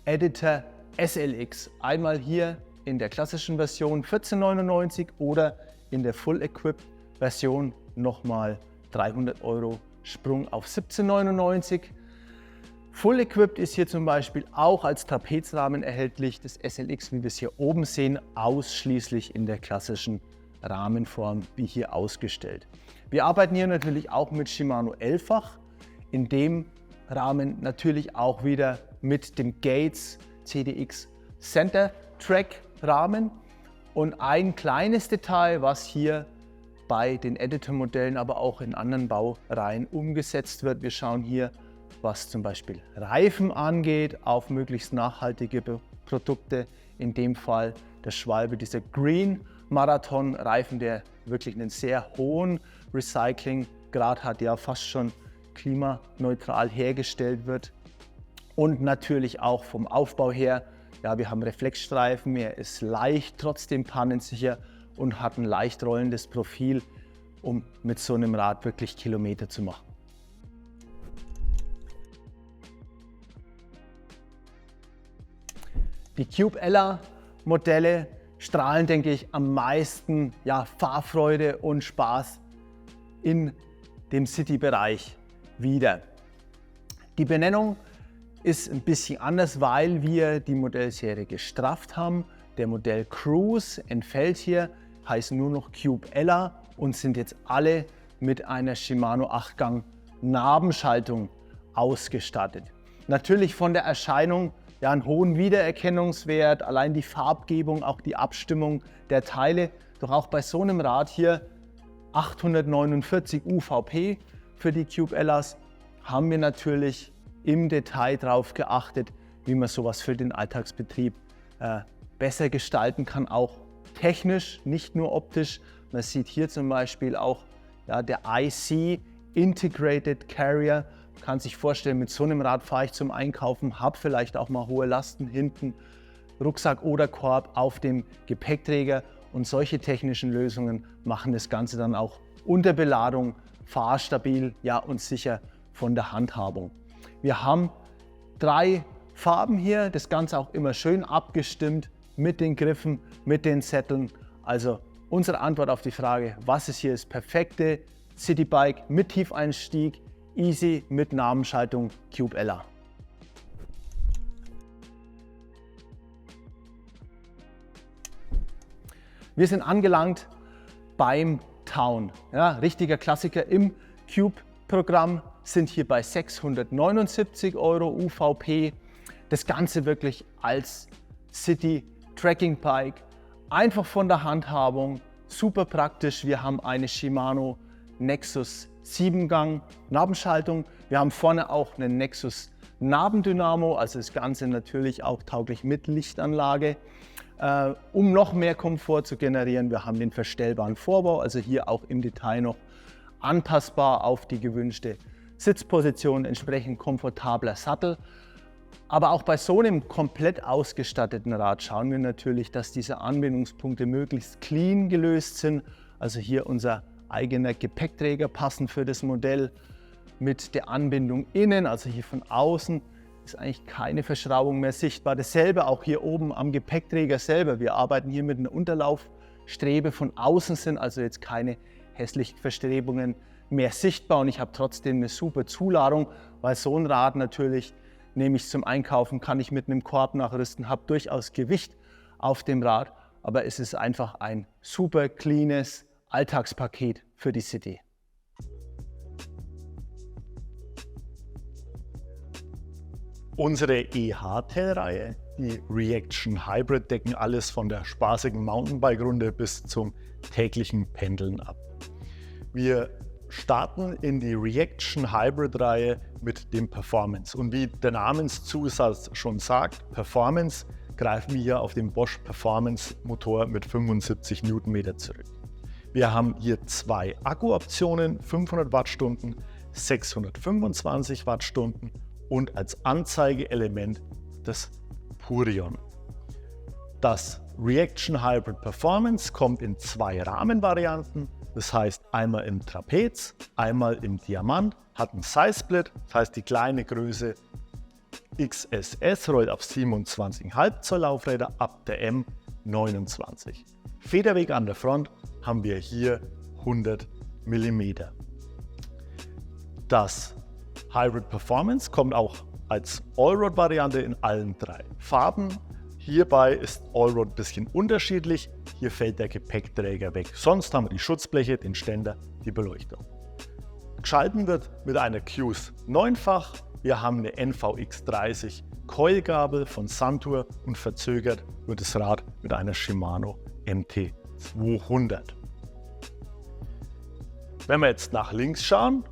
Editor SLX. Einmal hier in der klassischen Version 14,99 oder in der Full Equipped Version nochmal 300 € Sprung auf 17,99. Full Equipped ist hier zum Beispiel auch als Trapezrahmen erhältlich. Das SLX, wie wir es hier oben sehen, ausschließlich in der klassischen Rahmenform wie hier ausgestellt. Wir arbeiten hier natürlich auch mit Shimano 11-fach, in dem Rahmen natürlich auch wieder mit dem Gates CDX Center Track Rahmen. Und ein kleines Detail, was hier bei den Editor-Modellen, aber auch in anderen Baureihen umgesetzt wird. Wir schauen hier, was zum Beispiel Reifen angeht, auf möglichst nachhaltige Produkte. In dem Fall der Schwalbe, dieser Green Marathon Reifen, der wirklich einen sehr hohen Recyclinggrad hat, ja fast schon klimaneutral hergestellt wird. Und natürlich auch vom Aufbau her, ja, wir haben Reflexstreifen, er ist leicht, trotzdem pannensicher und hat ein leicht rollendes Profil, um mit so einem Rad wirklich Kilometer zu machen. Die Cube Ella Modelle strahlen, denke ich, am meisten Fahrfreude und Spaß in dem City-Bereich wider. Die Benennung ist ein bisschen anders, weil wir die Modellserie gestrafft haben. Der Modell Cruise entfällt hier, heißt nur noch Cube Ella und sind jetzt alle mit einer Shimano 8-Gang Nabenschaltung ausgestattet. Natürlich von der Erscheinung einen hohen Wiedererkennungswert, allein die Farbgebung, auch die Abstimmung der Teile. Doch auch bei so einem Rad hier 849 UVP für die Cube Ellas haben wir natürlich im Detail darauf geachtet, wie man sowas für den Alltagsbetrieb besser gestalten kann, auch technisch, nicht nur optisch. Man sieht hier zum Beispiel auch der IC Integrated Carrier. Man kann sich vorstellen, mit so einem Rad fahre ich zum Einkaufen, habe vielleicht auch mal hohe Lasten hinten, Rucksack oder Korb auf dem Gepäckträger und solche technischen Lösungen machen das Ganze dann auch unter Beladung fahrstabil und sicher von der Handhabung. Wir haben 3 Farben hier, das Ganze auch immer schön abgestimmt mit den Griffen, mit den Sätteln. Also unsere Antwort auf die Frage, was ist hier das perfekte Citybike mit Tiefeinstieg, easy mit Nabenschaltung Cube Ella. Wir sind angelangt beim Town. Ja, richtiger Klassiker im Cube-Programm, sind hier bei 679 € UVP. Das Ganze wirklich als City Tracking Bike. Einfach von der Handhabung, super praktisch. Wir haben eine Shimano Nexus 7-Gang Nabenschaltung. Wir haben vorne auch einen Nexus Nabendynamo, also das Ganze natürlich auch tauglich mit Lichtanlage. Um noch mehr Komfort zu generieren, wir haben den verstellbaren Vorbau, also hier auch im Detail noch anpassbar auf die gewünschte Sitzposition, entsprechend komfortabler Sattel. Aber auch bei so einem komplett ausgestatteten Rad schauen wir natürlich, dass diese Anbindungspunkte möglichst clean gelöst sind. Also hier unser eigener Gepäckträger passend für das Modell mit der Anbindung innen, also hier von außen ist eigentlich keine Verschraubung mehr sichtbar. Dasselbe auch hier oben am Gepäckträger selber. Wir arbeiten hier mit einer Unterlaufstrebe. Von außen sind also jetzt keine hässlichen Verstrebungen mehr sichtbar und ich habe trotzdem eine super Zuladung, weil so ein Rad natürlich nehme ich zum Einkaufen, kann ich mit einem Korb nachrüsten, habe durchaus Gewicht auf dem Rad, aber es ist einfach ein super cleanes Alltagspaket für die City. Unsere E-Hardtail-Reihe, die Reaction Hybrid, decken alles von der spaßigen Mountainbike-Runde bis zum täglichen Pendeln ab. Wir starten in die Reaction Hybrid-Reihe mit dem Performance. Und wie der Namenszusatz schon sagt, Performance, greifen wir hier auf den Bosch Performance Motor mit 75 Newtonmeter zurück. Wir haben hier zwei Akkuoptionen, 500 Wattstunden, 625 Wattstunden und als Anzeigeelement das Purion. Das Reaction Hybrid Performance kommt in zwei Rahmenvarianten, das heißt einmal im Trapez, einmal im Diamant, hat einen Size-Split, das heißt die kleine Größe XSS rollt auf 27,5 Zoll Laufräder, ab der M 29. Federweg an der Front haben wir hier 100 mm. Das Hybrid Performance kommt auch als Allroad-Variante in allen drei Farben. Hierbei ist Allroad ein bisschen unterschiedlich. Hier fällt der Gepäckträger weg. Sonst haben wir die Schutzbleche, den Ständer, die Beleuchtung. Geschalten wird mit einer Qs 9-fach. Wir haben eine NVX30 Coilgabel von Santur und verzögert wird das Rad mit einer Shimano MT200. Wenn wir jetzt nach links schauen,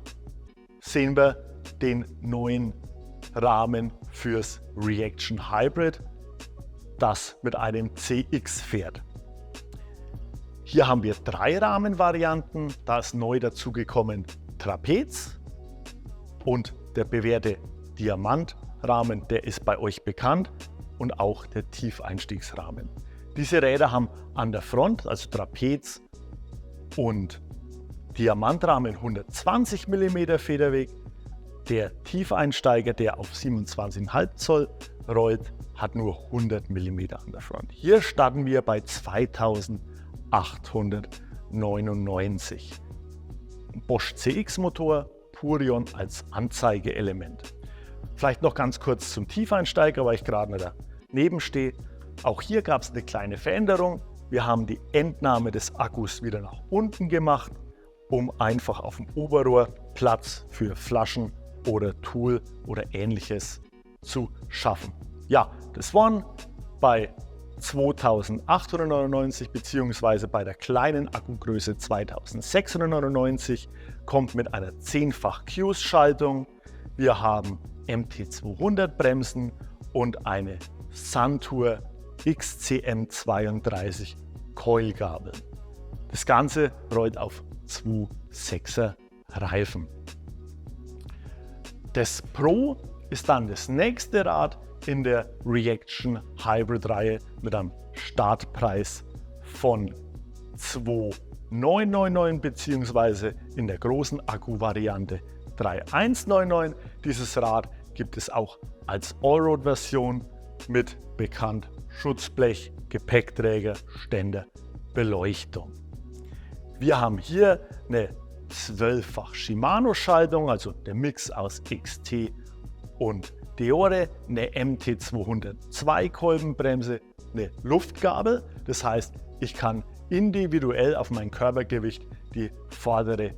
sehen wir den neuen Rahmen fürs Reaction Hybrid, das mit einem CX fährt. Hier haben wir drei Rahmenvarianten, da ist neu dazugekommen Trapez und der bewährte Diamantrahmen, der ist bei euch bekannt, und auch der Tiefeinstiegsrahmen. Diese Räder haben an der Front, also Trapez und Diamantrahmen, 120 mm Federweg. Der Tiefeinsteiger, der auf 27,5 Zoll rollt, hat nur 100 mm an der Front. Hier starten wir bei 2899. Bosch CX Motor, Purion als Anzeigeelement. Vielleicht noch ganz kurz zum Tiefeinsteiger, weil ich gerade daneben stehe. Auch hier gab es eine kleine Veränderung. Wir haben die Entnahme des Akkus wieder nach unten gemacht, um einfach auf dem Oberrohr Platz für Flaschen oder Tool oder Ähnliches zu schaffen. Ja, das waren bei 2899 bzw. bei der kleinen Akkugröße 2699, kommt mit einer 10-fach Qs-Schaltung. Wir haben MT200 Bremsen und eine Santur XCM32 Coilgabel. Das Ganze rollt auf 2,6er Reifen. Das Pro ist dann das nächste Rad in der Reaction Hybrid Reihe mit einem Startpreis von 2.999 bzw. in der großen Akku-Variante 3.199. Dieses Rad gibt es auch als Allroad-Version mit bekannt Schutzblech, Gepäckträger, Ständer, Beleuchtung. Wir haben hier eine 12-fach Shimano-Schaltung, also der Mix aus XT und Deore, eine MT202 Kolbenbremse, eine Luftgabel, das heißt, ich kann individuell auf mein Körpergewicht die vordere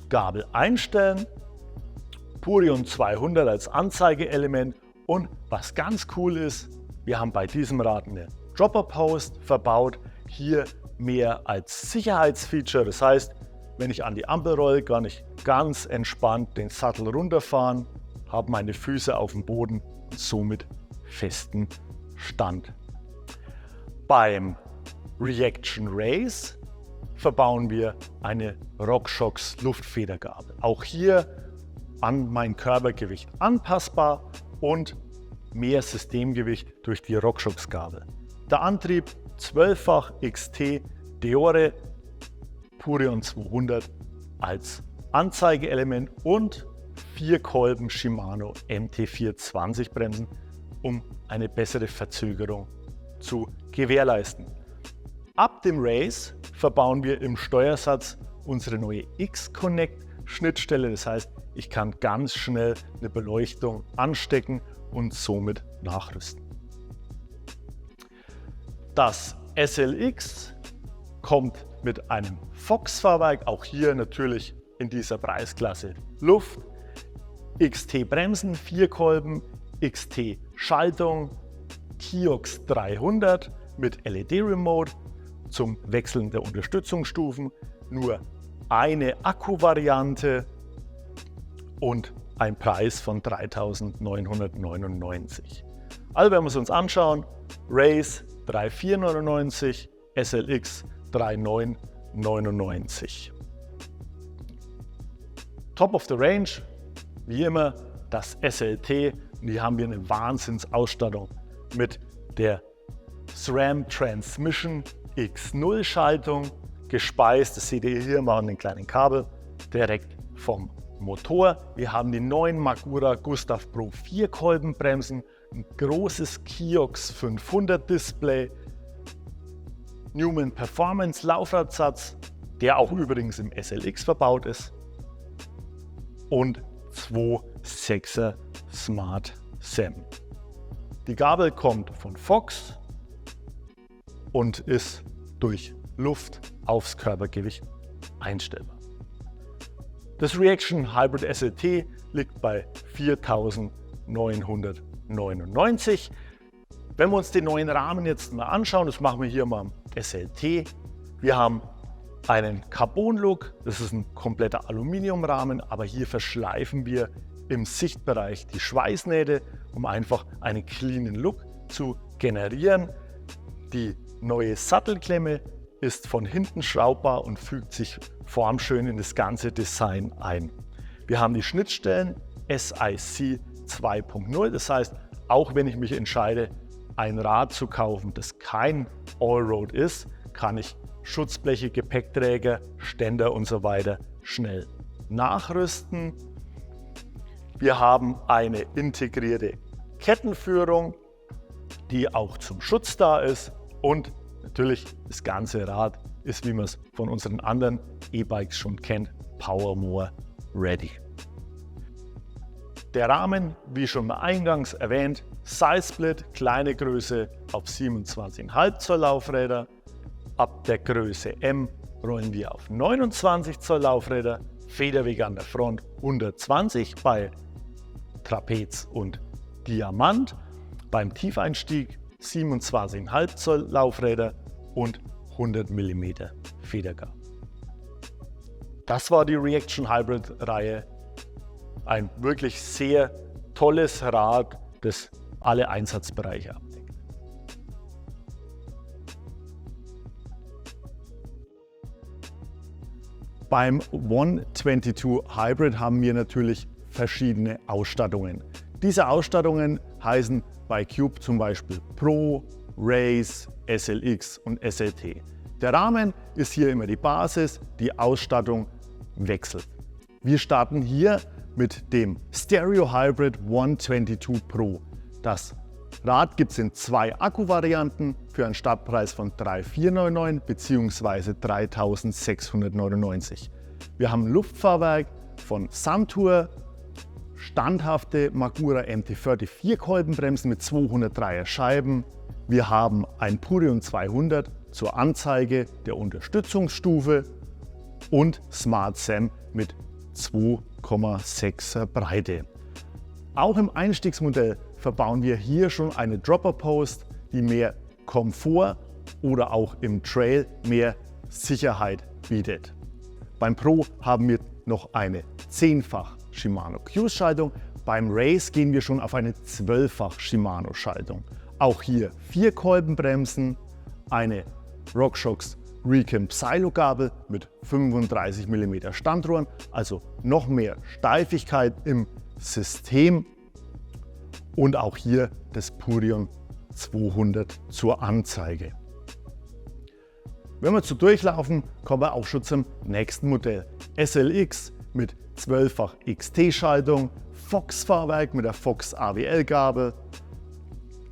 Gabel einstellen. Purion 200 als Anzeigeelement und was ganz cool ist, wir haben bei diesem Rad eine Dropper-Post verbaut, hier mehr als Sicherheitsfeature. Das heißt, wenn ich an die Ampel rolle, kann ich ganz entspannt den Sattel runterfahren, habe meine Füße auf dem Boden und somit festen Stand. Beim Reaction Race verbauen wir eine RockShox Luftfedergabel. Auch hier an mein Körpergewicht anpassbar und mehr Systemgewicht durch die RockShox Gabel. Der Antrieb 12-fach XT Deore Purion 200 als Anzeigeelement und 4 Kolben Shimano MT420 Bremsen, um eine bessere Verzögerung zu gewährleisten. Ab dem Race verbauen wir im Steuersatz unsere neue X-Connect Schnittstelle. Das heißt, ich kann ganz schnell eine Beleuchtung anstecken und somit nachrüsten. Das SLX kommt mit einem Fox-Fahrwerk, auch hier natürlich in dieser Preisklasse Luft. XT Bremsen, 4 Kolben, XT Schaltung, Kiox 300 mit LED-Remote zum Wechseln der Unterstützungsstufen, nur eine Akkuvariante und ein Preis von 3.999. Also wenn wir es uns anschauen, Race 3.499, SLX 3.999. Top of the Range, wie immer das SLT, und hier haben wir eine Wahnsinnsausstattung mit der SRAM Transmission X0 Schaltung, gespeist, das seht ihr hier mal an den kleinen Kabel, direkt vom Motor. Wir haben die neuen Magura Gustav Pro 4 Kolbenbremsen, ein großes Kiox 500 Display, Newman Performance Laufradsatz, der auch übrigens im SLX verbaut ist, und 2 6er Smart SEM. Die Gabel kommt von Fox und ist durch Luft aufs Körpergewicht einstellbar. Das Reaction Hybrid SLT liegt bei 4.999. Wenn wir uns den neuen Rahmen jetzt mal anschauen, das machen wir hier mal am SLT. Wir haben einen Carbon-Look, das ist ein kompletter Aluminiumrahmen, aber hier verschleifen wir im Sichtbereich die Schweißnähte, um einfach einen cleanen Look zu generieren. Die neue Sattelklemme ist von hinten schraubbar und fügt sich formschön in das ganze Design ein. Wir haben die Schnittstellen SIC 2.0, das heißt, auch wenn ich mich entscheide, ein Rad zu kaufen, das kein Allroad ist, kann ich Schutzbleche, Gepäckträger, Ständer und so weiter schnell nachrüsten. Wir haben eine integrierte Kettenführung, die auch zum Schutz da ist, und natürlich das ganze Rad ist, wie man es von unseren anderen E-Bikes schon kennt, PowerMore ready. Der Rahmen, wie schon mal eingangs erwähnt, Size Split, kleine Größe auf 27,5 Zoll Laufräder. Ab der Größe M rollen wir auf 29 Zoll Laufräder, Federweg an der Front 120 bei Trapez und Diamant, beim Tiefeinstieg 27,5 Zoll Laufräder und 100 mm Federgabel. Das war die Reaction Hybrid Reihe. Ein wirklich sehr tolles Rad, das alle Einsatzbereiche abdeckt. Beim 122 Hybrid haben wir natürlich verschiedene Ausstattungen. Diese Ausstattungen heißen bei Cube zum Beispiel Pro, Race, SLX und SLT. Der Rahmen ist hier immer die Basis, die Ausstattung wechselt. Wir starten hier mit dem Stereo Hybrid 122 Pro. Das Rad gibt es in 2 Akkuvarianten für einen Startpreis von 3.499 bzw. 3.699. Wir haben Luftfahrwerk von Suntour, standhafte Magura MT40 4 Kolbenbremsen mit 203er Scheiben. Wir haben ein Purion 200 zur Anzeige der Unterstützungsstufe und Smart SAM mit 2,6er Breite. Auch im Einstiegsmodell verbauen wir hier schon eine Dropper Post, die mehr Komfort oder auch im Trail mehr Sicherheit bietet. Beim Pro haben wir noch eine 10-fach Shimano Q-Schaltung. Beim Race gehen wir schon auf eine 12-fach Shimano Schaltung. Auch hier 4 Kolbenbremsen, eine RockShox Recam Psylo-Gabel mit 35 mm Standrohren, also noch mehr Steifigkeit im System, und auch hier das Purion 200 zur Anzeige. Wenn wir zu durchlaufen, kommen wir auch schon zum nächsten Modell. SLX mit 12-fach XT-Schaltung, Fox-Fahrwerk mit der Fox AWL-Gabel,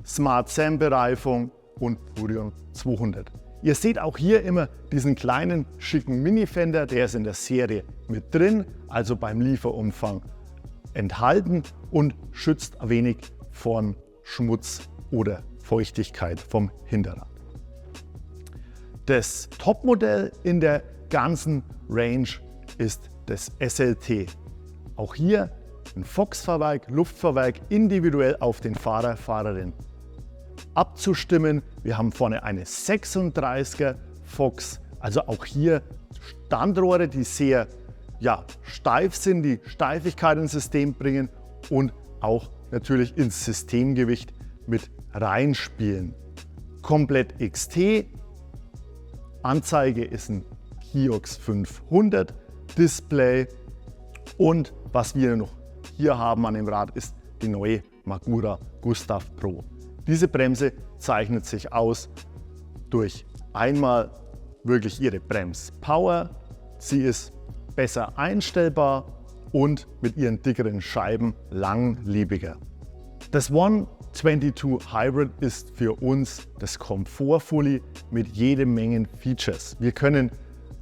Smart SAM-Bereifung und Purion 200. Ihr seht auch hier immer diesen kleinen schicken Mini-Fender, der ist in der Serie mit drin, also beim Lieferumfang enthalten und schützt ein wenig von Schmutz oder Feuchtigkeit vom Hinterrad. Das Topmodell in der ganzen Range ist das SLT. Auch hier ein Fox-Fahrwerk, Luftfahrwerk, individuell auf den Fahrer, Fahrerin abzustimmen. Wir haben vorne eine 36er Fox, also auch hier Standrohre, die sehr steif sind, die Steifigkeit ins System bringen und auch natürlich ins Systemgewicht mit reinspielen. Komplett XT, Anzeige ist ein Kiox 500 Display, und was wir noch hier haben an dem Rad ist die neue Magura Gustav Pro. Diese Bremse zeichnet sich aus durch einmal wirklich ihre Bremspower, sie ist besser einstellbar und mit ihren dickeren Scheiben langlebiger. Das 122 Hybrid ist für uns das Komfortfully mit jede Menge Features. Wir können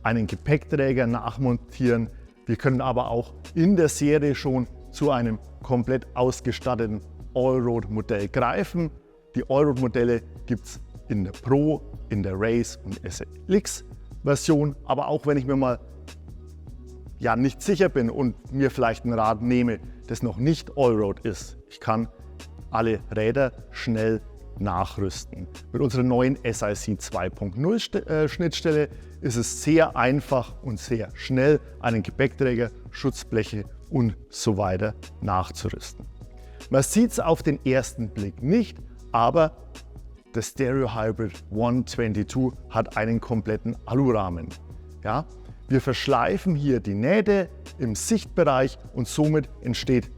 einen Gepäckträger nachmontieren, wir können aber auch in der Serie schon zu einem komplett ausgestatteten Allroad-Modell greifen. Die Allroad-Modelle gibt es in der Pro, in der Race und SLX-Version, aber auch wenn ich mir mal nicht sicher bin und mir vielleicht ein Rad nehme, das noch nicht Allroad ist, ich kann alle Räder schnell nachrüsten. Mit unserer neuen SIC 2.0 Schnittstelle ist es sehr einfach und sehr schnell, einen Gepäckträger, Schutzbleche und so weiter nachzurüsten. Man sieht es auf den ersten Blick nicht, aber das Stereo Hybrid 122 hat einen kompletten Alurahmen. Ja? Wir verschleifen hier die Nähte im Sichtbereich und somit entsteht,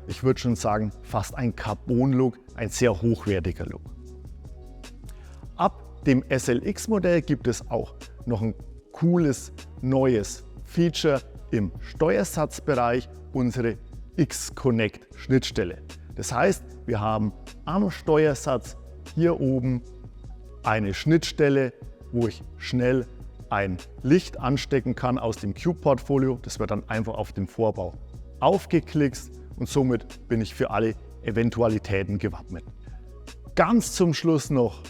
ich würde schon sagen, fast ein Carbon-Look, ein sehr hochwertiger Look. Ab dem SLX-Modell gibt es auch noch ein cooles neues Feature im Steuersatzbereich, unsere X-Connect-Schnittstelle. Das heißt, wir haben am Steuersatz hier oben eine Schnittstelle, wo ich schnell ein Licht anstecken kann aus dem Q-Portfolio. Das wird dann einfach auf dem Vorbau aufgeklickst und somit bin ich für alle Eventualitäten gewappnet. Ganz zum Schluss noch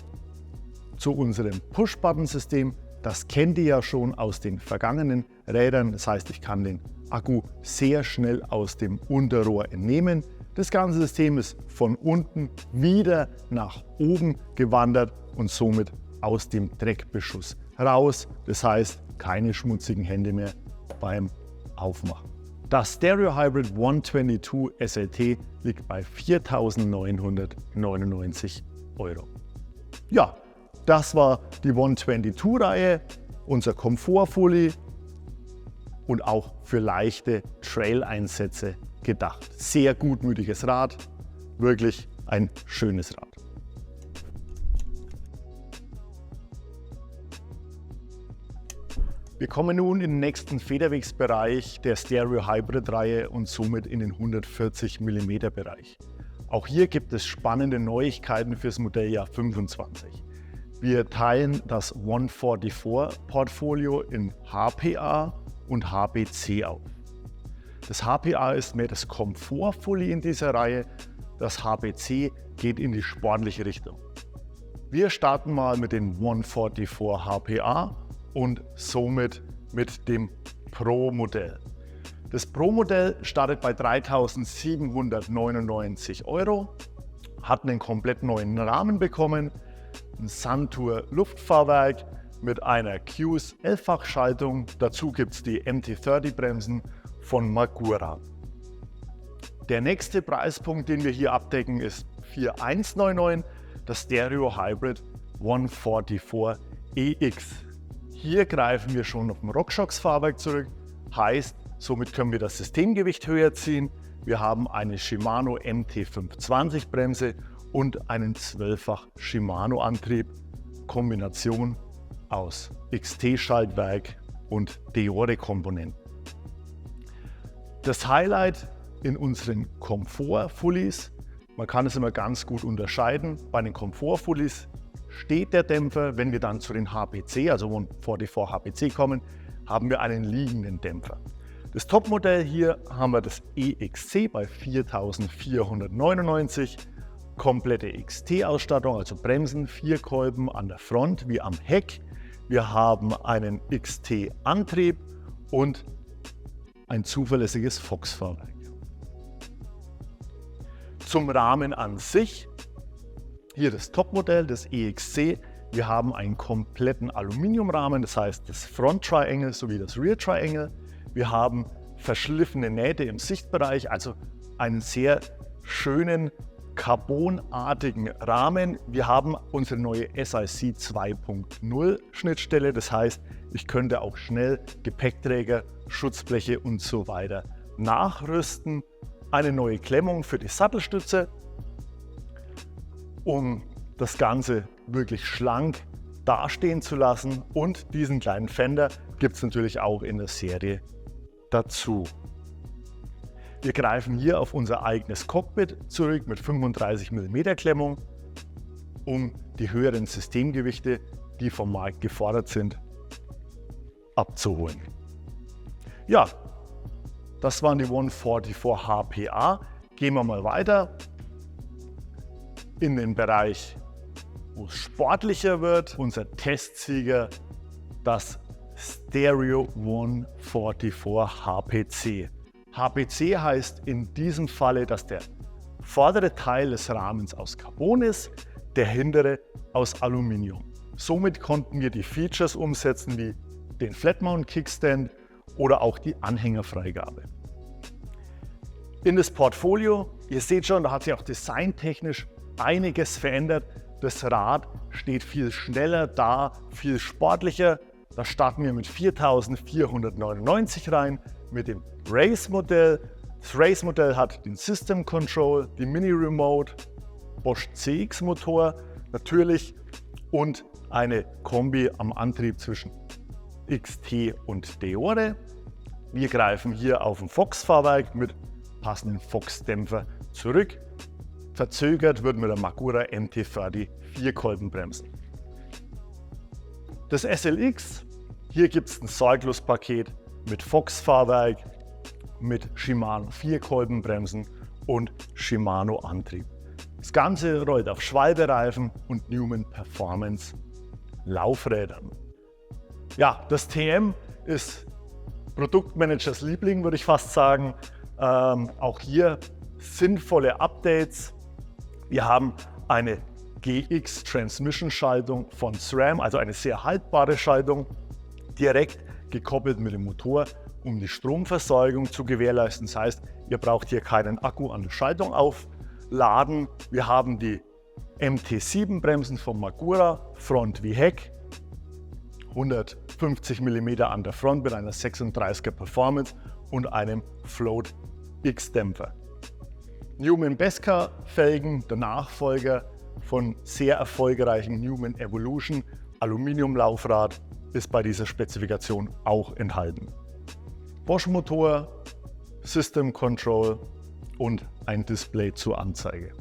zu unserem Push-Button-System. Das kennt ihr ja schon aus den vergangenen Rädern. Das heißt, ich kann den Akku sehr schnell aus dem Unterrohr entnehmen. Das ganze System ist von unten wieder nach oben gewandert und somit aus dem Dreckbeschuss raus. Das heißt, keine schmutzigen Hände mehr beim Aufmachen. Das Stereo Hybrid 122 SLT liegt bei 4.999 €. Ja, das war die 122-Reihe, unser Komfortfully und auch für leichte Trail-Einsätze gedacht. Sehr gutmütiges Rad, wirklich ein schönes Rad. Wir kommen nun in den nächsten Federwegsbereich der Stereo Hybrid Reihe und somit in den 140 mm Bereich. Auch hier gibt es spannende Neuigkeiten fürs Modelljahr 25. Wir teilen das 144 Portfolio in HPA und HPC auf. Das HPA ist mehr das Komfortfully in dieser Reihe, das HPC geht in die sportliche Richtung. Wir starten mal mit den 144 HPA und somit mit dem Pro-Modell. Das Pro-Modell startet bei 3.799 €, hat einen komplett neuen Rahmen bekommen, ein Suntour Luftfahrwerk mit einer Qs 11-fach-Schaltung. Dazu gibt es die MT30 Bremsen von Magura. Der nächste Preispunkt, den wir hier abdecken, ist 4.199, das Stereo Hybrid 144 EX. Hier greifen wir schon auf dem RockShox Fahrwerk zurück, heißt, somit können wir das Systemgewicht höher ziehen. Wir haben eine Shimano MT520 Bremse und einen 12-fach Shimano Antrieb, Kombination aus XT-Schaltwerk und Deore-Komponenten. Das Highlight in unseren Komfort-Fullies, man kann es immer ganz gut unterscheiden, bei den Komfort-Fullies steht der Dämpfer, wenn wir dann zu den HPC, also 144 HPC kommen, haben wir einen liegenden Dämpfer. Das Topmodell hier haben wir das EXC bei 4.499, komplette XT-Ausstattung, also Bremsen, 4 Kolben an der Front wie am Heck. Wir haben einen XT-Antrieb und ein zuverlässiges Fox-Fahrwerk. Zum Rahmen an sich, hier das Topmodell, das EXC. Wir haben einen kompletten Aluminiumrahmen, das heißt das Front Triangle sowie das Rear Triangle. Wir haben verschliffene Nähte im Sichtbereich, also einen sehr schönen carbonartigen Rahmen. Wir haben unsere neue SIC 2.0 Schnittstelle, das heißt, ich könnte auch schnell Gepäckträger, Schutzbleche und so weiter nachrüsten. Eine neue Klemmung für die Sattelstütze, um das Ganze wirklich schlank dastehen zu lassen, und diesen kleinen Fender gibt es natürlich auch in der Serie dazu. Wir greifen hier auf unser eigenes Cockpit zurück mit 35 mm Klemmung, um die höheren Systemgewichte, die vom Markt gefordert sind, abzuholen. Ja, das waren die 144 HPA. Gehen wir mal weiter in den Bereich, wo es sportlicher wird. Unser Testsieger, das Stereo 144 HPC. HPC heißt in diesem Falle, dass der vordere Teil des Rahmens aus Carbon ist, der hintere aus Aluminium. Somit konnten wir die Features umsetzen wie den Flat Mount Kickstand oder auch die Anhängerfreigabe. In das Portfolio, ihr seht schon, da hat sich auch designtechnisch einiges verändert. Das Rad steht viel schneller da, viel sportlicher. Da starten wir mit 4.499 rein mit dem Race-Modell. Das Race-Modell hat den System Control, die Mini-Remote, Bosch CX-Motor natürlich und eine Kombi am Antrieb zwischen XT und Deore. Wir greifen hier auf ein Fox-Fahrwerk mit passenden Fox-Dämpfer zurück. Verzögert wird mit der Magura MT30 4-Kolbenbremsen. Das SLX, hier gibt es ein Sorglos-Paket mit Fox-Fahrwerk, mit Shimano 4-Kolbenbremsen und Shimano Antrieb. Das Ganze rollt auf Schwalbereifen und Newman Performance Laufrädern. Ja, das TM ist Produktmanagers Liebling, würde ich fast sagen. Auch hier sinnvolle Updates. Wir haben eine GX Transmission Schaltung von SRAM, also eine sehr haltbare Schaltung, direkt gekoppelt mit dem Motor, um die Stromversorgung zu gewährleisten. Das heißt, ihr braucht hier keinen Akku an der Schaltung aufladen. Wir haben die MT7 Bremsen von Magura, Front wie Heck, 150 mm an der Front mit einer 36er Performance und einem Float X-Dämpfer. Newman Beskar Felgen, der Nachfolger von sehr erfolgreichen Newman Evolution Aluminiumlaufrad, ist bei dieser Spezifikation auch enthalten. Bosch Motor, System Control und ein Display zur Anzeige.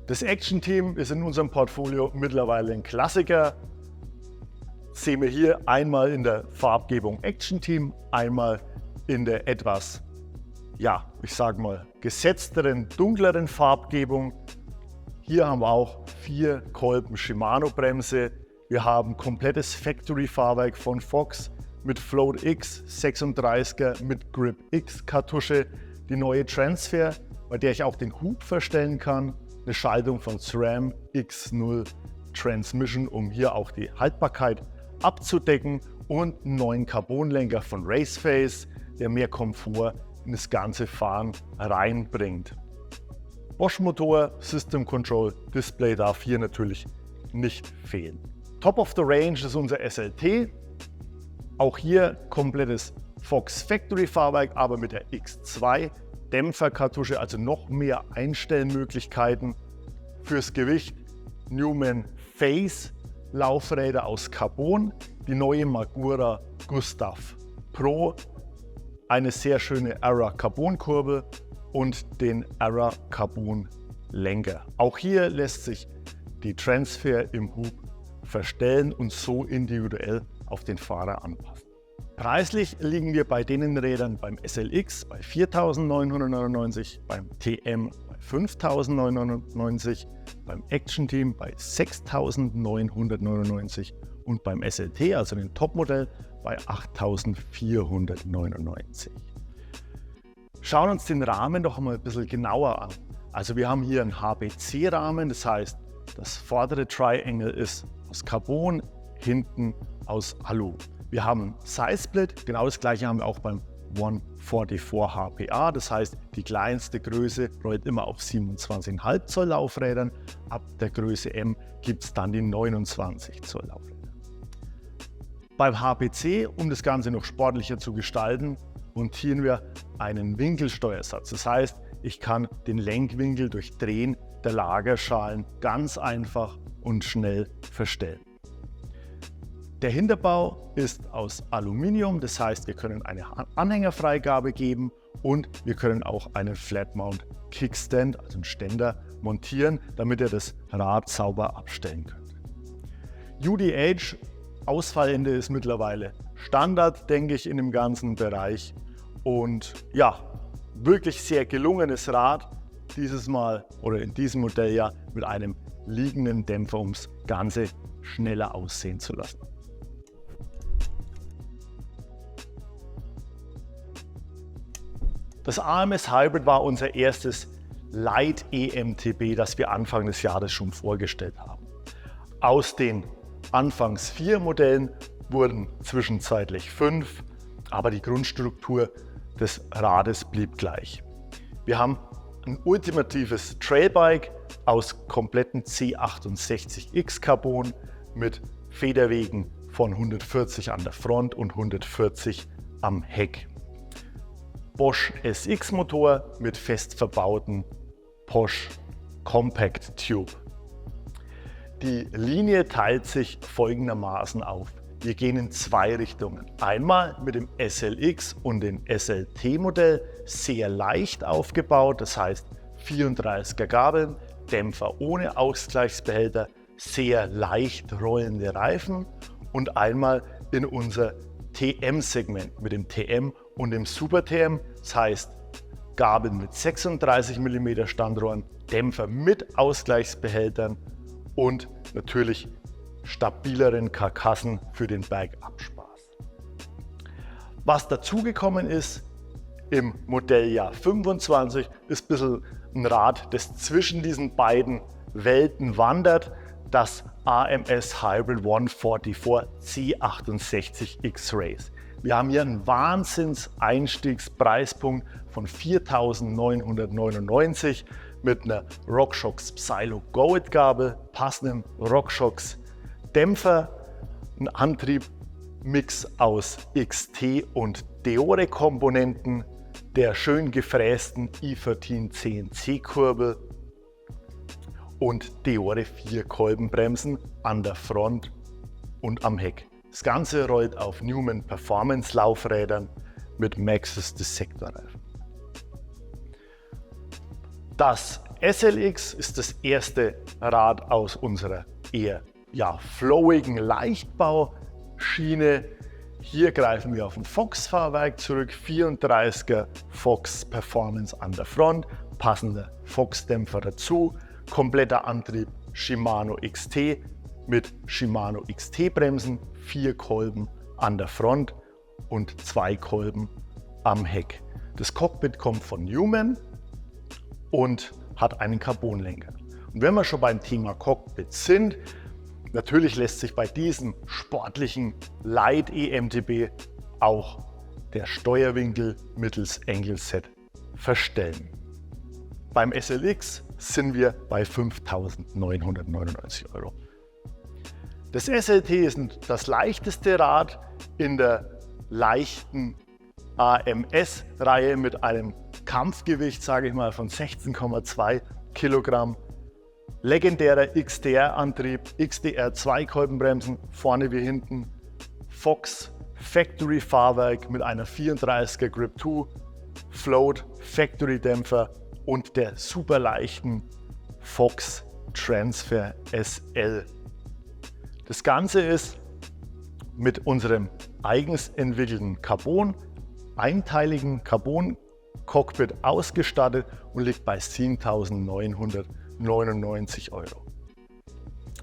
Das Action Team ist in unserem Portfolio mittlerweile ein Klassiker. Sehen wir hier einmal in der Farbgebung Action Team, einmal in der etwas, ja, ich sage mal, gesetzteren, dunkleren Farbgebung. Hier haben wir auch 4 Kolben Shimano-Bremse. Wir haben komplettes Factory-Fahrwerk von Fox mit Float X 36er mit Grip X Kartusche, die neue Transfer, bei der ich auch den Hub verstellen kann, eine Schaltung von SRAM X0 Transmission, um hier auch die Haltbarkeit abzudecken, und einen neuen Carbonlenker von Raceface, der mehr Komfort in das ganze Fahren reinbringt. Bosch Motor, System Control, Display darf hier natürlich nicht fehlen. Top of the Range ist unser SLT. Auch hier komplettes Fox Factory Fahrwerk, aber mit der X2 Dämpferkartusche, also noch mehr Einstellmöglichkeiten. Fürs Gewicht Newman Face Laufräder aus Carbon, die neue Magura Gustav Pro, eine sehr schöne Ara Carbon Kurbel und den Ara Carbon Lenker. Auch hier lässt sich die Transfer im Hub verstellen und so individuell auf den Fahrer anpassen. Preislich liegen wir bei den Rädern beim SLX bei 4.999, beim TM bei 5.999, beim Action Team bei 6.999 und beim SLT, also dem Topmodell, bei 8.499. Schauen uns den Rahmen noch einmal ein bisschen genauer an. Also wir haben hier einen HPC-Rahmen, das heißt, das vordere Triangle ist aus Carbon, hinten aus Alu. Wir haben Size-Split, genau das gleiche haben wir auch beim 144 HPA, das heißt, die kleinste Größe rollt immer auf 27,5 Zoll Laufrädern, ab der Größe M gibt es dann die 29 Zoll Laufräder. Beim HPC, um das Ganze noch sportlicher zu gestalten, montieren wir einen Winkelsteuersatz. Das heißt, ich kann den Lenkwinkel durch Drehen der Lagerschalen ganz einfach und schnell verstellen. Der Hinterbau ist aus Aluminium, das heißt, wir können eine Anhängerfreigabe geben und wir können auch einen Flat Mount Kickstand, also einen Ständer, montieren, damit ihr das Rad sauber abstellen könnt. UDH Ausfallende ist mittlerweile Standard, denke ich, in dem ganzen Bereich, und ja, wirklich sehr gelungenes Rad, dieses Mal oder in diesem Modell ja mit einem liegenden Dämpfer, um das Ganze schneller aussehen zu lassen. Das AMS Hybrid war unser erstes Light EMTB, das wir Anfang des Jahres schon vorgestellt haben. Aus den anfangs 4 Modellen wurden zwischenzeitlich 5, aber die Grundstruktur des Rades blieb gleich. Wir haben ein ultimatives Trailbike aus kompletten C68X Carbon mit Federwegen von 140 an der Front und 140 am Heck. Bosch SX Motor mit fest verbauten Bosch Compact Tube. Die Linie teilt sich folgendermaßen auf. Wir gehen in 2 Richtungen. Einmal mit dem SLX und dem SLT-Modell sehr leicht aufgebaut, das heißt 34er Gabeln, Dämpfer ohne Ausgleichsbehälter, sehr leicht rollende Reifen, und einmal in unser TM-Segment mit dem TM und dem Super TM, das heißt Gabeln mit 36 mm Standrohren, Dämpfer mit Ausgleichsbehältern und natürlich stabileren Karkassen für den Bergabspaß. Was dazugekommen ist im Modelljahr 25, ist ein bisschen ein Rad, das zwischen diesen beiden Welten wandert, das AMS Hybrid 144 C68 X-Race. Wir haben hier einen Wahnsinns-Einstiegspreispunkt von 4.999 mit einer RockShox Psylo Go-It Gabel, passendem RockShox Dämpfer, ein Antriebmix aus XT und Deore Komponenten, der schön gefrästen i14 CNC Kurbel und Deore 4 Kolbenbremsen an der Front und am Heck. Das Ganze rollt auf Newman Performance Laufrädern mit Maxxis Dissector-Reifen. Das SLX ist das erste Rad aus unserer eher flowigen Leichtbauschiene. Hier greifen wir auf ein Fox-Fahrwerk zurück, 34er Fox Performance an der Front, passender Fox-Dämpfer dazu, kompletter Antrieb Shimano XT mit Shimano XT Bremsen, 4 Kolben an der Front und 2 Kolben am Heck. Das Cockpit kommt von Newman und hat einen Carbonlenker. Und wenn wir schon beim Thema Cockpit sind, natürlich lässt sich bei diesem sportlichen Light eMTB auch der Steuerwinkel mittels Angle Set verstellen. Beim SLX sind wir bei 5.999 €. Das SLT ist das leichteste Rad in der leichten AMS-Reihe mit einem Kampfgewicht, sage ich mal, von 16,2 Kilogramm. Legendärer XDR-Antrieb, XDR 2-Kolbenbremsen, vorne wie hinten. Fox Factory-Fahrwerk mit einer 34er Grip 2, Float Factory-Dämpfer und der super leichten Fox Transfer SL. Das Ganze ist mit unserem eigens entwickelten einteiligen Carbon-Cockpit ausgestattet und liegt bei 7.999 €.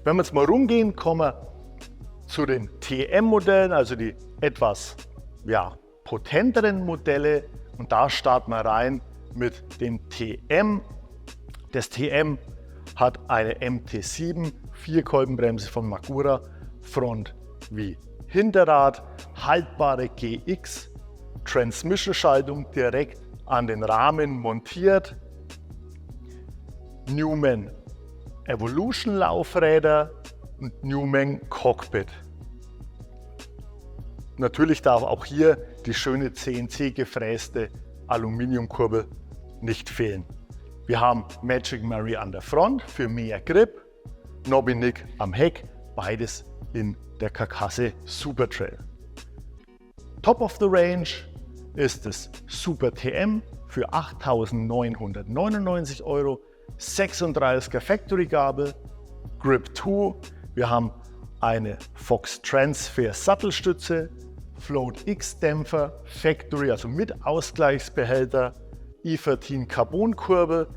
Wenn wir jetzt mal rumgehen, kommen wir zu den TM-Modellen, also die etwas potenteren Modelle. Und da starten wir rein mit dem TM. Das TM hat eine MT7 4-Kolbenbremse von Magura, Front wie Hinterrad, haltbare GX, Transmission-Schaltung direkt an den Rahmen montiert, Newman Evolution Laufräder und Newman Cockpit. Natürlich darf auch hier die schöne CNC gefräste Aluminiumkurbel nicht fehlen. Wir haben Magic Mary an der Front für mehr Grip, Nobby Nick am Heck, beides in der Karkasse Super Trail. Top of the Range ist das Super TM für 8.999 €, 36er Factory Gabel, Grip 2. Wir haben eine Fox Transfer Sattelstütze, Float X Dämpfer, Factory, also mit Ausgleichsbehälter, E13 Carbon Kurbel,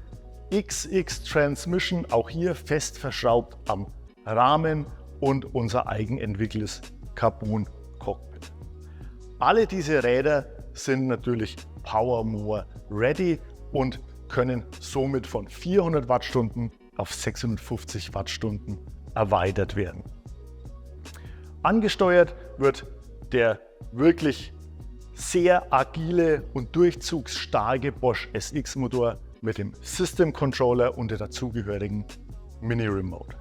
XX Transmission, auch hier fest verschraubt am Rahmen und unser eigenentwickeltes Carbon Cockpit. Alle diese Räder sind natürlich PowerMower ready und können somit von 400 Wattstunden auf 650 Wattstunden erweitert werden. Angesteuert wird der wirklich sehr agile und durchzugsstarke Bosch SX Motor mit dem System Controller und der dazugehörigen Mini Remote.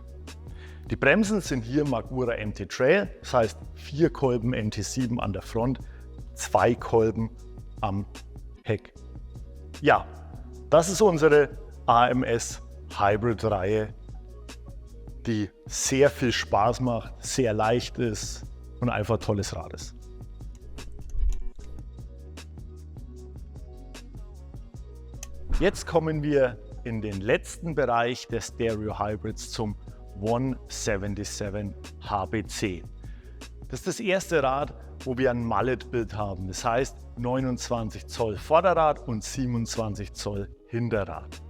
Die Bremsen sind hier Magura MT Trail, das heißt 4 Kolben MT7 an der Front, 2 Kolben am Heck. Ja, das ist unsere AMS Hybrid Reihe, die sehr viel Spaß macht, sehr leicht ist und einfach ein tolles Rad ist. Jetzt kommen wir in den letzten Bereich des Stereo Hybrids zum 177 HBC. Das ist das erste Rad, wo wir ein Mallet-Bild haben. Das heißt 29 Zoll Vorderrad und 27 Zoll Hinterrad.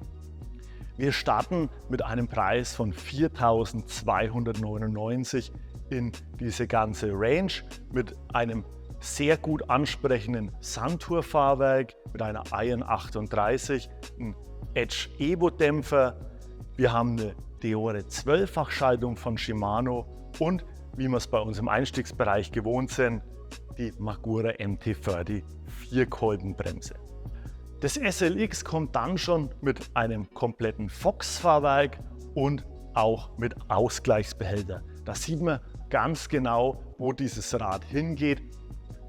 Wir starten mit einem Preis von 4.299 in diese ganze Range mit einem sehr gut ansprechenden Suntour-Fahrwerk mit einer Iron 38, ein Edge Evo-Dämpfer. Wir haben eine Deore 12-Fach-Schaltung von Shimano und, wie wir es bei uns im Einstiegsbereich gewohnt sind, die Magura MT30 4-Kolbenbremse. Das SLX kommt dann schon mit einem kompletten Fox-Fahrwerk und auch mit Ausgleichsbehälter. Da sieht man ganz genau, wo dieses Rad hingeht,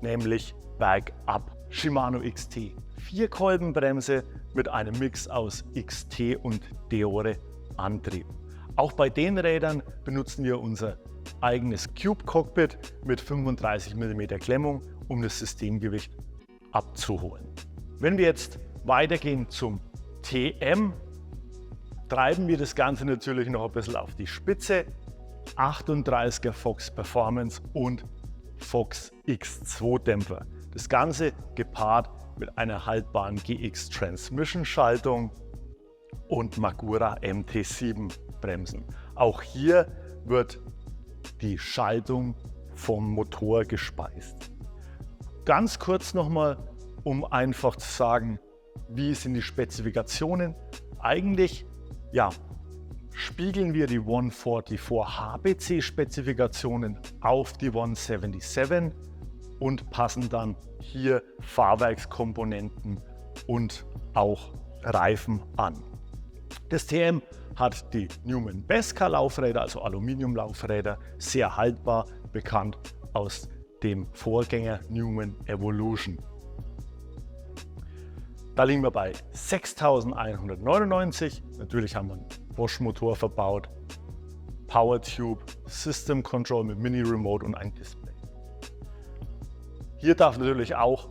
nämlich bergab. Shimano XT 4-Kolbenbremse mit einem Mix aus XT und Deore Antrieb. Auch bei den Rädern benutzen wir unser eigenes Cube Cockpit mit 35 mm Klemmung, um das Systemgewicht abzuholen. Wenn wir jetzt weitergehen zum TM, treiben wir das Ganze natürlich noch ein bisschen auf die Spitze. 38er Fox Performance und Fox X2 Dämpfer. Das Ganze gepaart mit einer haltbaren GX Transmission Schaltung und Magura MT7 Bremsen. Auch hier wird die Schaltung vom Motor gespeist. Ganz kurz nochmal, um einfach zu sagen, wie sind die Spezifikationen. Eigentlich spiegeln wir die 144 HPC Spezifikationen auf die 177 und passen dann hier Fahrwerkskomponenten und auch Reifen an. Das TM hat die Newman Beskar Laufräder, also Aluminiumlaufräder, sehr haltbar, bekannt aus dem Vorgänger Newman Evolution. Da liegen wir bei 6.199. Natürlich haben wir einen Bosch-Motor verbaut, Powertube, System Control mit Mini-Remote und ein Display. Hier darf natürlich auch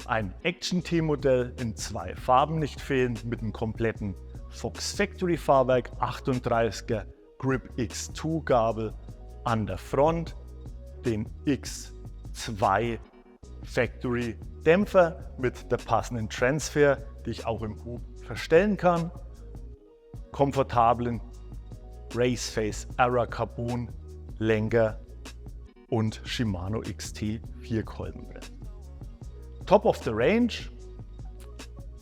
ein Action-T-Modell in 2 Farben nicht fehlen, mit einem kompletten Fox Factory Fahrwerk, 38er Grip X2 Gabel an der Front, den X2 Factory Dämpfer mit der passenden Transfer, die ich auch im Hub verstellen kann, komfortablen Raceface Ara Carbon Lenker und Shimano XT 4-Kolbenbremsen. Top of the Range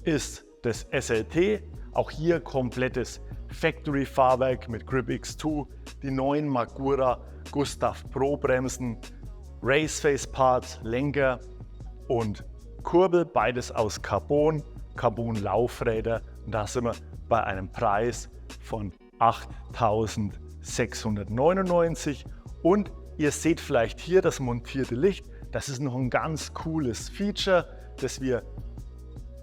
ist das SLT, auch hier komplettes Factory Fahrwerk mit Grip X2, die neuen Magura Gustav Pro Bremsen, Raceface Parts, Lenker und Kurbel, beides aus Carbon, Carbon Laufräder, und da sind wir bei einem Preis von 8.699 und ihr seht vielleicht hier das montierte Licht. Das ist noch ein ganz cooles Feature, das wir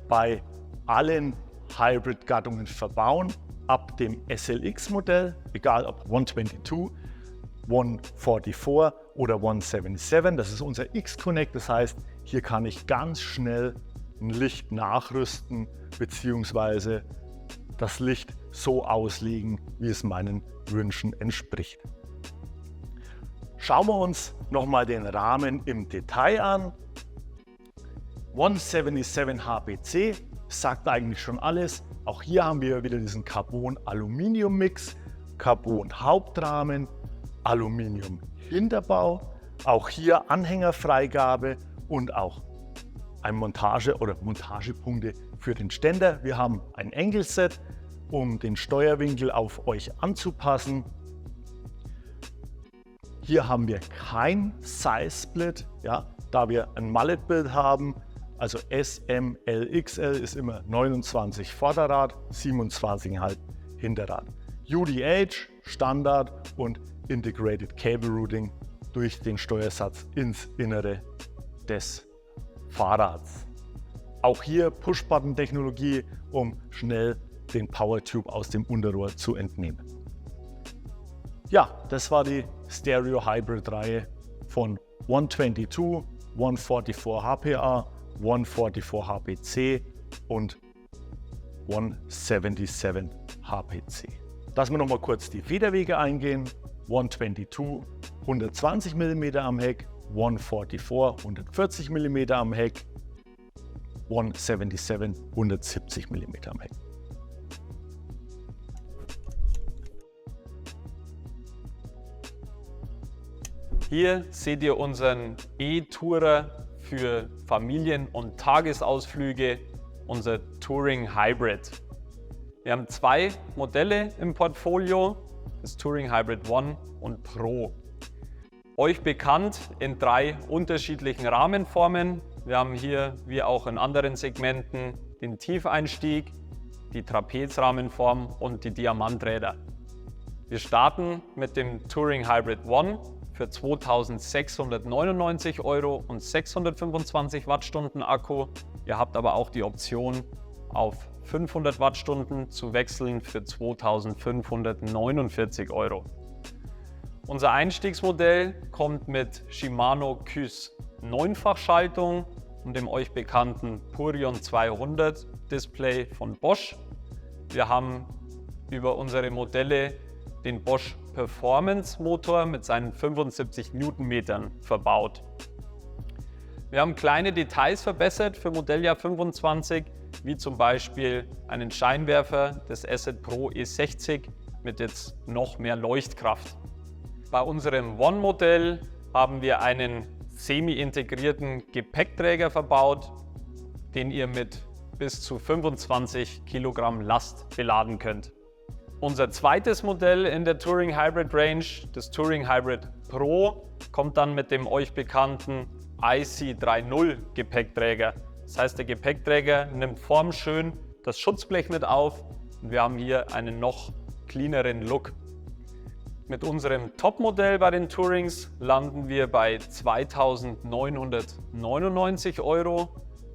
bei allen Hybrid-Gattungen verbauen, ab dem SLX-Modell, egal ob 122, 144 oder 177. Das ist unser X-Connect, das heißt, hier kann ich ganz schnell ein Licht nachrüsten bzw. das Licht so auslegen, wie es meinen Wünschen entspricht. Schauen wir uns nochmal den Rahmen im Detail an. 177 HPC sagt eigentlich schon alles. Auch hier haben wir wieder diesen Carbon-Aluminium-Mix, Carbon-Hauptrahmen, Aluminium-Hinterbau. Auch hier Anhängerfreigabe und auch ein Montagepunkte für den Ständer. Wir haben ein Angle-Set, um den Steuerwinkel auf euch anzupassen. Hier haben wir kein Size-Split, da wir ein Mallet-Bild haben. Also S, M, L, XL ist immer 29 Vorderrad, 27,5 Hinterrad. UDH, Standard und Integrated Cable Routing durch den Steuersatz ins Innere des Fahrrads. Auch hier Push-Button-Technologie, um schnell den Powertube aus dem Unterrohr zu entnehmen. Ja, das war die Stereo Hybrid Reihe von 122, 144 HPA, 144 HPC und 177 HPC. Lassen wir noch mal kurz die Federwege eingehen. 122 120 mm am Heck, 144 140 mm am Heck, 177 170 mm am Heck. Hier seht ihr unseren E-Tourer für Familien- und Tagesausflüge, unser Touring Hybrid. Wir haben 2 Modelle im Portfolio, das Touring Hybrid One und Pro. Euch bekannt in 3 unterschiedlichen Rahmenformen. Wir haben hier, wie auch in anderen Segmenten, den Tiefeinstieg, die Trapezrahmenform und die Diamanträder. Wir starten mit dem Touring Hybrid One für 2.699 € und 625 Wattstunden Akku. Ihr habt aber auch die Option, auf 500 Wattstunden zu wechseln für 2.549 €. Unser Einstiegsmodell kommt mit Shimano KYS 9-fach-Schaltung und dem euch bekannten Purion 200 Display von Bosch. Wir haben über unsere Modelle den Bosch Performance Motor mit seinen 75 Newtonmetern verbaut. Wir haben kleine Details verbessert für Modelljahr 25, wie zum Beispiel einen Scheinwerfer des Asset Pro E60 mit jetzt noch mehr Leuchtkraft. Bei unserem One-Modell haben wir einen semi-integrierten Gepäckträger verbaut, den ihr mit bis zu 25 Kilogramm Last beladen könnt. Unser zweites Modell in der Touring Hybrid Range, das Touring Hybrid Pro, kommt dann mit dem euch bekannten IC30 Gepäckträger. Das heißt, der Gepäckträger nimmt formschön das Schutzblech mit auf und wir haben hier einen noch cleaneren Look. Mit unserem Topmodell bei den Tourings landen wir bei 2.999 €.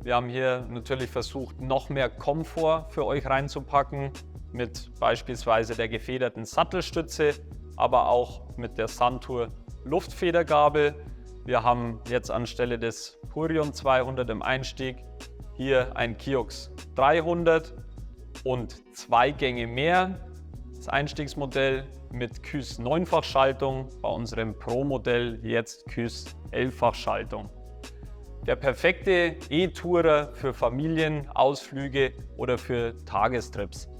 Wir haben hier natürlich versucht, noch mehr Komfort für euch reinzupacken, mit beispielsweise der gefederten Sattelstütze, aber auch mit der Suntour Luftfedergabel. Wir haben jetzt anstelle des Purion 200 im Einstieg hier ein Kiox 300 und 2 Gänge mehr. Das Einstiegsmodell mit KÜS 9-fach-Schaltung, bei unserem Pro-Modell jetzt KÜS 11-fach-Schaltung. Der perfekte E-Tourer für Familienausflüge oder für Tagestrips.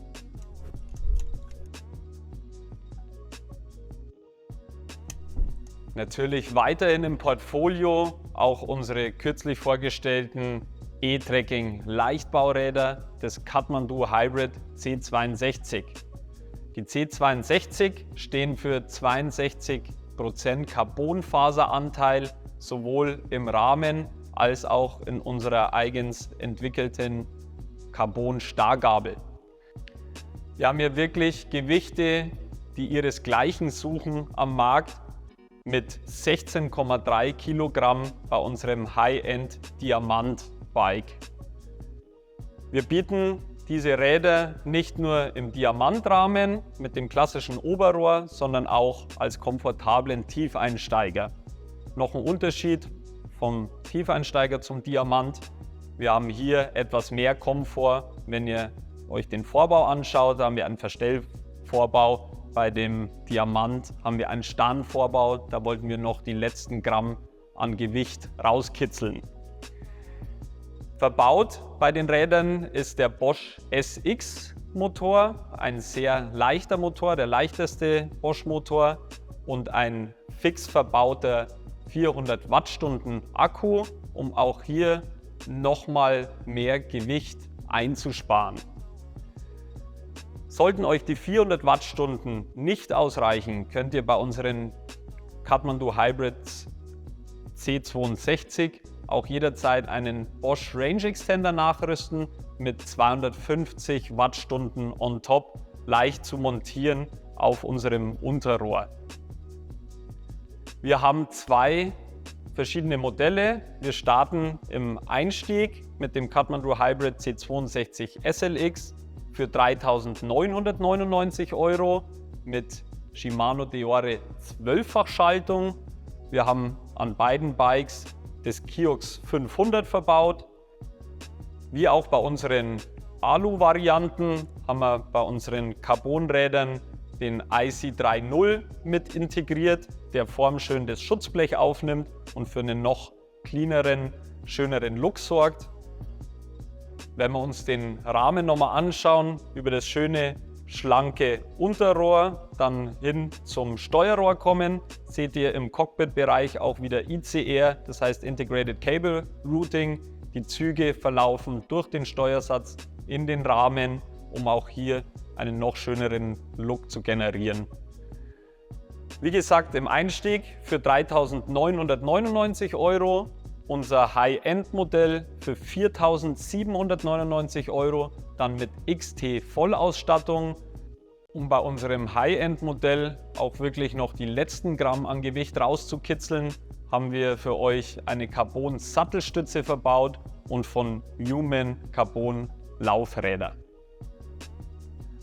Natürlich weiterhin im Portfolio auch unsere kürzlich vorgestellten E-Trekking Leichtbauräder des Kathmandu Hybrid C62. Die C62 stehen für 62% Carbonfaseranteil sowohl im Rahmen als auch in unserer eigens entwickelten Carbon-Stargabel. Wir haben hier wirklich Gewichte, die ihresgleichen suchen am Markt, mit 16,3 Kilogramm bei unserem High-End Diamant Bike. Wir bieten diese Räder nicht nur im Diamantrahmen mit dem klassischen Oberrohr, sondern auch als komfortablen Tiefeinsteiger. Noch ein Unterschied vom Tiefeinsteiger zum Diamant. Wir haben hier etwas mehr Komfort. Wenn ihr euch den Vorbau anschaut, da haben wir einen Verstellvorbau. Bei dem Diamant haben wir einen Starnvorbau, da wollten wir noch die letzten Gramm an Gewicht rauskitzeln. Verbaut bei den Rädern ist der Bosch SX Motor, ein sehr leichter Motor, der leichteste Bosch Motor und ein fix verbauter 400 Wattstunden Akku, um auch hier nochmal mehr Gewicht einzusparen. Sollten euch die 400 Wattstunden nicht ausreichen, könnt ihr bei unseren Kathmandu Hybrids C62 auch jederzeit einen Bosch Range Extender nachrüsten mit 250 Wattstunden on top, leicht zu montieren auf unserem Unterrohr. Wir haben 2 verschiedene Modelle. Wir starten im Einstieg mit dem Kathmandu Hybrid C62 SLX für 3.999 € mit Shimano Deore 12-fach-Schaltung. Wir haben an beiden Bikes das Kiox 500 verbaut. Wie auch bei unseren Alu-Varianten haben wir bei unseren Carbonrädern den IC30 mit integriert, der formschön das Schutzblech aufnimmt und für einen noch cleaneren, schöneren Look sorgt. Wenn wir uns den Rahmen nochmal anschauen, über das schöne, schlanke Unterrohr, dann hin zum Steuerrohr kommen, seht ihr im Cockpit-Bereich auch wieder ICR, das heißt Integrated Cable Routing. Die Züge verlaufen durch den Steuersatz in den Rahmen, um auch hier einen noch schöneren Look zu generieren. Wie gesagt, im Einstieg für 3.999 €. Unser High-End-Modell für 4.799 €, dann mit XT Vollausstattung. Um bei unserem High-End-Modell auch wirklich noch die letzten Gramm an Gewicht rauszukitzeln, haben wir für euch eine Carbon-Sattelstütze verbaut und von Newman Carbon-Laufräder.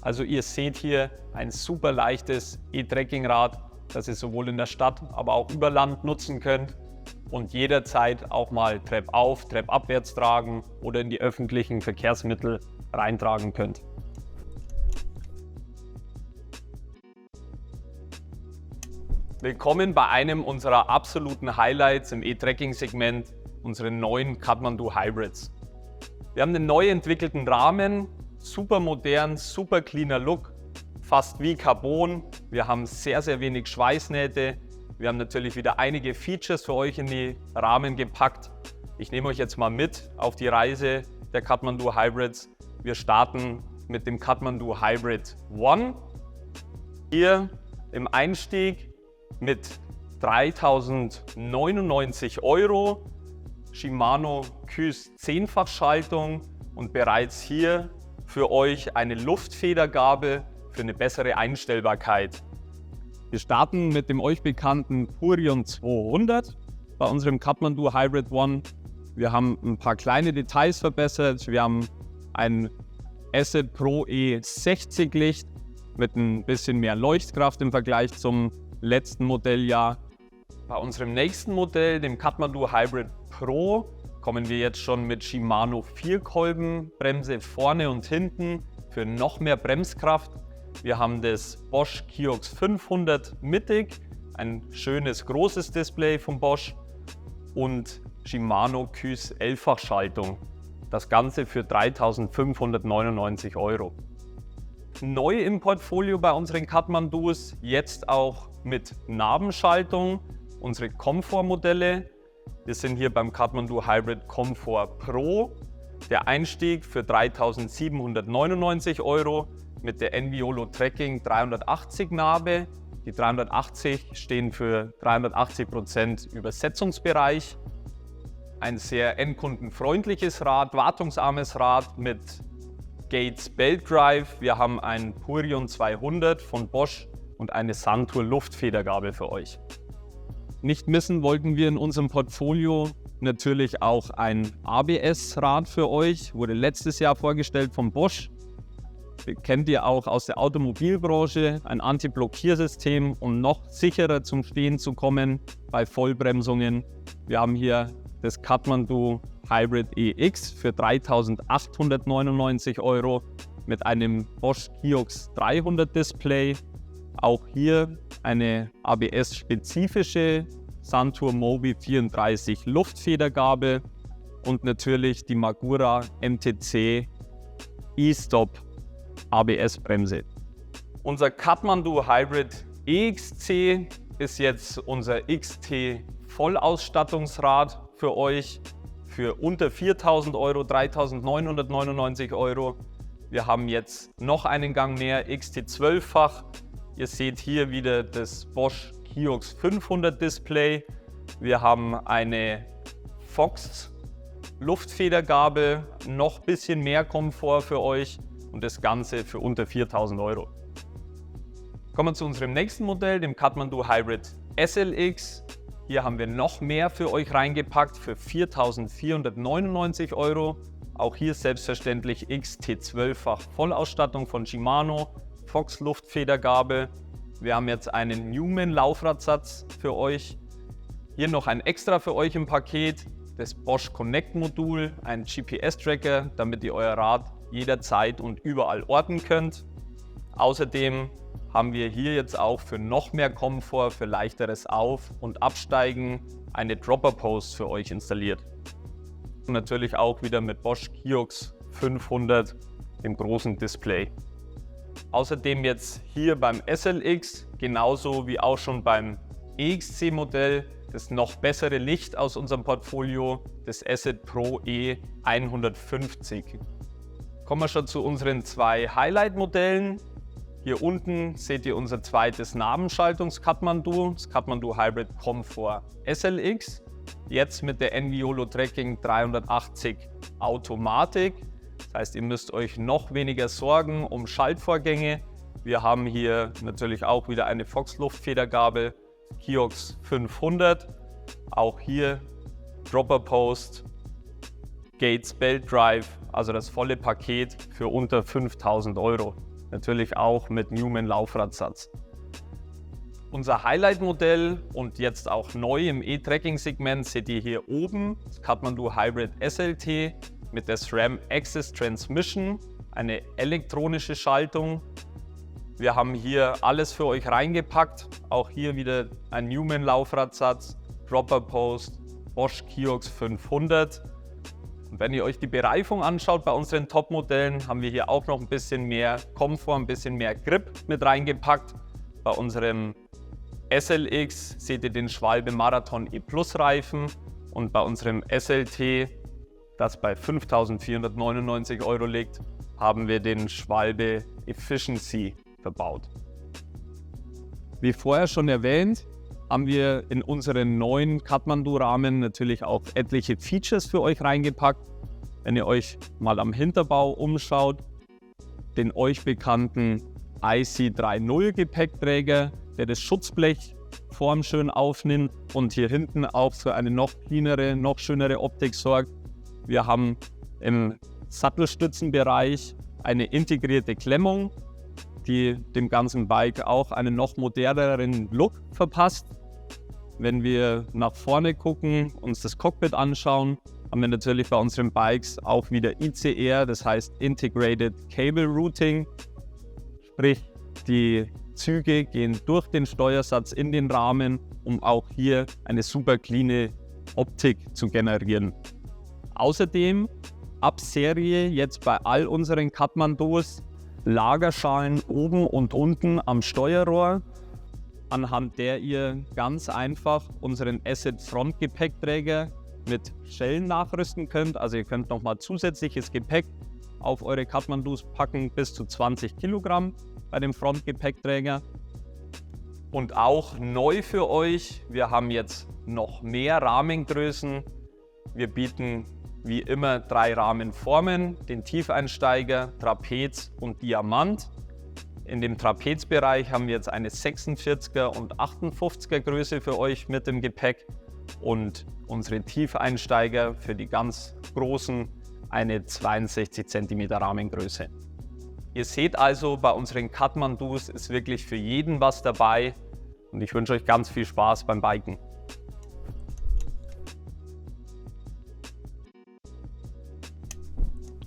Also ihr seht hier ein super leichtes E-Trekkingrad, das ihr sowohl in der Stadt, aber auch über Land nutzen könnt und jederzeit auch mal treppauf, treppabwärts tragen oder in die öffentlichen Verkehrsmittel reintragen könnt. Willkommen bei einem unserer absoluten Highlights im E-Trekking-Segment, unsere neuen Kathmandu Hybrids. Wir haben einen neu entwickelten Rahmen, super modern, super cleaner Look, fast wie Carbon. Wir haben sehr, sehr wenig Schweißnähte. Wir haben natürlich wieder einige Features für euch in die Rahmen gepackt. Ich nehme euch jetzt mal mit auf die Reise der Kathmandu Hybrids. Wir starten mit dem Kathmandu Hybrid One. Hier im Einstieg mit 3.099 €, Shimano KYS 10-fach-Schaltung und bereits hier für euch eine Luftfedergabe für eine bessere Einstellbarkeit. Wir starten mit dem euch bekannten Purion 200 bei unserem Kathmandu Hybrid One. Wir haben ein paar kleine Details verbessert. Wir haben ein Asset Pro E60 Licht mit ein bisschen mehr Leuchtkraft im Vergleich zum letzten Modelljahr. Bei unserem nächsten Modell, dem Kathmandu Hybrid Pro, kommen wir jetzt schon mit Shimano 4-Kolben-Bremse vorne und hinten für noch mehr Bremskraft. Wir haben das Bosch Kiox 500 mittig, ein schönes großes Display von Bosch und Shimano KYS 11-fach-Schaltung. Das Ganze für 3.599 €. Neu im Portfolio bei unseren Kathmandus jetzt auch mit Nabenschaltung unsere Komfortmodelle. Wir sind hier beim Kathmandu Hybrid Comfort Pro. Der Einstieg für 3.799 € mit der Enviolo Tracking 380 Nabe. Die 380 stehen für 380% Übersetzungsbereich. Ein sehr endkundenfreundliches Rad, wartungsarmes Rad mit Gates Belt Drive. Wir haben ein Purion 200 von Bosch und eine Santur Luftfedergabel für euch. Nicht missen wollten wir in unserem Portfolio natürlich auch ein ABS-Rad für euch. Wurde letztes Jahr vorgestellt von Bosch. Kennt ihr auch aus der Automobilbranche, ein Anti-Blockiersystem, um noch sicherer zum Stehen zu kommen bei Vollbremsungen. Wir haben hier das Kathmandu Hybrid EX für 3.899 € mit einem Bosch Kiox 300 Display. Auch hier eine ABS-spezifische Santur Mobi 34 Luftfedergabel und natürlich die Magura MTC E-Stop ABS-Bremse. Unser Kathmandu Hybrid EXC ist jetzt unser XT Vollausstattungsrad für euch für unter 4.000 €, 3.999 €. Wir haben jetzt noch einen Gang mehr, XT 12-fach. Ihr seht hier wieder das Bosch Kiox 500 Display. Wir haben eine Fox Luftfedergabel, noch ein bisschen mehr Komfort für euch und das Ganze für unter 4.000 €. Kommen wir zu unserem nächsten Modell, dem Kathmandu Hybrid SLX. Hier haben wir noch mehr für euch reingepackt für 4.499 €. Auch hier selbstverständlich XT 12-fach Vollausstattung von Shimano, Fox Luftfedergabel. Wir haben jetzt einen Newman Laufradsatz für euch. Hier noch ein extra für euch im Paket, das Bosch Connect Modul, ein GPS-Tracker, damit ihr euer Rad jederzeit und überall orten könnt. Außerdem haben wir hier jetzt auch für noch mehr Komfort, für leichteres Auf- und Absteigen eine Dropper Post für euch installiert. Und natürlich auch wieder mit Bosch Kiox 500, dem großen Display. Außerdem jetzt hier beim SLX, genauso wie auch schon beim EXC-Modell, das noch bessere Licht aus unserem Portfolio, das Asset Pro E150. Kommen wir schon zu unseren zwei Highlight-Modellen. Hier unten seht ihr unser zweites Nabenschaltungs-Kathmandu, das Kathmandu Hybrid Comfort SLX. Jetzt mit der Enviolo Tracking 380 Automatik. Das heißt, ihr müsst euch noch weniger Sorgen um Schaltvorgänge. Wir haben hier natürlich auch wieder eine Fox Luftfedergabel, Kiox 500. Auch hier Dropper Post, Gates Belt Drive, also das volle Paket für unter 5.000 €. Natürlich auch mit Newman Laufradsatz. Unser Highlight-Modell und jetzt auch neu im E-Tracking-Segment seht ihr hier oben das Kathmandu Hybrid SLT mit der SRAM Access Transmission, eine elektronische Schaltung. Wir haben hier alles für euch reingepackt, auch hier wieder ein Newman Laufradsatz, Dropper Post, Bosch Kiox 500. Und wenn ihr euch die Bereifung anschaut bei unseren Top-Modellen, haben wir hier auch noch ein bisschen mehr Komfort, ein bisschen mehr Grip mit reingepackt. Bei unserem SLX seht ihr den Schwalbe Marathon E+ Reifen und bei unserem SLT, das bei 5.499 € liegt, haben wir den Schwalbe Efficiency verbaut. Wie vorher schon erwähnt, haben wir in unseren neuen Kathmandu-Rahmen natürlich auch etliche Features für euch reingepackt. Wenn ihr euch mal am Hinterbau umschaut, den euch bekannten IC3.0 Gepäckträger, der das Schutzblech formschön aufnimmt und hier hinten auch für eine noch cleanere, noch schönere Optik sorgt. Wir haben im Sattelstützenbereich eine integrierte Klemmung, die dem ganzen Bike auch einen noch moderneren Look verpasst. Wenn wir nach vorne gucken, uns das Cockpit anschauen, haben wir natürlich bei unseren Bikes auch wieder ICR, das heißt Integrated Cable Routing. Sprich, die Züge gehen durch den Steuersatz in den Rahmen, um auch hier eine super cleane Optik zu generieren. Außerdem ab Serie jetzt bei all unseren Kathmandus Lagerschalen oben und unten am Steuerrohr, anhand der ihr ganz einfach unseren Asset Front Gepäckträger mit Schellen nachrüsten könnt. Also ihr könnt nochmal zusätzliches Gepäck auf eure Kathmandus packen, bis zu 20 Kilogramm bei dem Front Gepäckträger. Und auch neu für euch, wir haben jetzt noch mehr Rahmengrößen. Wir bieten wie immer 3 Rahmenformen, den Tiefeinsteiger, Trapez und Diamant. In dem Trapezbereich haben wir jetzt eine 46er und 58er Größe für euch mit dem Gepäck und unsere Tiefeinsteiger für die ganz großen eine 62 cm Rahmengröße. Ihr seht also, bei unseren Kathmandus ist wirklich für jeden was dabei und ich wünsche euch ganz viel Spaß beim Biken.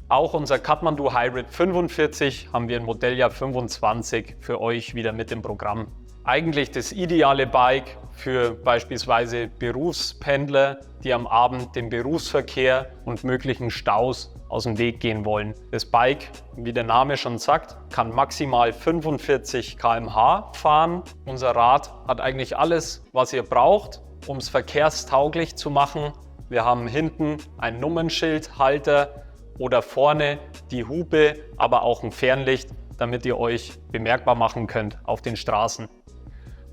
Auch unser Kathmandu Hybrid 45 haben wir im Modelljahr 25 für euch wieder mit im Programm. Eigentlich das ideale Bike für beispielsweise Berufspendler, die am Abend den Berufsverkehr und möglichen Staus aus dem Weg gehen wollen. Das Bike, wie der Name schon sagt, kann maximal 45 km/h fahren. Unser Rad hat eigentlich alles, was ihr braucht, um es verkehrstauglich zu machen. Wir haben hinten einen Nummernschildhalter oder vorne die Hupe, aber auch ein Fernlicht, damit ihr euch bemerkbar machen könnt auf den Straßen.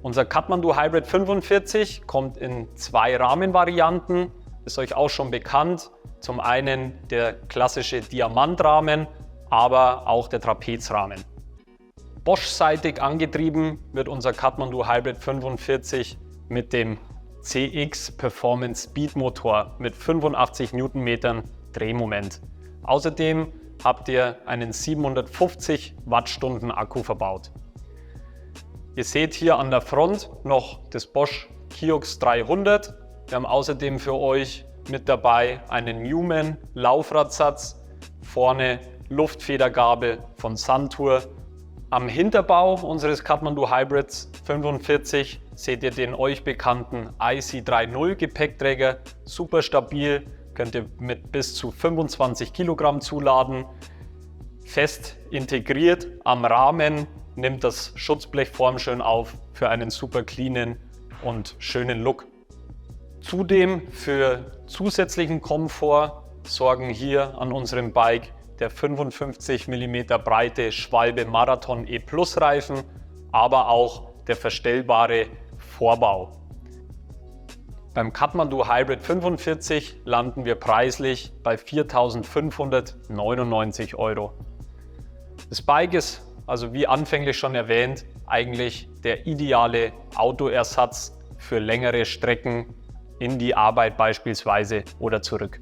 Unser Kathmandu Hybrid 45 kommt in 2 Rahmenvarianten, ist euch auch schon bekannt. Zum einen der klassische Diamantrahmen, aber auch der Trapezrahmen. Bosch-seitig angetrieben wird unser Kathmandu Hybrid 45 mit dem CX Performance Speed Motor mit 85 Newtonmetern Drehmoment. Außerdem habt ihr einen 750 Wattstunden Akku verbaut. Ihr seht hier an der Front noch das Bosch Kiox 300. Wir haben außerdem für euch mit dabei einen Newman Laufradsatz, vorne Luftfedergabel von Suntour. Am Hinterbau unseres Kathmandu Hybrids 45 seht ihr den euch bekannten IC3.0 Gepäckträger, super stabil, könnt ihr mit bis zu 25 Kilogramm zuladen. Fest integriert am Rahmen, nimmt das Schutzblech formschön auf für einen super cleanen und schönen Look. Zudem für zusätzlichen Komfort sorgen hier an unserem Bike der 55 mm breite Schwalbe Marathon E+ Reifen, aber auch der verstellbare Vorbau. Beim Kathmandu Hybrid 45 landen wir preislich bei 4.599 €. Das Bike ist, also wie anfänglich schon erwähnt, eigentlich der ideale Autoersatz für längere Strecken in die Arbeit beispielsweise oder zurück.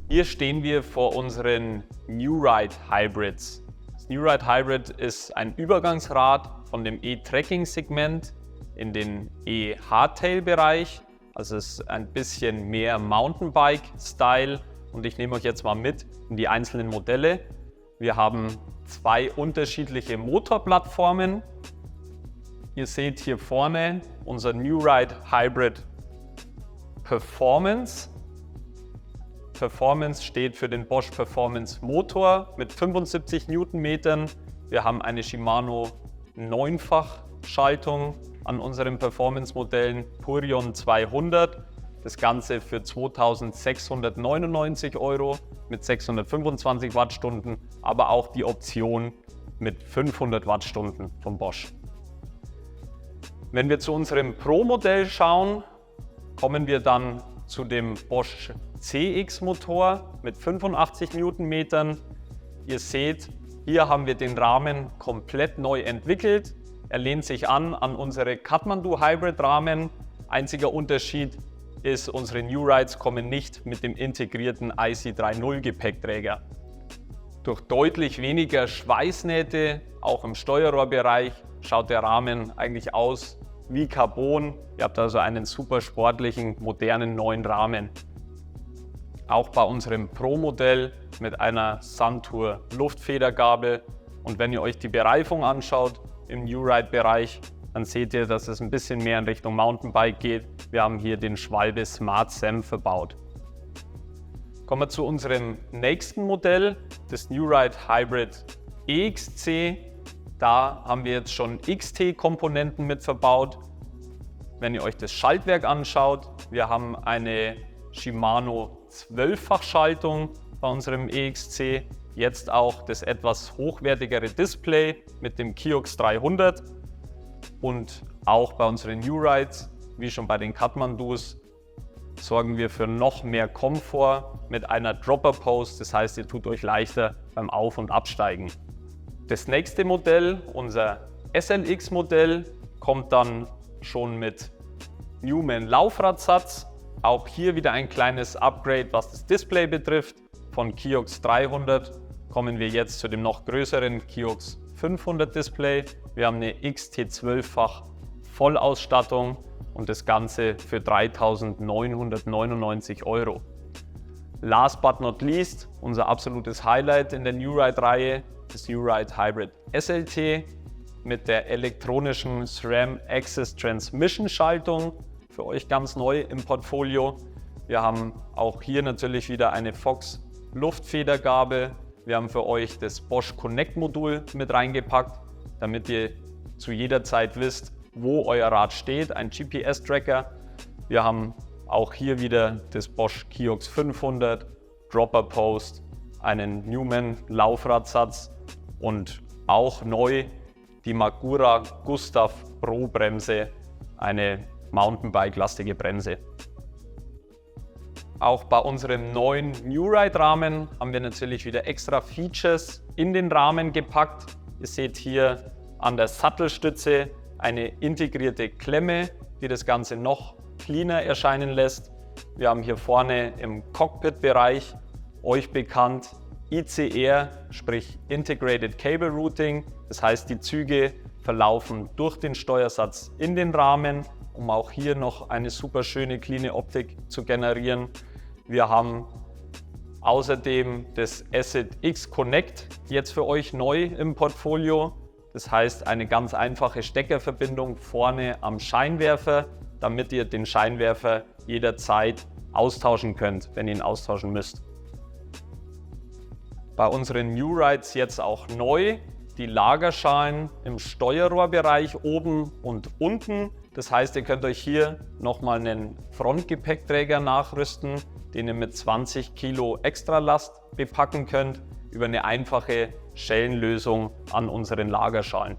Hier stehen wir vor unseren New Ride Hybrids. Das New Ride Hybrid ist ein Übergangsrad von dem E-Trekking-Segment in den E-Hardtail-Bereich. Also es ist ein bisschen mehr Mountainbike-Style und ich nehme euch jetzt mal mit in die einzelnen Modelle. Wir haben 2 unterschiedliche Motorplattformen. Ihr seht hier vorne unser New Ride Hybrid Performance. Performance steht für den Bosch Performance Motor mit 75 Newtonmetern. Wir haben eine Shimano 9-fach-Schaltung an unseren Performance-Modellen Purion 200. Das Ganze für 2.699 € mit 625 Wattstunden, aber auch die Option mit 500 Wattstunden von Bosch. Wenn wir zu unserem Pro-Modell schauen, kommen wir dann zu dem Bosch CX-Motor mit 85 Newtonmetern. Ihr seht, hier haben wir den Rahmen komplett neu entwickelt. Er lehnt sich an unsere Kathmandu Hybrid Rahmen. Einziger Unterschied ist, unsere New Rides kommen nicht mit dem integrierten IC30 Gepäckträger. Durch deutlich weniger Schweißnähte, auch im Steuerrohrbereich, schaut der Rahmen eigentlich aus wie Carbon. Ihr habt also einen super sportlichen, modernen neuen Rahmen. Auch bei unserem Pro-Modell mit einer Suntour Luftfedergabel. Und wenn ihr euch die Bereifung anschaut im New Ride-Bereich, dann seht ihr, dass es ein bisschen mehr in Richtung Mountainbike geht. Wir haben hier den Schwalbe Smart SEM verbaut. Kommen wir zu unserem nächsten Modell, das New Ride Hybrid EXC. Da haben wir jetzt schon XT-Komponenten mit verbaut. Wenn ihr euch das Schaltwerk anschaut, wir haben eine Shimano 12-fach-Schaltung bei unserem EXC. Jetzt auch das etwas hochwertigere Display mit dem Kiox 300. Und auch bei unseren New Rides, wie schon bei den Kathmandus, sorgen wir für noch mehr Komfort mit einer Dropper Post. Das heißt, ihr tut euch leichter beim Auf- und Absteigen. Das nächste Modell, unser SLX-Modell, kommt dann schon mit Newman Laufradsatz. Auch hier wieder ein kleines Upgrade, was das Display betrifft. Von Kiox 300 kommen wir jetzt zu dem noch größeren Kiox 500 Display. Wir haben eine XT12-fach Vollausstattung und das Ganze für 3.999 €. Last but not least, unser absolutes Highlight in der New Ride-Reihe, das New Ride Hybrid SLT mit der elektronischen SRAM Access Transmission Schaltung, für euch ganz neu im Portfolio. Wir haben auch hier natürlich wieder eine Fox Luftfedergabel. Wir haben für euch das Bosch Connect Modul mit reingepackt, damit ihr zu jeder Zeit wisst, wo euer Rad steht, ein GPS-Tracker. Wir haben auch hier wieder das Bosch Kiox 500, Dropper Post, einen Newman Laufradsatz und auch neu die Magura Gustav Pro Bremse, eine Mountainbike-lastige Bremse. Auch bei unserem neuen New Ride Rahmen haben wir natürlich wieder extra Features in den Rahmen gepackt. Ihr seht hier an der Sattelstütze eine integrierte Klemme, die das Ganze noch cleaner erscheinen lässt. Wir haben hier vorne im Cockpit-Bereich euch bekannt ICR, sprich Integrated Cable Routing. Das heißt, die Züge verlaufen durch den Steuersatz in den Rahmen, um auch hier noch eine super schöne, cleane Optik zu generieren. Wir haben außerdem das Acid X Connect jetzt für euch neu im Portfolio. Das heißt, eine ganz einfache Steckerverbindung vorne am Scheinwerfer, damit ihr den Scheinwerfer jederzeit austauschen könnt, wenn ihr ihn austauschen müsst. Bei unseren New Rides jetzt auch neu die Lagerschalen im Steuerrohrbereich oben und unten. Das heißt, ihr könnt euch hier nochmal einen Frontgepäckträger nachrüsten, den ihr mit 20 Kilo Extralast bepacken könnt, über eine einfache Schellenlösung an unseren Lagerschalen.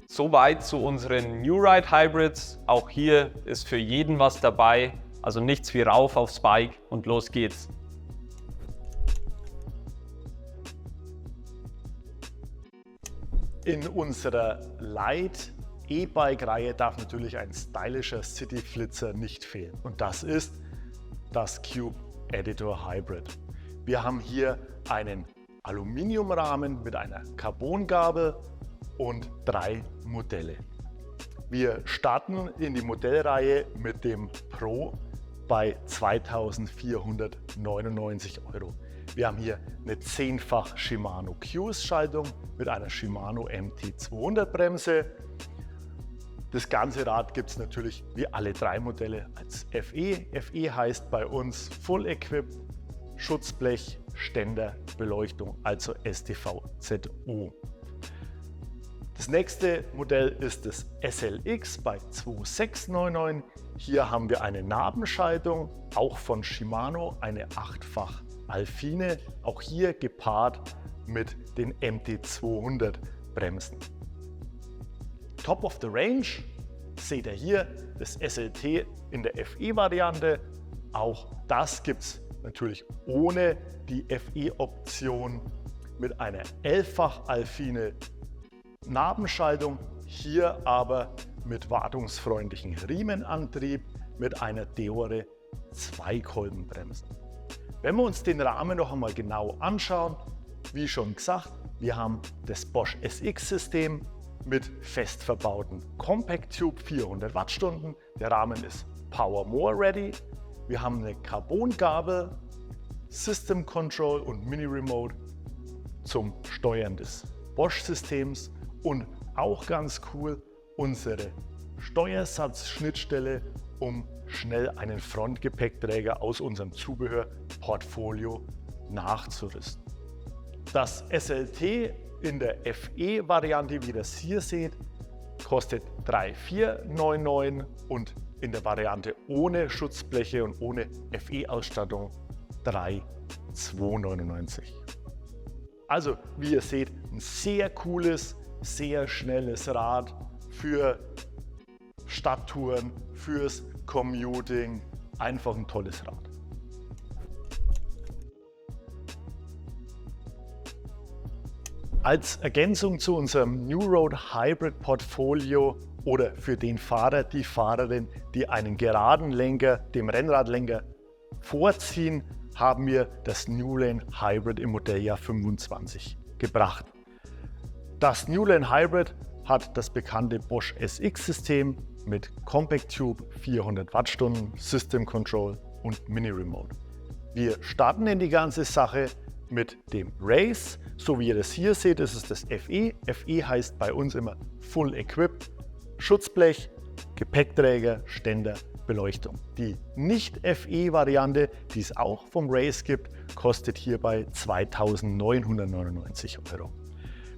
Soweit zu unseren New Ride Hybrids. Auch hier ist für jeden was dabei, also nichts wie rauf aufs Bike und los geht's. In unserer Light E-Bike-Reihe darf natürlich ein stylischer City-Flitzer nicht fehlen. Und das ist das Cube Editor Hybrid. Wir haben hier einen Aluminiumrahmen mit einer Carbongabel und 3 Modelle. Wir starten in die Modellreihe mit dem Pro bei 2.499 €. Wir haben hier eine 10-fach Shimano Qs Schaltung mit einer Shimano MT200 Bremse. Das ganze Rad gibt es natürlich wie alle 3 Modelle als FE. FE heißt bei uns Full Equip, Schutzblech, Ständer, Beleuchtung, also STVZO. Das nächste Modell ist das SLX bei 2699. Hier haben wir eine Nabenschaltung, auch von Shimano, eine 8-fach Alfine, auch hier gepaart mit den MT200 Bremsen. Top of the Range seht ihr hier das SLT in der FE-Variante. Auch das gibt es natürlich ohne die FE-Option mit einer 11-fach Alfine Nabenschaltung, hier aber mit wartungsfreundlichen Riemenantrieb mit einer Deore 2-Kolbenbremse. Wenn wir uns den Rahmen noch einmal genau anschauen, wie schon gesagt, wir haben das Bosch SX-System mit fest verbauten Compact Tube 400 Wattstunden. Der Rahmen ist Power More ready. Wir haben eine Carbongabel, System Control und Mini Remote zum Steuern des Bosch-Systems und auch ganz cool unsere Steuersatzschnittstelle, um schnell einen Frontgepäckträger aus unserem Zubehörportfolio nachzurüsten. Das SLT in der FE-Variante, wie ihr das hier seht, kostet 3.499 und in der Variante ohne Schutzbleche und ohne FE-Ausstattung 3.299. Also, wie ihr seht, ein sehr cooles, sehr schnelles Rad für Stadttouren, fürs Commuting, einfach ein tolles Rad. Als Ergänzung zu unserem New Road Hybrid Portfolio oder für den Fahrer, die Fahrerin, die einen geraden Lenker dem Rennradlenker vorziehen, haben wir das New Lane Hybrid im Modelljahr 25 gebracht. Das New Lane Hybrid hat das bekannte Bosch SX-System mit Compact Tube 400 Wattstunden, System Control und Mini Remote. Wir starten in die ganze Sache mit dem Race, so wie ihr das hier seht, das ist das FE. FE heißt bei uns immer Full Equip, Schutzblech, Gepäckträger, Ständer, Beleuchtung. Die Nicht-FE-Variante, die es auch vom Race gibt, kostet hierbei 2.999 €.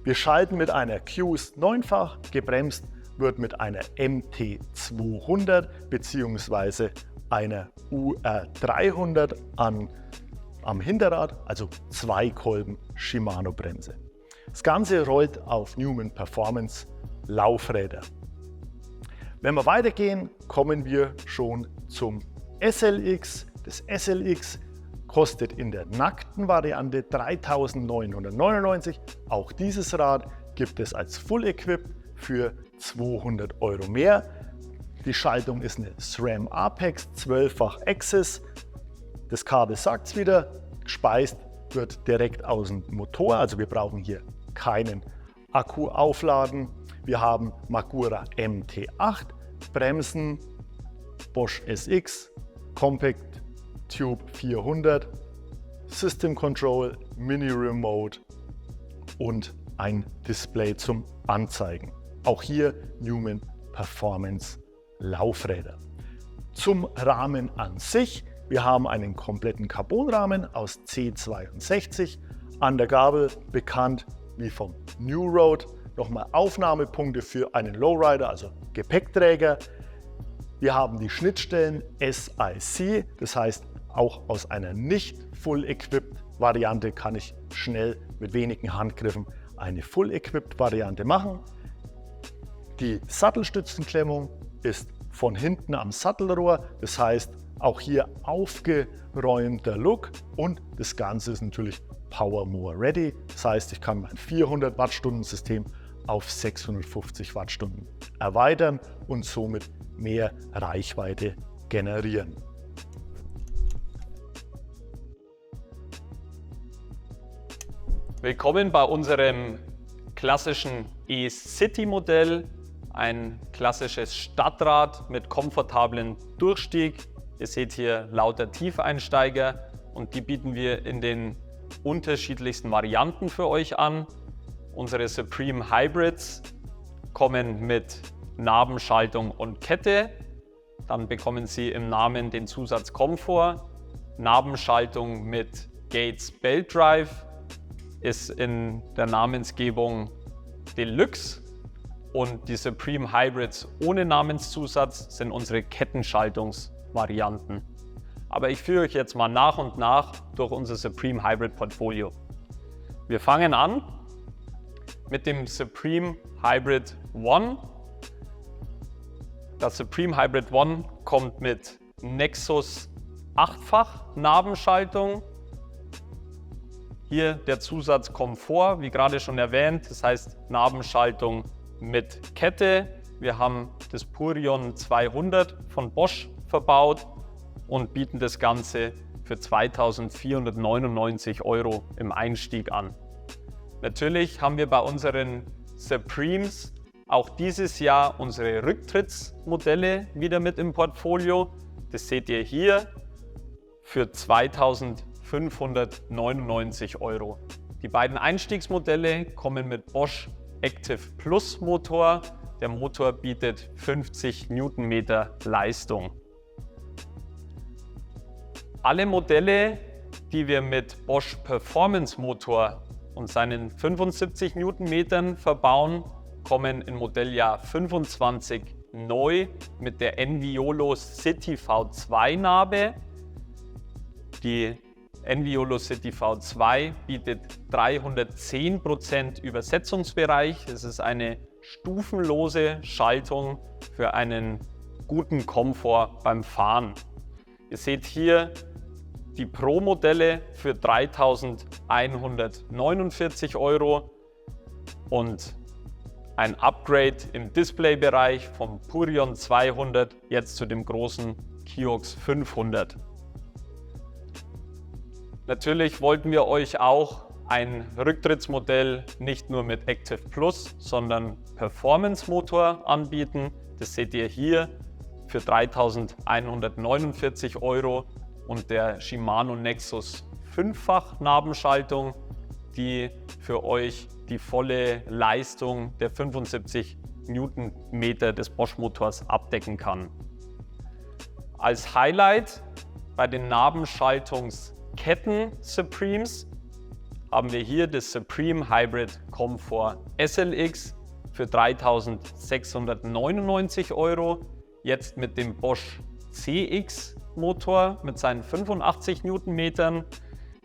Wir schalten mit einer Qs 9-fach, gebremst wird mit einer MT200 bzw. einer UR 300 am Hinterrad, also 2 Kolben Shimano Bremse. Das Ganze rollt auf Newman Performance Laufräder. Wenn wir weitergehen, kommen wir schon zum SLX. Das SLX kostet in der nackten Variante 3.999 €. Auch dieses Rad gibt es als Full Equip für 200 € mehr. Die Schaltung ist eine SRAM Apex 12-fach Access. Das Kabel sagt es wieder, gespeist wird direkt aus dem Motor, also wir brauchen hier keinen Akku aufladen. Wir haben Magura MT8, Bremsen, Bosch SX, Compact Tube 400, System Control, Mini Remote und ein Display zum Anzeigen. Auch hier Newman Performance Laufräder. Zum Rahmen an sich. Wir haben einen kompletten Carbonrahmen aus C62, an der Gabel bekannt wie vom New Road. Nochmal Aufnahmepunkte für einen Lowrider, also Gepäckträger. Wir haben die Schnittstellen SIC, das heißt auch aus einer nicht Full-Equipped Variante kann ich schnell mit wenigen Handgriffen eine Full-Equipped Variante machen. Die Sattelstützenklemmung ist von hinten am Sattelrohr, das heißt auch hier aufgeräumter Look und das Ganze ist natürlich Power More ready. Das heißt, ich kann mein 400 Wattstunden System auf 650 Wattstunden erweitern und somit mehr Reichweite generieren. Willkommen bei unserem klassischen E-City-Modell, ein klassisches Stadtrad mit komfortablen Durchstieg. Ihr seht hier lauter Tiefeinsteiger und die bieten wir in den unterschiedlichsten Varianten für euch an. Unsere Supreme Hybrids kommen mit Nabenschaltung und Kette. Dann bekommen Sie im Namen den Zusatz Komfort. Nabenschaltung mit Gates Belt Drive ist in der Namensgebung Deluxe und die Supreme Hybrids ohne Namenszusatz sind unsere Kettenschaltungsvarianten. Aber ich führe euch jetzt mal nach und nach durch unser Supreme Hybrid Portfolio. Wir fangen an mit dem Supreme Hybrid One. Das Supreme Hybrid One kommt mit Nexus 8-fach Nabenschaltung. Hier der Zusatz Komfort, wie gerade schon erwähnt, das heißt Nabenschaltung mit Kette. Wir haben das Purion 200 von Bosch verbaut und bieten das Ganze für 2.499 € im Einstieg an. Natürlich haben wir bei unseren Supremes auch dieses Jahr unsere Rücktrittsmodelle wieder mit im Portfolio. Das seht ihr hier für 2.599 €. Die beiden Einstiegsmodelle kommen mit Bosch Active Plus Motor. Der Motor bietet 50 Newtonmeter Leistung. Alle Modelle, die wir mit Bosch Performance Motor und seinen 75 Newtonmetern verbauen, kommen im Modelljahr 25 neu mit der Enviolo City V2 Nabe. Die Enviolo City V2 bietet 310% Übersetzungsbereich. Es ist eine stufenlose Schaltung für einen guten Komfort beim Fahren. Ihr seht hier die Pro-Modelle für 3.149 € und ein Upgrade im Displaybereich vom Purion 200 jetzt zu dem großen Kiox 500. Natürlich wollten wir euch auch ein Rücktrittsmodell nicht nur mit Active Plus, sondern Performance Motor anbieten. Das seht ihr hier für 3.149 € und der Shimano Nexus 5-fach Nabenschaltung, die für euch die volle Leistung der 75 Newtonmeter des Bosch Motors abdecken kann. Als Highlight bei den Nabenschaltungsketten Supremes haben wir hier das Supreme Hybrid Comfort SLX für 3.699 €, jetzt mit dem Bosch CX Motor mit seinen 85 Newtonmetern.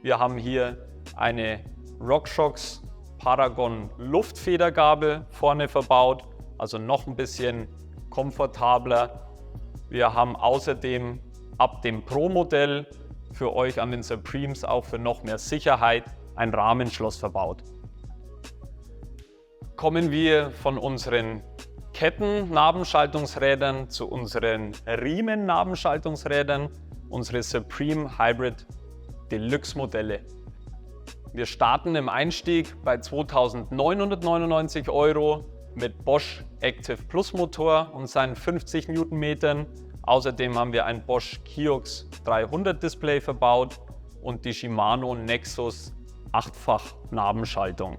Wir haben hier eine RockShox Paragon Luftfedergabel vorne verbaut, also noch ein bisschen komfortabler. Wir haben außerdem ab dem Pro-Modell für euch an den Supremes auch für noch mehr Sicherheit ein Rahmenschloss verbaut. Kommen wir von unseren Ketten-Nabenschaltungsrädern zu unseren Riemen-Nabenschaltungsrädern, unsere Supreme Hybrid Deluxe Modelle. Wir starten im Einstieg bei 2.999 € mit Bosch Active Plus Motor und seinen 50 Newtonmetern. Außerdem haben wir ein Bosch Kiox 300 Display verbaut und die Shimano Nexus 8-fach Nabenschaltung.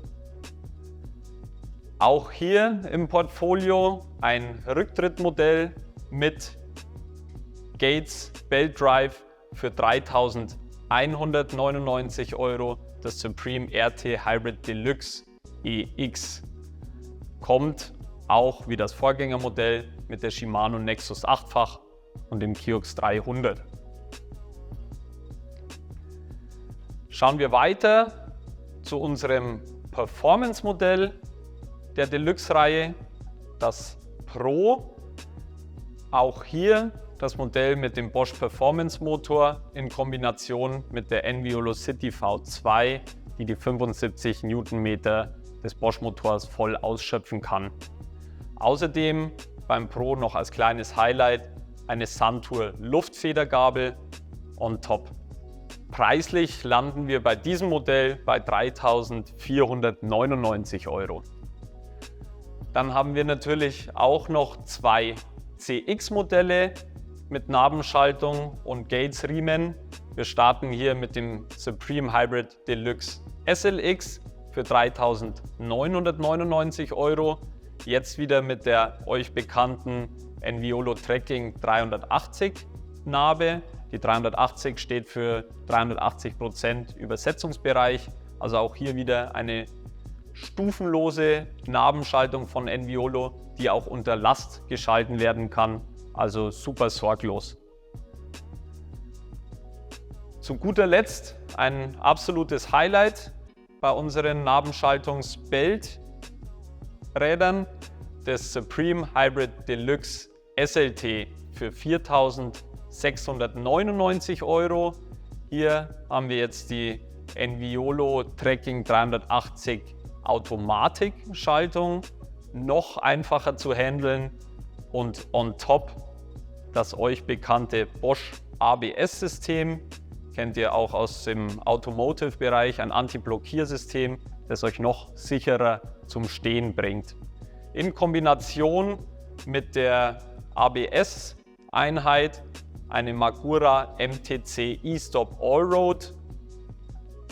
Auch hier im Portfolio ein Rücktrittmodell mit Gates Belt Drive für 3.199 €. Das Supreme RT Hybrid Deluxe EX kommt auch wie das Vorgängermodell mit der Shimano Nexus 8-fach und dem Kiox 300. Schauen wir weiter zu unserem Performance-Modell der Deluxe-Reihe, das Pro. Auch hier das Modell mit dem Bosch Performance Motor in Kombination mit der Enviolo City V2, die die 75 Newtonmeter des Bosch Motors voll ausschöpfen kann. Außerdem beim Pro noch als kleines Highlight eine Suntour Luftfedergabel on top. Preislich landen wir bei diesem Modell bei 3.499 €. Dann haben wir natürlich auch noch zwei CX-Modelle mit Nabenschaltung und Gates-Riemen. Wir starten hier mit dem Supreme Hybrid Deluxe SLX für 3.999 €. jetzt wieder mit der euch bekannten Enviolo Trekking 380 Narbe. Die 380 steht für 380% Übersetzungsbereich, also auch hier wieder eine stufenlose Narbenschaltung von Enviolo, die auch unter Last geschalten werden kann, also super sorglos. Zu guter Letzt ein absolutes Highlight bei unseren Narbenschaltungs-Belt-Rädern, das Supreme Hybrid Deluxe SLT für 4.699 €. Hier haben wir jetzt die Enviolo Trekking 380 Automatikschaltung, noch einfacher zu handeln und on top das euch bekannte Bosch ABS-System. Kennt ihr auch aus dem Automotive-Bereich, ein Anti-Blockiersystem, das euch noch sicherer zum Stehen bringt. In Kombination mit der ABS-Einheit eine Magura MTC E-Stop Allroad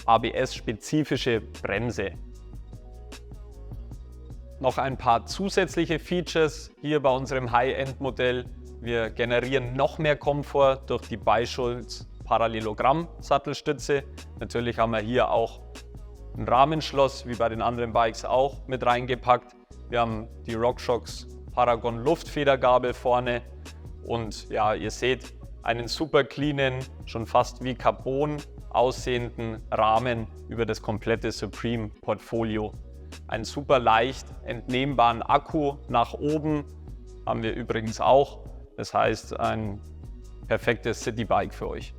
ABS-spezifische Bremse. Noch ein paar zusätzliche Features hier bei unserem High-End-Modell. Wir generieren noch mehr Komfort durch die Beischulz Parallelogramm-Sattelstütze. Natürlich haben wir hier auch ein Rahmenschloss, wie bei den anderen Bikes auch, mit reingepackt. Wir haben die RockShox Paragon Luftfedergabel vorne und ja, ihr seht einen super cleanen, schon fast wie Carbon aussehenden Rahmen über das komplette Supreme Portfolio. Einen super leicht entnehmbaren Akku nach oben haben wir übrigens auch. Das heißt, ein perfektes Citybike für euch.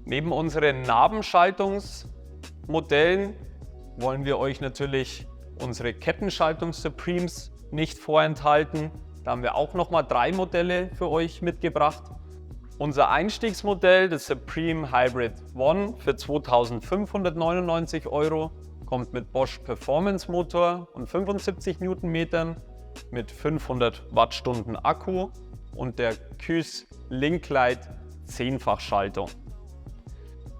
Neben unseren Narbenschaltungsmodellen wollen wir euch natürlich unsere Kettenschaltungs-Supremes nicht vorenthalten. Da haben wir auch nochmal 3 Modelle für euch mitgebracht. Unser Einstiegsmodell, das Supreme Hybrid One für 2.599 €, kommt mit Bosch Performance Motor und 75 Newtonmetern mit 500 Wattstunden Akku und der KÜS Linklight 10-fach-Schaltung.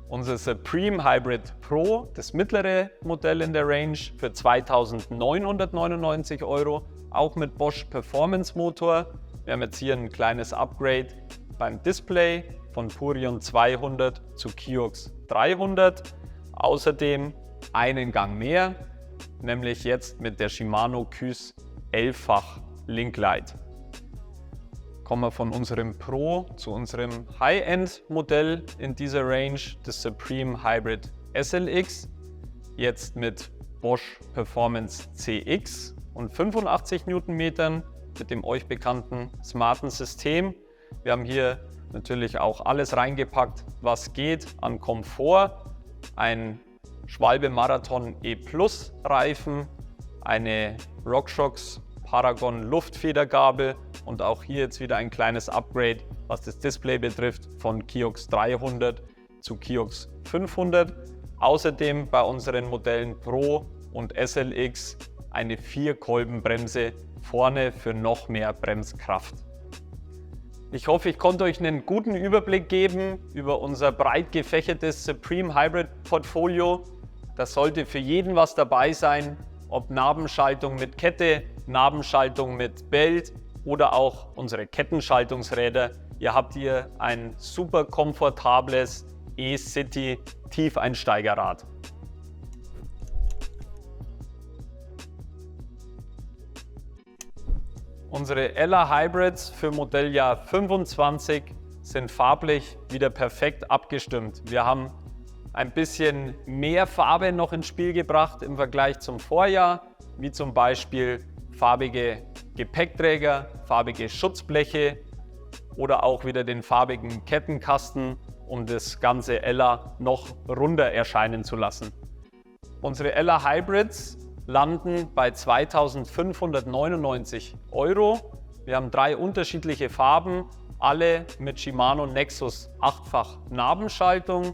Unser Supreme Hybrid Pro, das mittlere Modell in der Range, für 2.999 €, auch mit Bosch Performance Motor. Wir haben jetzt hier ein kleines Upgrade beim Display von Purion 200 zu Kiox 300. Außerdem einen Gang mehr, nämlich jetzt mit der Shimano KÜS 11-fach Linklight. Kommen wir von unserem Pro zu unserem High-End-Modell in dieser Range, das Supreme Hybrid SLX, jetzt mit Bosch Performance CX und 85 Newtonmetern mit dem euch bekannten smarten System. Wir haben hier natürlich auch alles reingepackt, was geht an Komfort. Ein Schwalbe Marathon E+ Reifen, eine RockShox Paragon Luftfedergabel und auch hier jetzt wieder ein kleines Upgrade, was das Display betrifft, von Kiox 300 zu Kiox 500. Außerdem bei unseren Modellen Pro und SLX eine 4-Kolbenbremse vorne für noch mehr Bremskraft. Ich hoffe, ich konnte euch einen guten Überblick geben über unser breit gefächertes Supreme Hybrid Portfolio. Das sollte für jeden was dabei sein, ob Narbenschaltung mit Kette, Narbenschaltung mit Belt oder auch unsere Kettenschaltungsräder. Ihr habt hier ein super komfortables E-City Tiefeinsteigerrad. Unsere Ella Hybrids für Modelljahr 25 sind farblich wieder perfekt abgestimmt. Wir haben ein bisschen mehr Farbe noch ins Spiel gebracht im Vergleich zum Vorjahr, wie zum Beispiel farbige Gepäckträger, farbige Schutzbleche oder auch wieder den farbigen Kettenkasten, um das ganze Ella noch runder erscheinen zu lassen. Unsere Ella Hybrids landen bei 2.599 €. Wir haben 3 unterschiedliche Farben, alle mit Shimano Nexus 8-fach Narbenschaltung,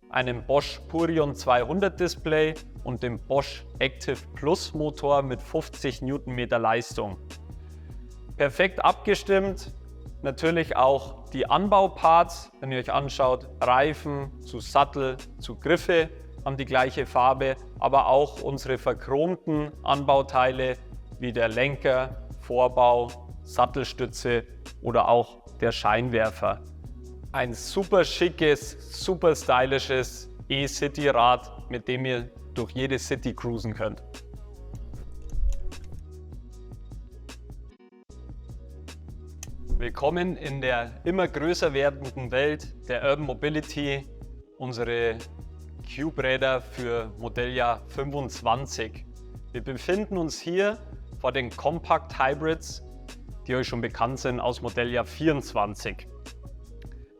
einem Bosch Purion 200 Display und dem Bosch Active Plus Motor mit 50 Newtonmeter Leistung. Perfekt abgestimmt, natürlich auch die Anbauparts, wenn ihr euch anschaut, Reifen zu Sattel zu Griffe haben die gleiche Farbe, aber auch unsere verchromten Anbauteile wie der Lenker, Vorbau, Sattelstütze oder auch der Scheinwerfer. Ein super schickes, super stylisches E-City-Rad, mit dem ihr durch jede City cruisen könnt. Willkommen in der immer größer werdenden Welt der Urban Mobility, unsere Cube-Räder für Modelljahr 25. Wir befinden uns hier vor den Compact Hybrids, die euch schon bekannt sind aus Modelljahr 24.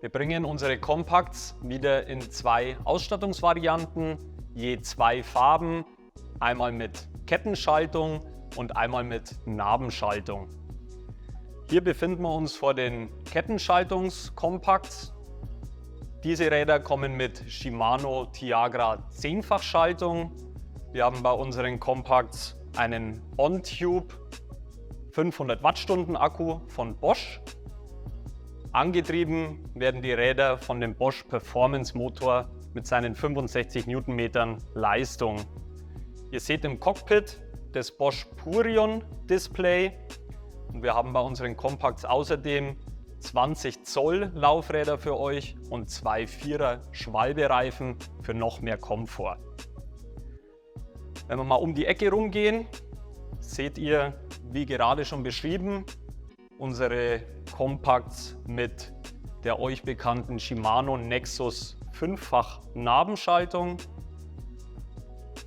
Wir bringen unsere Compacts wieder in 2 Ausstattungsvarianten, je 2 Farben, einmal mit Kettenschaltung und einmal mit Nabenschaltung. Hier befinden wir uns vor den Kettenschaltungs-Compacts. Diese Räder kommen mit Shimano Tiagra 10-fach-Schaltung. Wir haben bei unseren Compacts einen On-Tube 500 Wattstunden Akku von Bosch. Angetrieben werden die Räder von dem Bosch Performance Motor mit seinen 65 Newtonmetern Leistung. Ihr seht im Cockpit das Bosch Purion Display. Und wir haben bei unseren Compacts außerdem 20 Zoll Laufräder für euch und 2 4er Schwalbereifen für noch mehr Komfort. Wenn wir mal um die Ecke rumgehen, seht ihr, wie gerade schon beschrieben, unsere Compacts mit der euch bekannten Shimano Nexus 5-fach Nabenschaltung.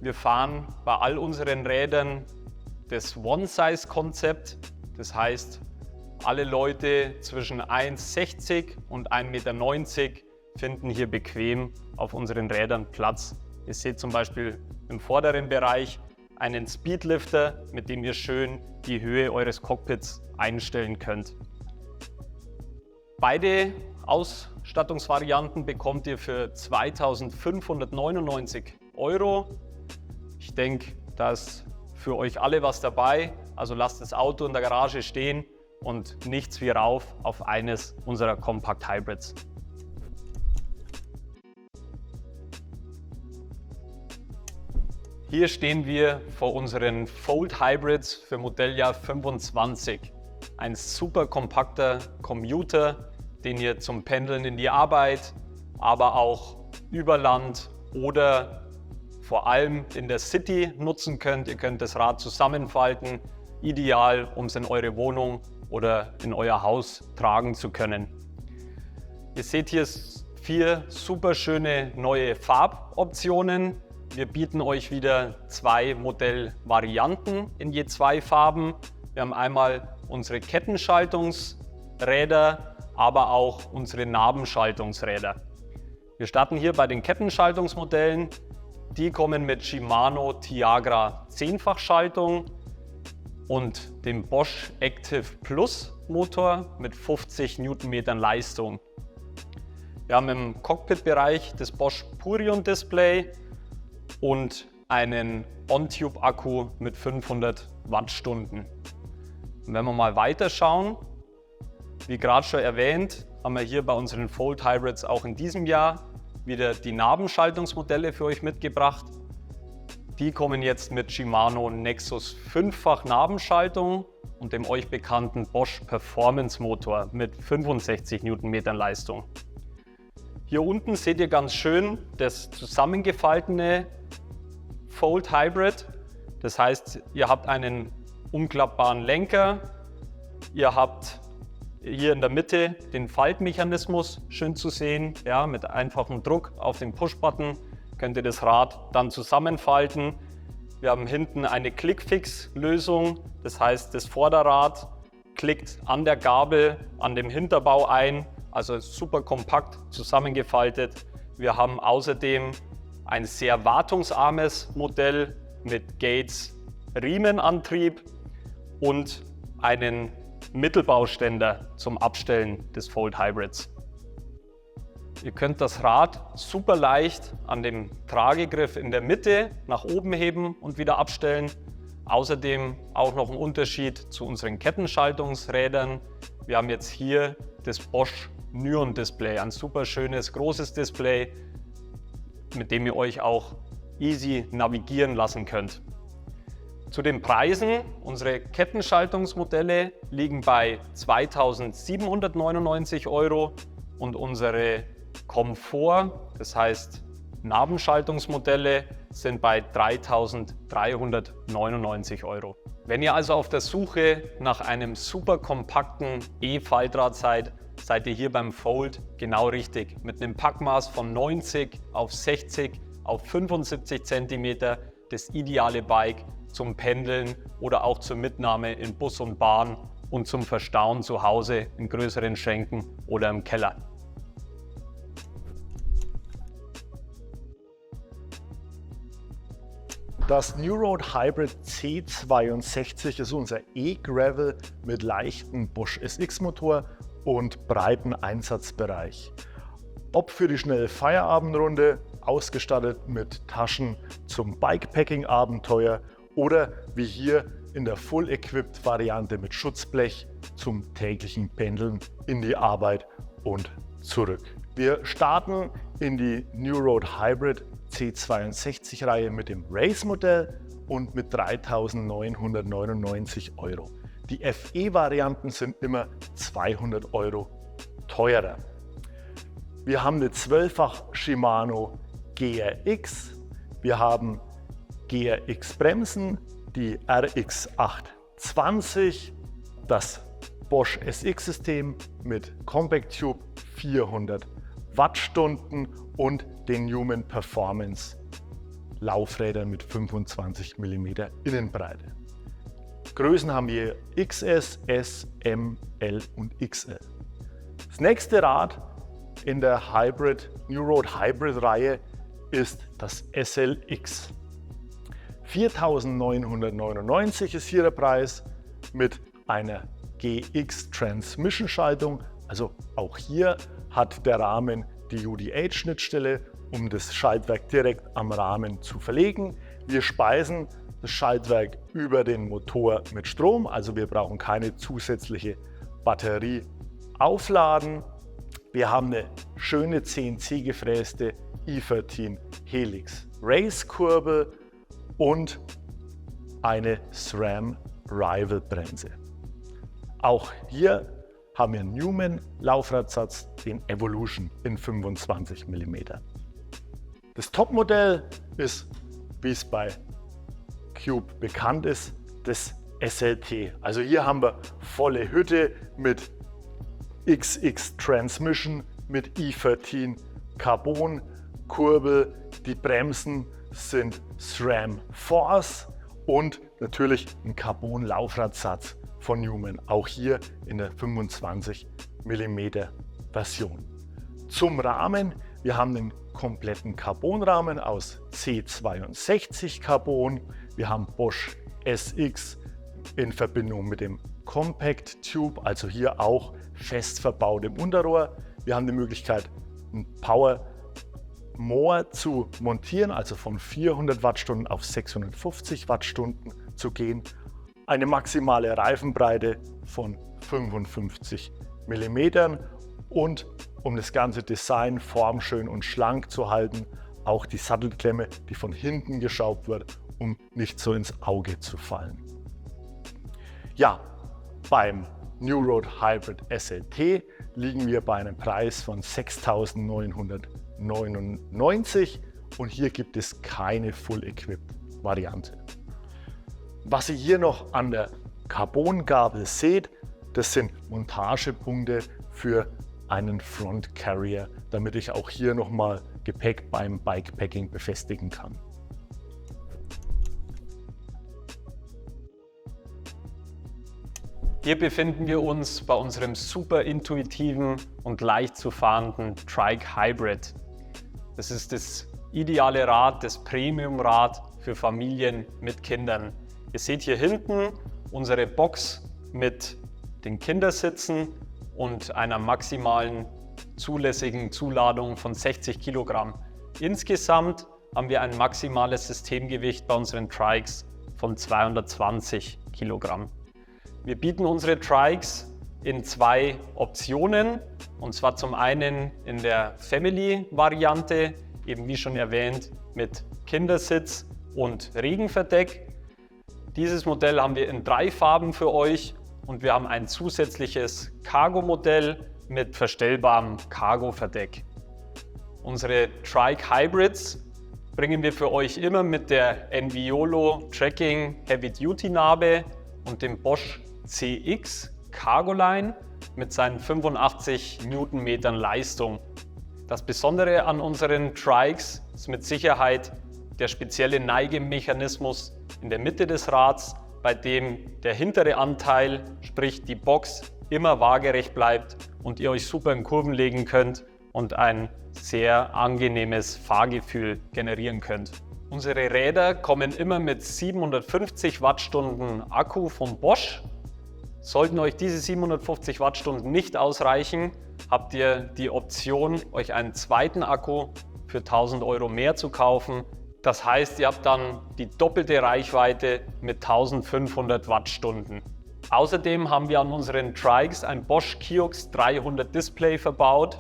Wir fahren bei all unseren Rädern das One-Size-Konzept. Das heißt, alle Leute zwischen 1,60 und 1,90 Meter finden hier bequem auf unseren Rädern Platz. Ihr seht zum Beispiel im vorderen Bereich einen Speedlifter, mit dem ihr schön die Höhe eures Cockpits einstellen könnt. Beide Ausstattungsvarianten bekommt ihr für 2.599 €. Ich denke, da ist für euch alle was dabei. Also lasst das Auto in der Garage stehen und nichts wie rauf auf eines unserer Compact Hybrids. Hier stehen wir vor unseren Fold Hybrids für Modelljahr 25. Ein super kompakter Commuter, den ihr zum Pendeln in die Arbeit, aber auch über Land oder vor allem in der City nutzen könnt. Ihr könnt das Rad zusammenfalten, ideal, um es in eure Wohnung oder in euer Haus tragen zu können. Ihr seht hier 4 super schöne neue Farboptionen. Wir bieten euch wieder 2 Modellvarianten in je 2 Farben. Wir haben einmal unsere Kettenschaltungsräder, aber auch unsere Nabenschaltungsräder. Wir starten hier bei den Kettenschaltungsmodellen. Die kommen mit Shimano Tiagra 10-fach Schaltung und dem Bosch Active Plus Motor mit 50 Newtonmetern Leistung. Wir haben im Cockpit-Bereich das Bosch Purion Display und einen On-Tube Akku mit 500 Wattstunden. Und wenn wir mal weiter schauen, wie gerade schon erwähnt, haben wir hier bei unseren Fold Hybrids auch in diesem Jahr wieder die Nabenschaltungsmodelle für euch mitgebracht. Die kommen jetzt mit Shimano Nexus 5-fach Nabenschaltung und dem euch bekannten Bosch Performance Motor mit 65 Newtonmetern Leistung. Hier unten seht ihr ganz schön das zusammengefaltene Fold Hybrid. Das heißt, ihr habt einen umklappbaren Lenker, ihr habt hier in der Mitte den Faltmechanismus schön zu sehen. Ja, mit einfachem Druck auf den Push-Button könnt ihr das Rad dann zusammenfalten. Wir haben hinten eine Click-Fix-Lösung. Das heißt, das Vorderrad klickt an der Gabel an dem Hinterbau ein. Also super kompakt zusammengefaltet. Wir haben außerdem ein sehr wartungsarmes Modell mit Gates Riemenantrieb und einen Mittelbauständer zum Abstellen des Fold Hybrids. Ihr könnt das Rad super leicht an dem Tragegriff in der Mitte nach oben heben und wieder abstellen. Außerdem auch noch ein Unterschied zu unseren Kettenschaltungsrädern. Wir haben jetzt hier das Bosch Nyon Display, ein super schönes großes Display, mit dem ihr euch auch easy navigieren lassen könnt. Zu den Preisen. Unsere Kettenschaltungsmodelle liegen bei 2.799 € und unsere Komfort, das heißt Nabenschaltungsmodelle, sind bei 3.399 €. Wenn ihr also auf der Suche nach einem super kompakten E-Faltrad seid, seid ihr hier beim Fold genau richtig. Mit einem Packmaß von 90 auf 60 auf 75 cm, das ideale Bike zum Pendeln oder auch zur Mitnahme in Bus und Bahn und zum Verstauen zu Hause in größeren Schränken oder im Keller. Das New Road Hybrid C62 ist unser E-Gravel mit leichtem Bosch SX Motor und breiten Einsatzbereich. Ob für die schnelle Feierabendrunde, ausgestattet mit Taschen zum Bikepacking-Abenteuer oder wie hier in der Full-Equipped-Variante mit Schutzblech zum täglichen Pendeln in die Arbeit und zurück. Wir starten in die New Road Hybrid C62-Reihe mit dem Race-Modell und mit 3.999 €. Die FE-Varianten sind immer 200 € teurer. Wir haben eine 12-fach Shimano GRX, wir haben GRX-Bremsen, die RX820, das Bosch SX-System mit Compact Tube 400 Wattstunden und den Newman Performance Laufrädern mit 25 mm Innenbreite. Größen haben wir XS, S, M, L und XL. Das nächste Rad in der New Road Hybrid Reihe ist das SLX. 4.999 ist hier der Preis mit einer GX Transmission Schaltung. Also auch hier hat der Rahmen die UDH-Schnittstelle, um das Schaltwerk direkt am Rahmen zu verlegen. Wir speisen das Schaltwerk über den Motor mit Strom, also wir brauchen keine zusätzliche Batterie aufladen. Wir haben eine schöne CNC gefräste E13 Helix Race Kurbel und eine SRAM Rival Bremse. Auch hier haben wir einen Newman Laufradsatz, den Evolution in 25 mm. Das Topmodell ist, wie es bei Cube bekannt ist, das SLT. Also hier haben wir volle Hütte mit XX Transmission, mit E13 Carbon Kurbel. Die Bremsen sind SRAM Force und natürlich ein Carbon Laufradsatz von Newman, auch hier in der 25 mm Version. Zum Rahmen, wir haben den kompletten Carbonrahmen aus C62 Carbon, wir haben Bosch SX in Verbindung mit dem Compact Tube, also hier auch fest verbaut im Unterrohr. Wir haben die Möglichkeit, ein Power More zu montieren, also von 400 Wattstunden auf 650 Wattstunden zu gehen. Eine maximale Reifenbreite von 55 mm und um das ganze Design formschön und schlank zu halten, auch die Sattelklemme, die von hinten geschraubt wird, um nicht so ins Auge zu fallen. Ja, beim New Road Hybrid SLT liegen wir bei einem Preis von 6.999 und hier gibt es keine Full-Equipped-Variante. Was ihr hier noch an der Carbongabel seht, das sind Montagepunkte für einen Front Carrier, damit ich auch hier nochmal Gepäck beim Bikepacking befestigen kann. Hier befinden wir uns bei unserem super intuitiven und leicht zu fahrenden Trike Hybrid. Das ist das ideale Rad, das Premium-Rad für Familien mit Kindern. Ihr seht hier hinten unsere Box mit den Kindersitzen und einer maximalen zulässigen Zuladung von 60 Kilogramm. Insgesamt haben wir ein maximales Systemgewicht bei unseren Trikes von 220 Kilogramm. Wir bieten unsere Trikes in zwei Optionen, und zwar zum einen in der Family-Variante, eben wie schon erwähnt, mit Kindersitz und Regenverdeck. Dieses Modell haben wir in 3 Farben für euch und wir haben ein zusätzliches Cargo-Modell mit verstellbarem Cargo-Verdeck. Unsere Trike Hybrids bringen wir für euch immer mit der Enviolo Trekking Heavy Duty Nabe und dem Bosch CX Cargo Line mit seinen 85 Newtonmetern Leistung. Das Besondere an unseren Trikes ist mit Sicherheit der spezielle Neigemechanismus in der Mitte des Rads, bei dem der hintere Anteil, sprich die Box, immer waagerecht bleibt und ihr euch super in Kurven legen könnt und ein sehr angenehmes Fahrgefühl generieren könnt. Unsere Räder kommen immer mit 750 Wattstunden Akku von Bosch. Sollten euch diese 750 Wattstunden nicht ausreichen, habt ihr die Option, euch einen zweiten Akku für 1000 € mehr zu kaufen. Das heißt, ihr habt dann die doppelte Reichweite mit 1500 Wattstunden. Außerdem haben wir an unseren Trikes ein Bosch Kiox 300 Display verbaut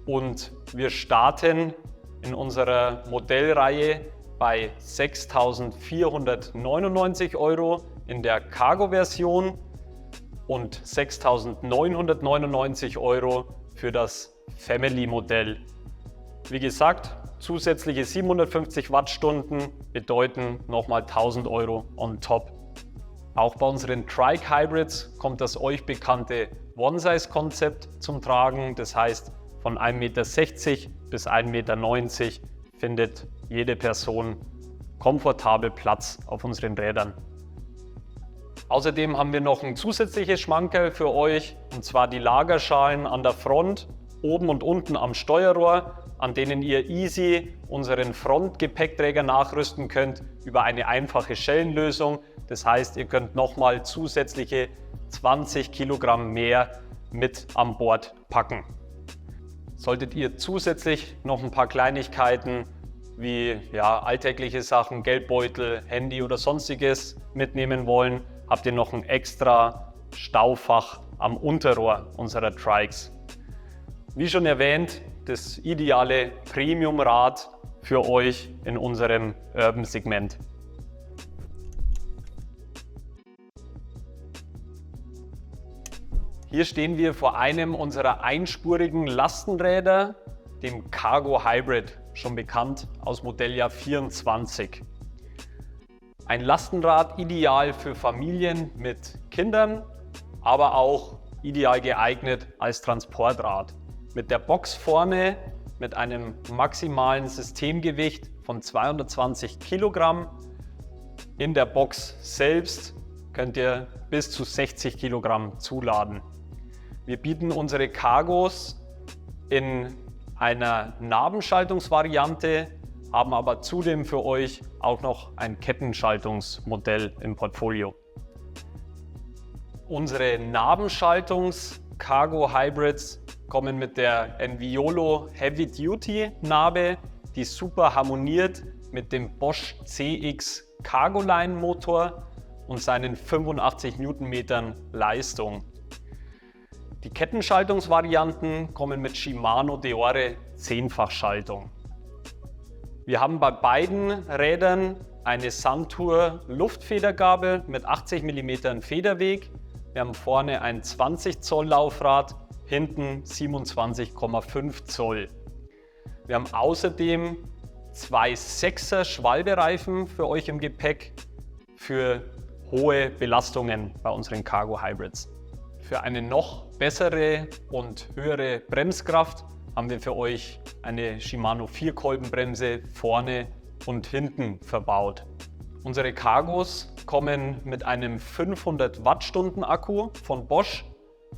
und wir starten in unserer Modellreihe bei 6.499 € in der Cargo-Version und 6.999 € für das Family-Modell. Wie gesagt, zusätzliche 750 Wattstunden bedeuten nochmal 1000 € on top. Auch bei unseren Trike Hybrids kommt das euch bekannte One-Size-Konzept zum Tragen. Das heißt, von 1,60 Meter bis 1,90 Meter findet jede Person komfortabel Platz auf unseren Rädern. Außerdem haben wir noch ein zusätzliches Schmankerl für euch, und zwar die Lagerschalen an der Front, oben und unten am Steuerrohr, an denen ihr easy unseren Frontgepäckträger nachrüsten könnt über eine einfache Schellenlösung. Das heißt, ihr könnt nochmal zusätzliche 20 Kilogramm mehr mit an Bord packen. Solltet ihr zusätzlich noch ein paar Kleinigkeiten wie alltägliche Sachen, Geldbeutel, Handy oder sonstiges mitnehmen wollen, habt ihr noch ein extra Staufach am Unterrohr unserer Trikes. Wie schon erwähnt, das ideale Premium-Rad für euch in unserem Urban-Segment. Hier stehen wir vor einem unserer einspurigen Lastenräder, dem Cargo Hybrid, schon bekannt aus Modelljahr 24. Ein Lastenrad ideal für Familien mit Kindern, aber auch ideal geeignet als Transportrad. Mit der Box vorne mit einem maximalen Systemgewicht von 220 Kilogramm. In der Box selbst könnt ihr bis zu 60 Kilogramm zuladen. Wir bieten unsere Cargos in einer Nabenschaltungsvariante, haben aber zudem für euch auch noch ein Kettenschaltungsmodell im Portfolio. Unsere Nabenschaltungs-Cargo Hybrids kommen mit der Enviolo Heavy Duty Nabe, die super harmoniert mit dem Bosch CX Cargo Line Motor und seinen 85 Newtonmetern Leistung. Die Kettenschaltungsvarianten kommen mit Shimano Deore 10-fach-Schaltung. Wir haben bei beiden Rädern eine Suntour Luftfedergabel mit 80 mm Federweg. Wir haben vorne ein 20 Zoll Laufrad, hinten 27,5 Zoll. Wir haben außerdem 2 6er Schwalbereifen für euch im Gepäck für hohe Belastungen bei unseren Cargo Hybrids. Für eine noch bessere und höhere Bremskraft haben wir für euch eine Shimano 4-Kolbenbremse vorne und hinten verbaut. Unsere Cargos kommen mit einem 500 Wattstunden Akku von Bosch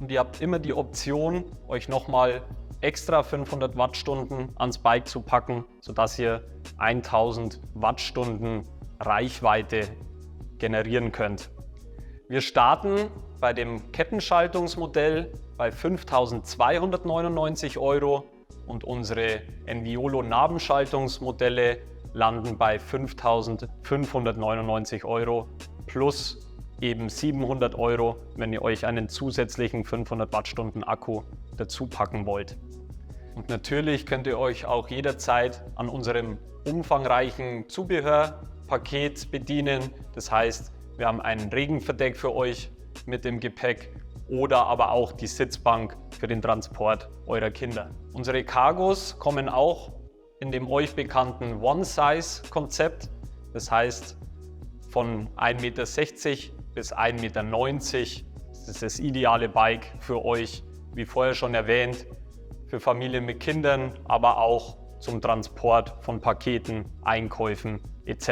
und ihr habt immer die Option, euch nochmal extra 500 Wattstunden ans Bike zu packen, sodass ihr 1000 Wattstunden Reichweite generieren könnt. Wir starten bei dem Kettenschaltungsmodell bei 5.299 € und unsere Enviolo Nabenschaltungsmodelle landen bei 5.599 € plus eben 700 €, wenn ihr euch einen zusätzlichen 500 Wattstunden Akku dazu packen wollt. Und natürlich könnt ihr euch auch jederzeit an unserem umfangreichen Zubehörpaket bedienen. Das heißt, Wir haben ein Regenverdeck für euch mit dem Gepäck oder aber auch die Sitzbank für den Transport eurer Kinder. Unsere Cargos kommen auch in dem euch bekannten One-Size-Konzept. Das heißt, von 1,60 m bis 1,90 m ist das ideale Bike für euch, wie vorher schon erwähnt, für Familien mit Kindern, aber auch zum Transport von Paketen, Einkäufen etc.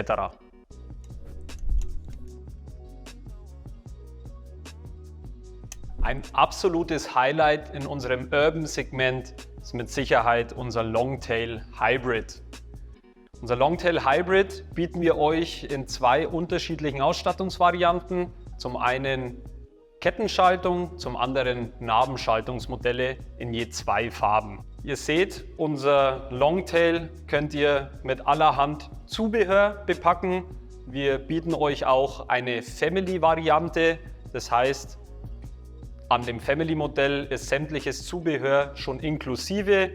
Ein absolutes Highlight in unserem Urban-Segment ist mit Sicherheit unser Longtail Hybrid. Unser Longtail Hybrid bieten wir euch in zwei unterschiedlichen Ausstattungsvarianten. Zum einen Kettenschaltung, zum anderen Nabenschaltungsmodelle in je zwei Farben. Ihr seht, unser Longtail könnt ihr mit allerhand Zubehör bepacken. Wir bieten euch auch eine Family-Variante, das heißt, an dem Family-Modell ist sämtliches Zubehör schon inklusive,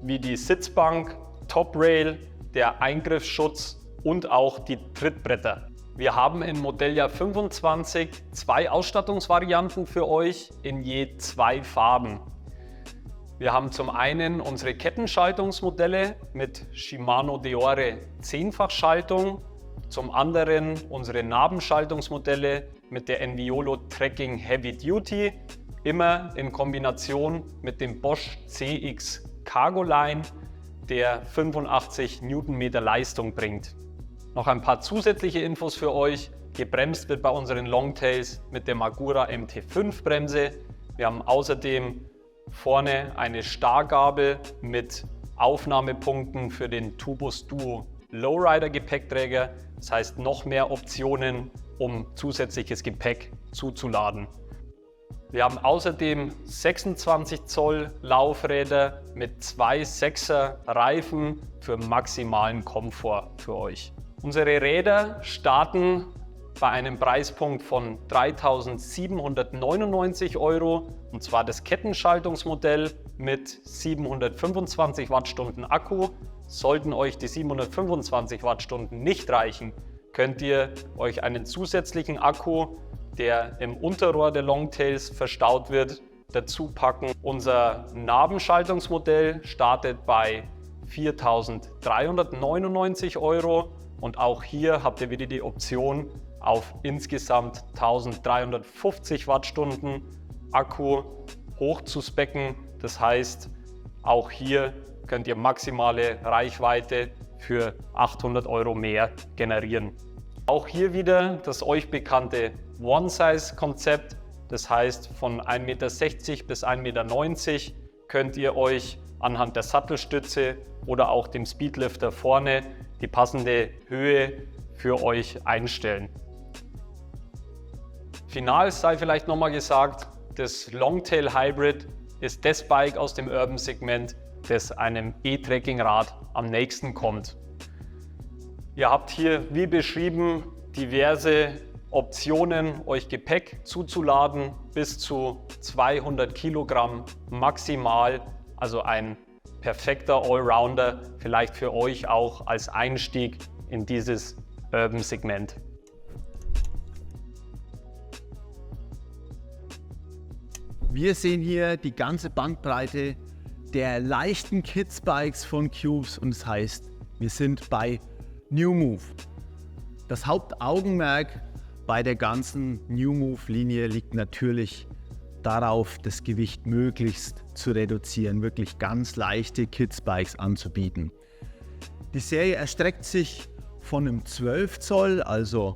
wie die Sitzbank, Top-Rail, der Eingriffsschutz und auch die Trittbretter. Wir haben in Modelljahr 25 zwei Ausstattungsvarianten für euch in je zwei Farben. Wir haben zum einen unsere Kettenschaltungsmodelle mit Shimano Deore 10-fach-Schaltung, zum anderen unsere Nabenschaltungsmodelle mit der Enviolo Trekking Heavy Duty, immer in Kombination mit dem Bosch CX Cargo Line, der 85 Newtonmeter Leistung bringt. Noch ein paar zusätzliche Infos für euch. Gebremst wird bei unseren Longtails mit der Magura MT5 Bremse. Wir haben außerdem vorne eine Starrgabel mit Aufnahmepunkten für den Tubus Duo Lowrider Gepäckträger. Das heißt, noch mehr Optionen, um zusätzliches Gepäck zuzuladen. Wir haben außerdem 26 Zoll Laufräder mit zwei 6er Reifen für maximalen Komfort für euch. Unsere Räder starten bei einem Preispunkt von 3.799 €, und zwar das Kettenschaltungsmodell mit 725 Wattstunden Akku. Sollten euch die 725 Wattstunden nicht reichen, könnt ihr euch einen zusätzlichen Akku, der im Unterrohr der Longtails verstaut wird, dazu packen. Unser Nabenschaltungsmodell startet bei 4.399 € und auch hier habt ihr wieder die Option auf insgesamt 1.350 Wattstunden Akku hochzuspecken. Das heißt, auch hier könnt ihr maximale Reichweite für 800 € mehr generieren. Auch hier wieder das euch bekannte One-Size-Konzept. Das heißt, von 1,60 m bis 1,90 m könnt ihr euch anhand der Sattelstütze oder auch dem Speedlifter vorne die passende Höhe für euch einstellen. Final sei vielleicht nochmal gesagt, das Longtail Hybrid ist das Bike aus dem Urban-Segment, das einem E-Trekkingrad am nächsten kommt. Ihr habt hier, wie beschrieben, diverse Optionen, euch Gepäck zuzuladen, bis zu 200 Kilogramm maximal, also ein perfekter Allrounder, vielleicht für euch auch als Einstieg in dieses Urban-Segment. Wir sehen hier die ganze Bandbreite der leichten Kids-Bikes von Cubes und das heißt, wir sind bei New Move. Das Hauptaugenmerk bei der ganzen New Move-Linie liegt natürlich darauf, das Gewicht möglichst zu reduzieren, wirklich ganz leichte Kids-Bikes anzubieten. Die Serie erstreckt sich von einem 12 Zoll, also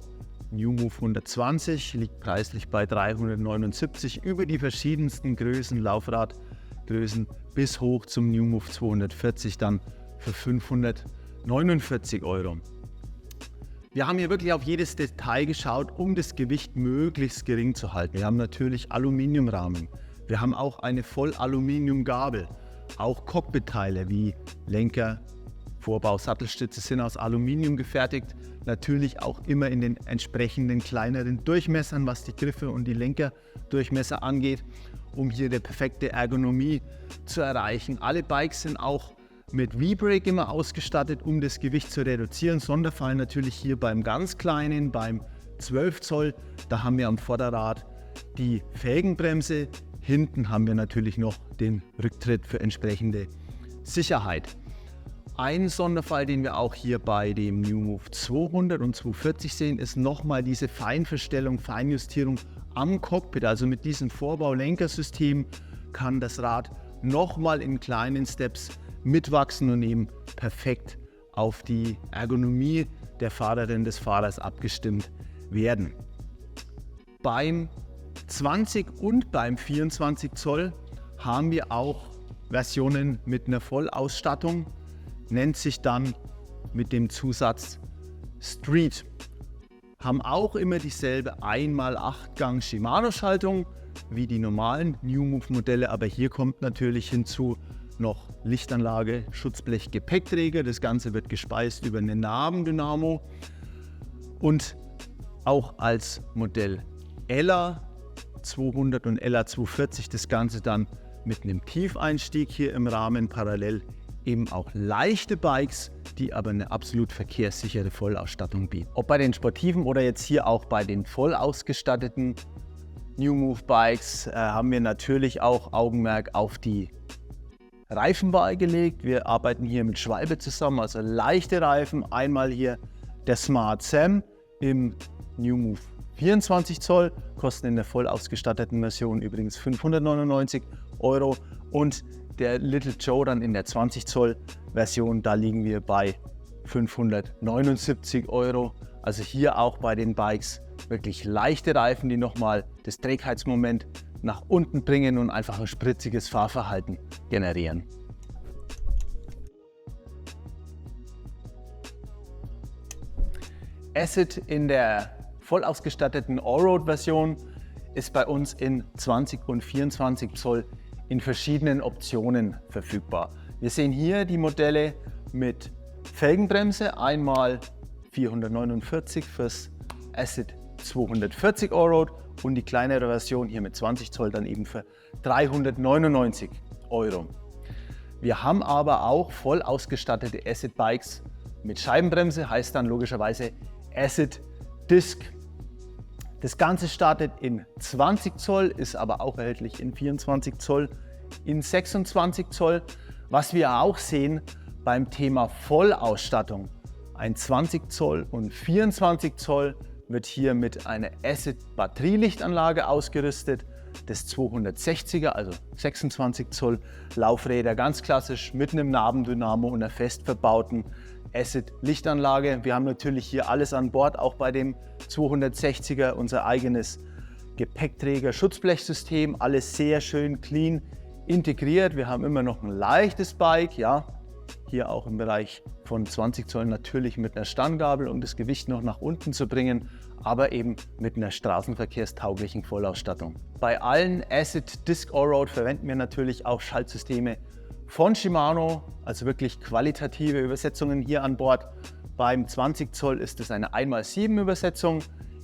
New Move 120, liegt preislich bei 379 über die verschiedensten Größen, Laufradgrößen bis hoch zum New Move 240 dann für 549 €. Wir haben hier wirklich auf jedes Detail geschaut, um das Gewicht möglichst gering zu halten. Wir haben natürlich Aluminiumrahmen, wir haben auch eine Voll-Aluminium-Gabel, auch Cockpitteile wie Lenker, Vorbau, Sattelstütze sind aus Aluminium gefertigt, natürlich auch immer in den entsprechenden kleineren Durchmessern, was die Griffe und die Lenkerdurchmesser angeht, um hier die perfekte Ergonomie zu erreichen. Alle Bikes sind auch mit V-Brake immer ausgestattet, um das Gewicht zu reduzieren. Sonderfall natürlich hier beim ganz kleinen, beim 12 Zoll. Da haben wir am Vorderrad die Felgenbremse. Hinten haben wir natürlich noch den Rücktritt für entsprechende Sicherheit. Ein Sonderfall, den wir auch hier bei dem NewMove 200 und 240 sehen, ist nochmal diese Feinverstellung, Feinjustierung am Cockpit. Also mit diesem Vorbau-Lenkersystem kann das Rad nochmal in kleinen Steps mitwachsen und eben perfekt auf die Ergonomie der Fahrerin, des Fahrers abgestimmt werden. Beim 20 und beim 24 Zoll haben wir auch Versionen mit einer Vollausstattung, nennt sich dann mit dem Zusatz Street. Haben auch immer dieselbe 1x8-Gang Shimano-Schaltung wie die normalen NewMove-Modelle, aber hier kommt natürlich hinzu noch Lichtanlage, Schutzblech, Gepäckträger. Das Ganze wird gespeist über eine Nabendynamo und auch als Modell LA 200 und LA 240 das Ganze dann mit einem Tiefeinstieg hier im Rahmen, parallel eben auch leichte Bikes, die aber eine absolut verkehrssichere Vollausstattung bieten. Ob bei den sportiven oder jetzt hier auch bei den voll ausgestatteten NewMove Bikes haben wir natürlich auch Augenmerk auf die Reifenwahl gelegt. Wir arbeiten hier mit Schwalbe zusammen, also leichte Reifen. Einmal hier der Smart Sam im NewMove 24 Zoll, kosten in der voll ausgestatteten Version übrigens 599 € und der Little Joe dann in der 20 Zoll Version, da liegen wir bei 579 €. Also hier auch bei den Bikes wirklich leichte Reifen, die nochmal das Trägheitsmoment nach unten bringen und einfach ein spritziges Fahrverhalten generieren. Acid in der voll ausgestatteten Allroad-Version ist bei uns in 20 und 24 Zoll in verschiedenen Optionen verfügbar. Wir sehen hier die Modelle mit Felgenbremse, einmal 449 fürs Acid 240 Allroad und die kleinere Version hier mit 20 Zoll dann eben für 399 €. Wir haben aber auch voll ausgestattete Acid Bikes mit Scheibenbremse, heißt dann logischerweise Acid Disc. Das Ganze startet in 20 Zoll, ist aber auch erhältlich in 24 Zoll, in 26 Zoll. Was wir auch sehen beim Thema Vollausstattung, ein 20 Zoll und 24 Zoll wird hier mit einer Acid Batterielichtanlage ausgerüstet. Das 260er, also 26 Zoll Laufräder, ganz klassisch mit einem Nabendynamo und einer fest verbauten Acid Lichtanlage. Wir haben natürlich hier alles an Bord, auch bei dem 260er unser eigenes Gepäckträger-Schutzblechsystem, alles sehr schön clean integriert. Wir haben immer noch ein leichtes Bike, ja, hier auch im Bereich von 20 Zoll natürlich mit einer Stanggabel, um das Gewicht noch nach unten zu bringen, aber eben mit einer straßenverkehrstauglichen Vollausstattung. Bei allen Acid Disc Allroad verwenden wir natürlich auch Schaltsysteme von Shimano, also wirklich qualitative Übersetzungen hier an Bord. Beim 20 Zoll ist es eine 1x7 Übersetzung.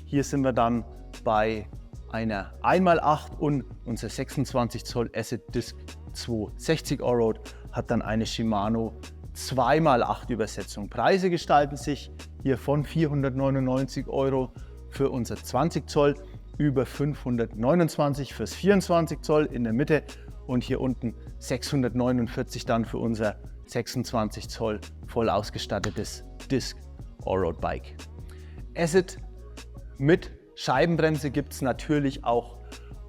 Hier sind wir dann bei einer 1x8 und unser 26 Zoll Acid Disc 260 Allroad hat dann eine Shimano 2x8 Übersetzung. Preise gestalten sich hier von 499 € für unser 20 Zoll über 529 fürs 24 Zoll in der Mitte und hier unten 649 dann für unser 26 Zoll voll ausgestattetes Disc Allroad Bike. Acid mit Scheibenbremse gibt es natürlich auch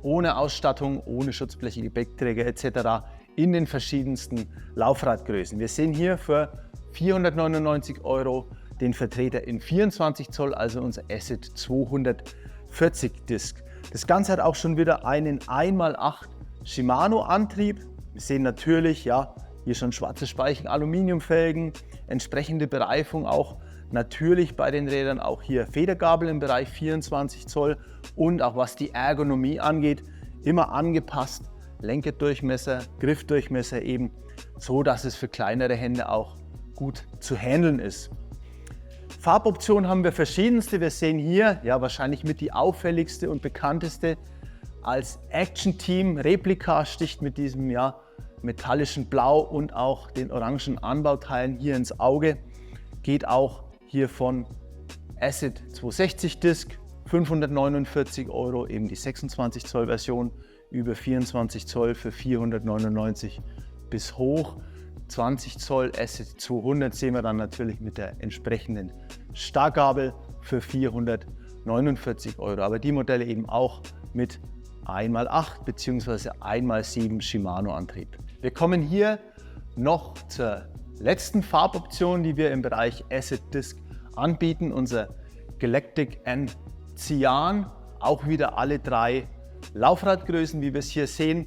ohne Ausstattung, ohne Schutzbleche, Gepäckträger etc. in den verschiedensten Laufradgrößen. Wir sehen hier für 499 € den Vertreter in 24 Zoll, also unser Acid 240 Disc. Das Ganze hat auch schon wieder einen 1x8 Shimano Antrieb. Wir sehen natürlich, ja, hier schon schwarze Speichen, Aluminiumfelgen, entsprechende Bereifung auch natürlich bei den Rädern, auch hier Federgabel im Bereich 24 Zoll und auch was die Ergonomie angeht, immer angepasst, Lenkerdurchmesser, Griffdurchmesser eben, so dass es für kleinere Hände auch gut zu handeln ist. Farboptionen haben wir verschiedenste. Wir sehen hier ja wahrscheinlich mit die auffälligste und bekannteste als Action Team Replika, sticht mit diesem ja, metallischen Blau und auch den orangen Anbauteilen hier ins Auge. Geht auch hier von Acid 260 Disc 549 €, eben die 26 Zoll Version, über 24 Zoll für 499 bis hoch 20 Zoll Asset 200 sehen wir dann natürlich mit der entsprechenden Starrgabel für 449 €. Aber die Modelle eben auch mit 1x8 bzw. 1x7 Shimano Antrieb. Wir kommen hier noch zur letzten Farboption, die wir im Bereich Acid Disc anbieten, unser Galactic N Cyan, auch wieder alle 3 Laufradgrößen, wie wir es hier sehen.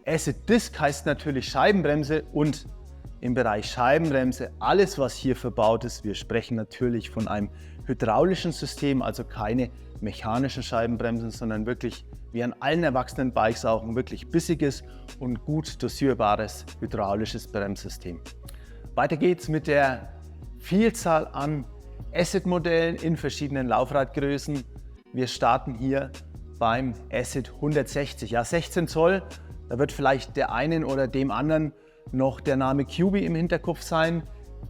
Acid Disc heißt natürlich Scheibenbremse und im Bereich Scheibenbremse alles, was hier verbaut ist. Wir sprechen natürlich von einem hydraulischen System, also keine mechanischen Scheibenbremsen, sondern wirklich wie an allen erwachsenen Bikes auch ein wirklich bissiges und gut dosierbares hydraulisches Bremssystem. Weiter geht's mit der Vielzahl an Acid-Modellen in verschiedenen Laufradgrößen. Wir starten hier beim Acid 160, ja 16 Zoll. Da wird vielleicht der einen oder dem anderen noch der Name QB im Hinterkopf sein.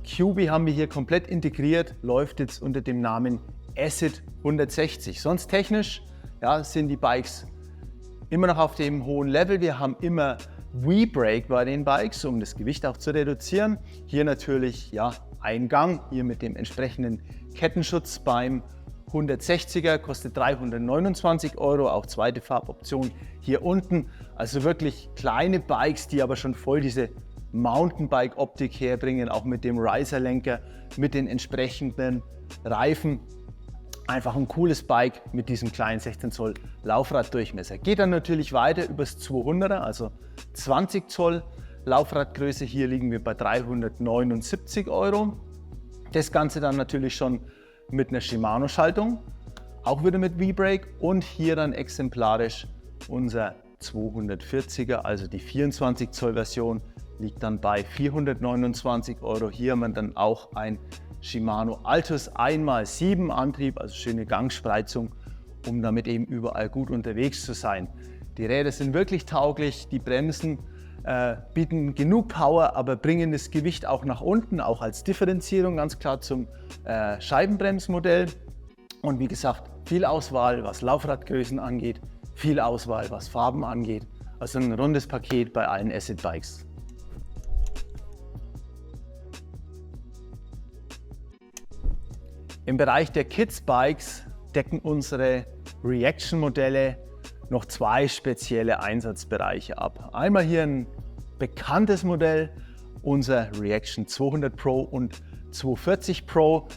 QB haben wir hier komplett integriert, läuft jetzt unter dem Namen Acid 160. Sonst technisch sind die Bikes immer noch auf dem hohen Level. Wir haben immer V-Brake bei den Bikes, um das Gewicht auch zu reduzieren. Hier natürlich ein Gang, hier mit dem entsprechenden Kettenschutz beim 160er, kostet 329 €, auch zweite Farboption hier unten. Also wirklich kleine Bikes, die aber schon voll diese Mountainbike-Optik herbringen, auch mit dem Riser-Lenker, mit den entsprechenden Reifen. Einfach ein cooles Bike mit diesem kleinen 16 Zoll Laufraddurchmesser. Geht dann natürlich weiter übers 200er, also 20 Zoll Laufradgröße. Hier liegen wir bei 379 €. Das Ganze dann natürlich schon mit einer Shimano-Schaltung, auch wieder mit V-Brake und hier dann exemplarisch unser 240er, also die 24 Zoll Version, liegt dann bei 429 €. Hier haben wir dann auch ein Shimano Altus 1x7 Antrieb, also schöne Gangspreizung, um damit eben überall gut unterwegs zu sein. Die Räder sind wirklich tauglich, die Bremsen bieten genug Power, aber bringen das Gewicht auch nach unten, auch als Differenzierung ganz klar zum Scheibenbremsmodell. Und wie gesagt, viel Auswahl, was Laufradgrößen angeht, viel Auswahl, was Farben angeht. Also ein rundes Paket bei allen Acid Bikes. Im Bereich der Kids Bikes decken unsere Reaction Modelle noch 2 spezielle Einsatzbereiche ab. Einmal hier ein bekanntes Modell, unser Reaction 200 Pro und 240 Pro,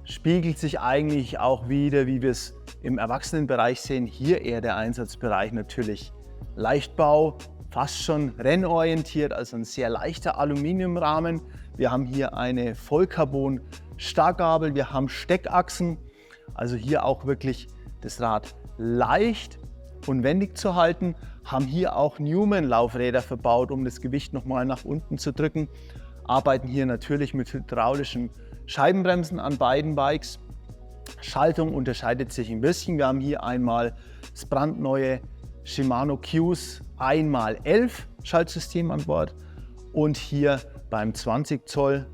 spiegelt sich eigentlich auch wieder, wie wir es im Erwachsenenbereich sehen. Hier eher der Einsatzbereich natürlich Leichtbau, fast schon rennorientiert, also ein sehr leichter Aluminiumrahmen. Wir haben hier eine Vollcarbon-Starrgabel, wir haben Steckachsen, also hier auch wirklich das Rad leicht und wendig zu halten, haben hier auch Newman-Laufräder verbaut, um das Gewicht nochmal nach unten zu drücken. Arbeiten hier natürlich mit hydraulischen Scheibenbremsen an beiden Bikes. Schaltung unterscheidet sich ein bisschen. Wir haben hier einmal das brandneue Shimano Qs 1x11 Schaltsystem an Bord und hier beim 20 Zoll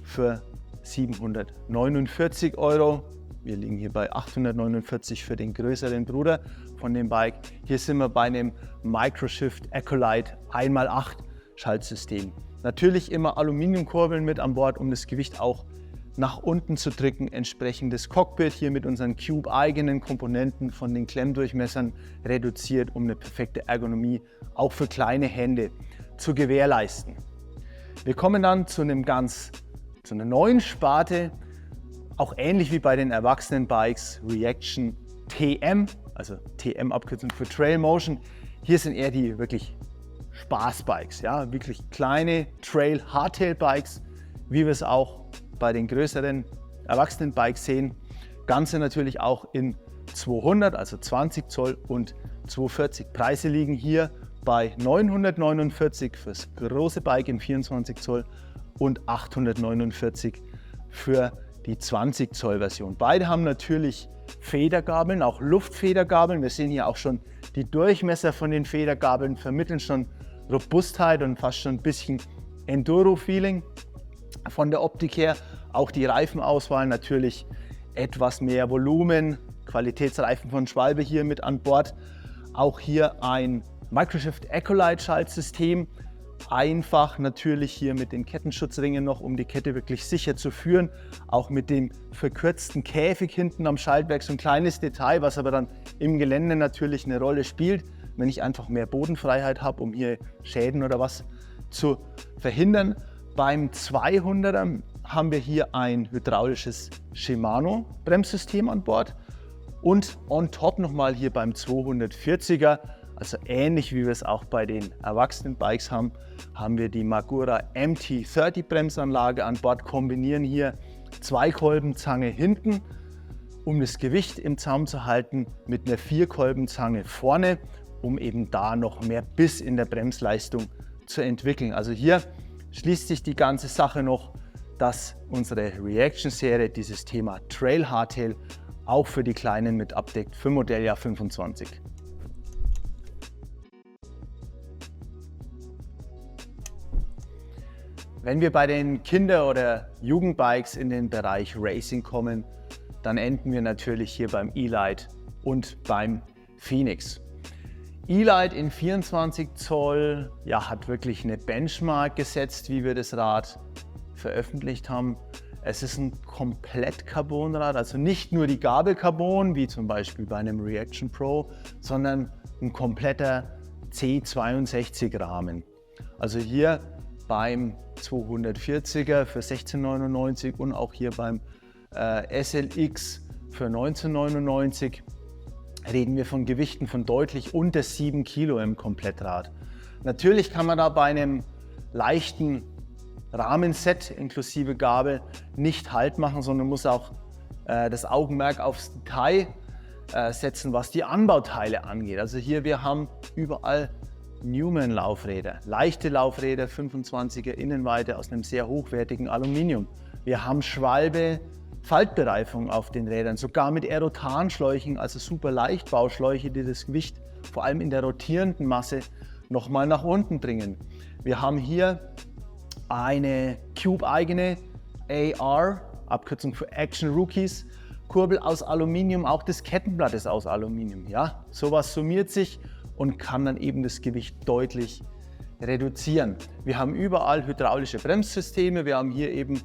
für 749 €. Wir liegen hier bei 849 für den größeren Bruder von dem Bike. Hier sind wir bei einem Microshift Ecolite 1x8 Schaltsystem. Natürlich immer Aluminiumkurbeln mit an Bord, um das Gewicht auch nach unten zu drücken. Entsprechendes Cockpit hier mit unseren Cube-eigenen Komponenten von den Klemmdurchmessern reduziert, um eine perfekte Ergonomie auch für kleine Hände zu gewährleisten. Wir kommen dann zu einer neuen Sparte, auch ähnlich wie bei den erwachsenen Bikes, Reaction TM, also TM Abkürzung für Trail Motion. Hier sind eher die wirklich Spaßbikes, wirklich kleine Trail Hardtail Bikes, wie wir es auch bei den größeren erwachsenen Bikes sehen. Ganze natürlich auch in 200, also 20 Zoll und 240. Preise liegen hier bei 949 fürs große Bike in 24 Zoll und 849 für die 20 Zoll Version. Beide haben natürlich Federgabeln, auch Luftfedergabeln. Wir sehen hier auch schon die Durchmesser von den Federgabeln, vermitteln schon Robustheit und fast schon ein bisschen Enduro-Feeling von der Optik her. Auch die Reifenauswahl natürlich etwas mehr Volumen, Qualitätsreifen von Schwalbe hier mit an Bord. Auch hier ein Microshift Ecolite Schaltsystem. Einfach natürlich hier mit den Kettenschutzringen noch, um die Kette wirklich sicher zu führen. Auch mit dem verkürzten Käfig hinten am Schaltwerk, so ein kleines Detail, was aber dann im Gelände natürlich eine Rolle spielt, wenn ich einfach mehr Bodenfreiheit habe, um hier Schäden oder was zu verhindern. Beim 200er haben wir hier ein hydraulisches Shimano Bremssystem an Bord und on top nochmal hier beim 240er, also ähnlich wie wir es auch bei den Erwachsenen-Bikes haben, haben wir die Magura MT30 Bremsanlage an Bord, kombinieren hier 2 Kolbenzange hinten, um das Gewicht im Zaum zu halten, mit einer 4 Kolbenzange vorne, um eben da noch mehr Biss in der Bremsleistung zu entwickeln. Also hier schließt sich die ganze Sache noch, dass unsere Reaction-Serie dieses Thema Trail Hardtail auch für die Kleinen mit abdeckt für Modelljahr 25. Wenn wir bei den Kinder- oder Jugendbikes in den Bereich Racing kommen, dann enden wir natürlich hier beim Elite und beim Phoenix. Elite in 24 Zoll hat wirklich eine Benchmark gesetzt, wie wir das Rad veröffentlicht haben. Es ist ein komplett Carbonrad, also nicht nur die Gabel Carbon, wie zum Beispiel bei einem Reaction Pro, sondern ein kompletter C62 Rahmen. Also hier beim 240er für 16,99 und auch hier beim SLX für 19,99 reden wir von Gewichten von deutlich unter 7 Kilo im Komplettrad. Natürlich kann man da bei einem leichten Rahmenset inklusive Gabel nicht Halt machen, sondern muss auch das Augenmerk aufs Detail setzen, was die Anbauteile angeht. Also hier, wir haben überall Newman-Laufräder, leichte Laufräder, 25er Innenweite aus einem sehr hochwertigen Aluminium. Wir haben Schwalbe Faltbereifung auf den Rädern, sogar mit Aerotanschläuchen, also super Leichtbauschläuche, die das Gewicht vor allem in der rotierenden Masse nochmal nach unten bringen. Wir haben hier eine Cube-eigene AR, Abkürzung für Action Rookies, Kurbel aus Aluminium, auch das Kettenblatt ist aus Aluminium. Ja? Sowas summiert sich und kann dann eben das Gewicht deutlich reduzieren. Wir haben überall hydraulische Bremssysteme. Wir haben hier eben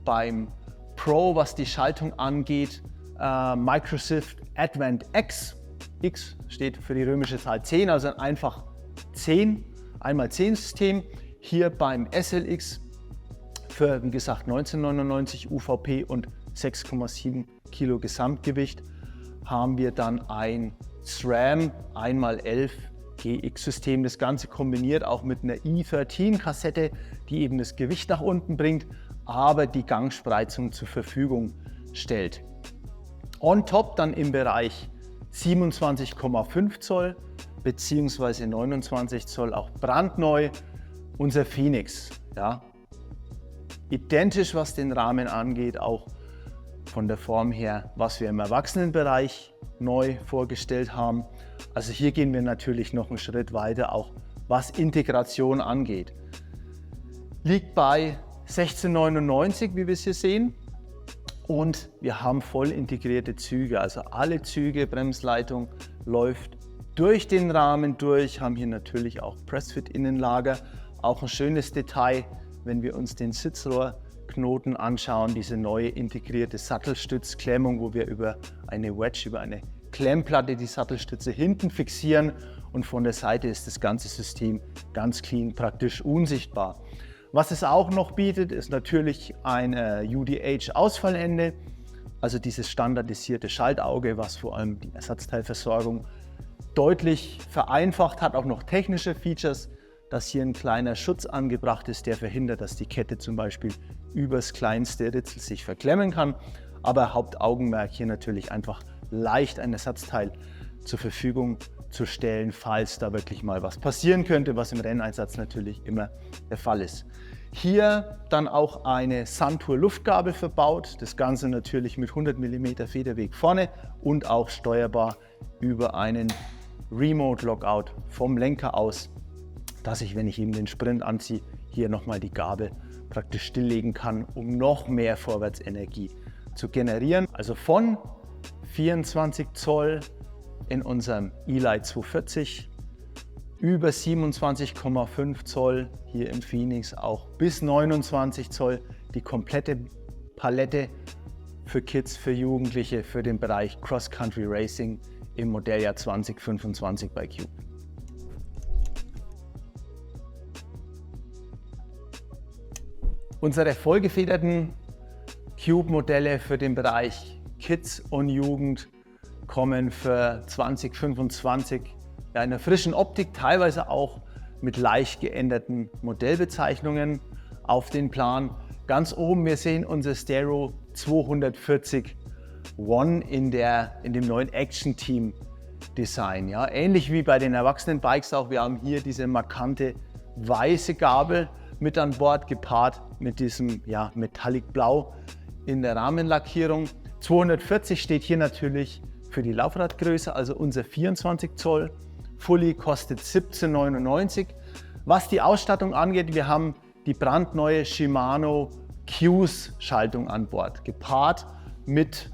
beim Pro, was die Schaltung angeht, Microshift Advent X. X steht für die römische Zahl 10, also einfach 10, einmal 10 System. Hier beim SLX für, wie gesagt, 19,99 UVP und 6,7 Kilo Gesamtgewicht haben wir dann ein SRAM 1x11 GX-System. Das Ganze kombiniert auch mit einer E13-Kassette, die eben das Gewicht nach unten bringt, aber die Gangspreizung zur Verfügung stellt. On top dann im Bereich 27,5 Zoll bzw. 29 Zoll auch brandneu unser Phoenix. Ja. Identisch, was den Rahmen angeht, auch von der Form her, was wir im Erwachsenenbereich neu vorgestellt haben. Also hier gehen wir natürlich noch einen Schritt weiter, auch was Integration angeht. Liegt bei 16,99, wie wir es hier sehen. Und wir haben voll integrierte Züge, also alle Züge, Bremsleitung läuft durch den Rahmen durch, haben hier natürlich auch Pressfit-Innenlager. Auch ein schönes Detail, wenn wir uns den Sitzrohrknoten anschauen, diese neue integrierte Sattelstützklemmung, wo wir über eine Wedge, über eine Klemmplatte die Sattelstütze hinten fixieren und von der Seite ist das ganze System ganz clean, praktisch unsichtbar. Was es auch noch bietet, ist natürlich ein UDH-Ausfallende, also dieses standardisierte Schaltauge, was vor allem die Ersatzteilversorgung deutlich vereinfacht hat, auch noch technische Features, dass hier ein kleiner Schutz angebracht ist, der verhindert, dass die Kette zum Beispiel übers kleinste Ritzel sich verklemmen kann. Aber Hauptaugenmerk hier natürlich einfach leicht ein Ersatzteil zur Verfügung zu stellen, falls da wirklich mal was passieren könnte, was im Renneinsatz natürlich immer der Fall ist. Hier dann auch eine Suntour Luftgabel verbaut, das Ganze natürlich mit 100 mm Federweg vorne und auch steuerbar über einen Remote Lockout vom Lenker aus, dass ich, wenn ich eben den Sprint anziehe, hier nochmal die Gabel praktisch stilllegen kann, um noch mehr Vorwärtsenergie zu generieren. Also von 24 Zoll in unserem Eli 240, über 27,5 Zoll hier im Phoenix, auch bis 29 Zoll, die komplette Palette für Kids, für Jugendliche, für den Bereich Cross-Country Racing im Modelljahr 2025 bei Cube. Unsere vollgefederten Cube-Modelle für den Bereich Kids und Jugend kommen für 2025 in einer frischen Optik, teilweise auch mit leicht geänderten Modellbezeichnungen auf den Plan. Ganz oben, wir sehen unser Stero 240 One in dem neuen Action Team Design. Ja, ähnlich wie bei den Erwachsenen-Bikes auch, wir haben hier diese markante weiße Gabel mit an Bord, gepaart mit diesem Metallic Blau in der Rahmenlackierung. 240 steht hier natürlich für die Laufradgröße, also unser 24 Zoll. Fully kostet 17,99 €. Was die Ausstattung angeht, wir haben die brandneue Shimano Q's Schaltung an Bord, gepaart mit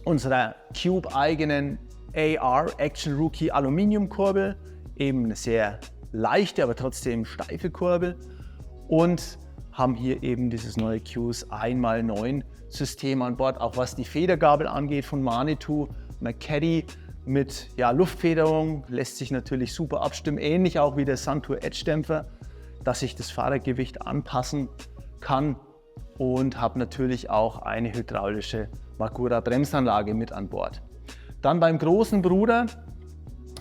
unserer Cube-eigenen AR Action Rookie Aluminiumkurbel, eben eine sehr leichte, aber trotzdem steife Kurbel, und haben hier eben dieses neue Q's 1x9 System an Bord, auch was die Federgabel angeht von Manitou Macadie mit Luftfederung, lässt sich natürlich super abstimmen, ähnlich auch wie der Suntour Edge Dämpfer, dass sich das Fahrergewicht anpassen kann, und habe natürlich auch eine hydraulische Magura Bremsanlage mit an Bord. Dann beim großen Bruder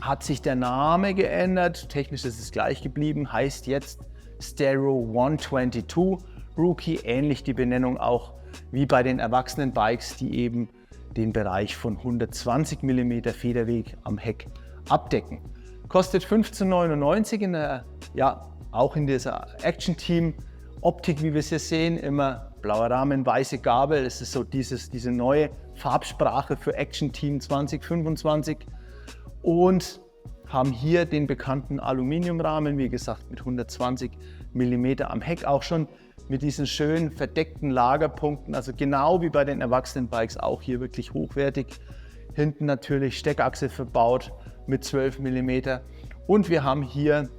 hat sich der Name geändert, technisch ist es gleich geblieben, heißt jetzt Stero 122 Rookie, ähnlich die Benennung auch wie bei den Erwachsenen-Bikes, die eben den Bereich von 120 mm Federweg am Heck abdecken. Kostet 15,99 € auch in dieser Action Team Optik, wie wir es hier sehen, immer blauer Rahmen, weiße Gabel. Es ist so diese neue Farbsprache für Action Team 2025, und haben hier den bekannten Aluminiumrahmen, wie gesagt mit 120 mm am Heck, auch schon mit diesen schönen verdeckten Lagerpunkten, also genau wie bei den Erwachsenen-Bikes auch hier wirklich hochwertig. Hinten natürlich Steckachse verbaut mit 12 mm, und wir haben hier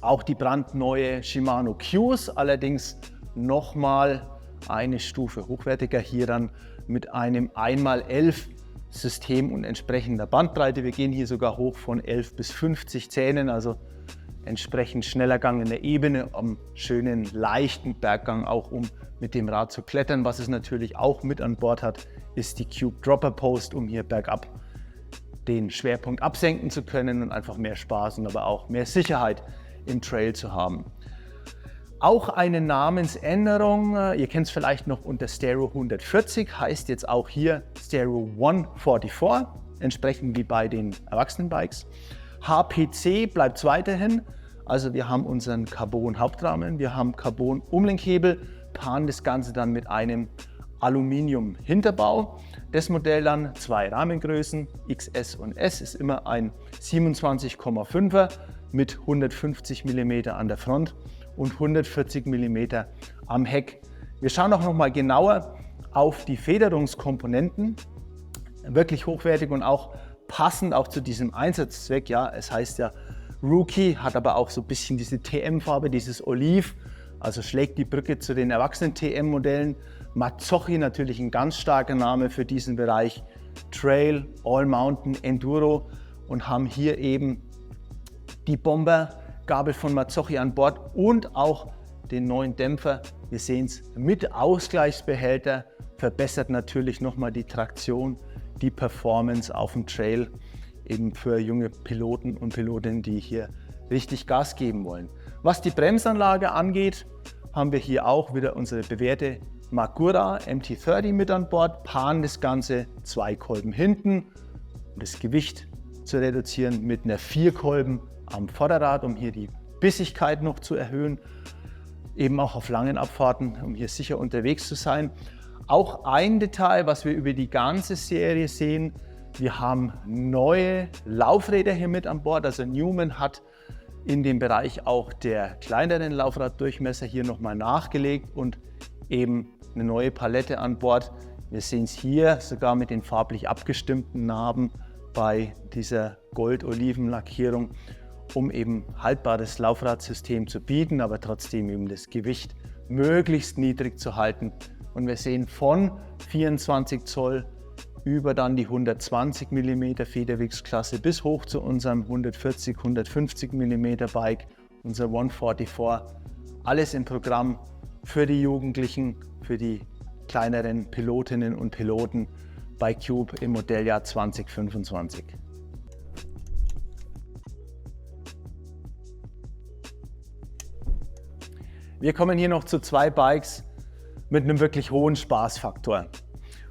auch die brandneue Shimano Q's, allerdings nochmal eine Stufe hochwertiger, hier dann mit einem 1x11 System und entsprechender Bandbreite. Wir gehen hier sogar hoch von 11 bis 50 Zähnen, also entsprechend schneller Gang in der Ebene, am schönen leichten Berggang, auch um mit dem Rad zu klettern. Was es natürlich auch mit an Bord hat, ist die Cube Dropper Post, um hier bergab den Schwerpunkt absenken zu können und einfach mehr Spaß und aber auch mehr Sicherheit im Trail zu haben. Auch eine Namensänderung, ihr kennt es vielleicht noch unter Stero 140, heißt jetzt auch hier Stero 144, entsprechend wie bei den Erwachsenen-Bikes. HPC bleibt weiterhin, also wir haben unseren Carbon-Hauptrahmen, wir haben Carbon-Umlenkhebel, paaren das Ganze dann mit einem Aluminium-Hinterbau. Das Modell dann zwei Rahmengrößen, XS und S, ist immer ein 27,5er mit 150 mm an der Front und 140 mm am Heck. Wir schauen auch noch mal genauer auf die Federungskomponenten, wirklich hochwertig und auch passend auch zu diesem Einsatzzweck. Ja, es heißt ja Rookie, hat aber auch so ein bisschen diese TM-Farbe, dieses Oliv, also schlägt die Brücke zu den erwachsenen TM-Modellen. Mazzocchi natürlich ein ganz starker Name für diesen Bereich Trail, All Mountain, Enduro, und haben hier eben die Bombergabel von Mazzocchi an Bord und auch den neuen Dämpfer. Wir sehen es mit Ausgleichsbehälter, verbessert natürlich nochmal die Traktion, die Performance auf dem Trail, eben für junge Piloten und Pilotinnen, die hier richtig Gas geben wollen. Was die Bremsanlage angeht, haben wir hier auch wieder unsere bewährte Magura MT30 mit an Bord, paaren das Ganze zwei Kolben hinten, um das Gewicht zu reduzieren, mit einer 4 Kolben am Vorderrad, um hier die Bissigkeit noch zu erhöhen, eben auch auf langen Abfahrten, um hier sicher unterwegs zu sein. Auch ein Detail, was wir über die ganze Serie sehen, wir haben neue Laufräder hier mit an Bord. Also Newman hat in dem Bereich auch der kleineren Laufraddurchmesser hier nochmal nachgelegt und eben eine neue Palette an Bord, Wir sehen es hier sogar mit den farblich abgestimmten Narben bei dieser Gold-Oliven-Lackierung, um eben haltbares Laufradsystem zu bieten, aber trotzdem eben das Gewicht möglichst niedrig zu halten. Und wir sehen von 24 Zoll über dann die 120 mm Federwegsklasse bis hoch zu unserem 140, 150 mm Bike, unser 144. Alles im Programm für die Jugendlichen, für die kleineren Pilotinnen und Piloten bei Cube im Modelljahr 2025. Wir kommen hier noch zu zwei Bikes mit einem wirklich hohen Spaßfaktor.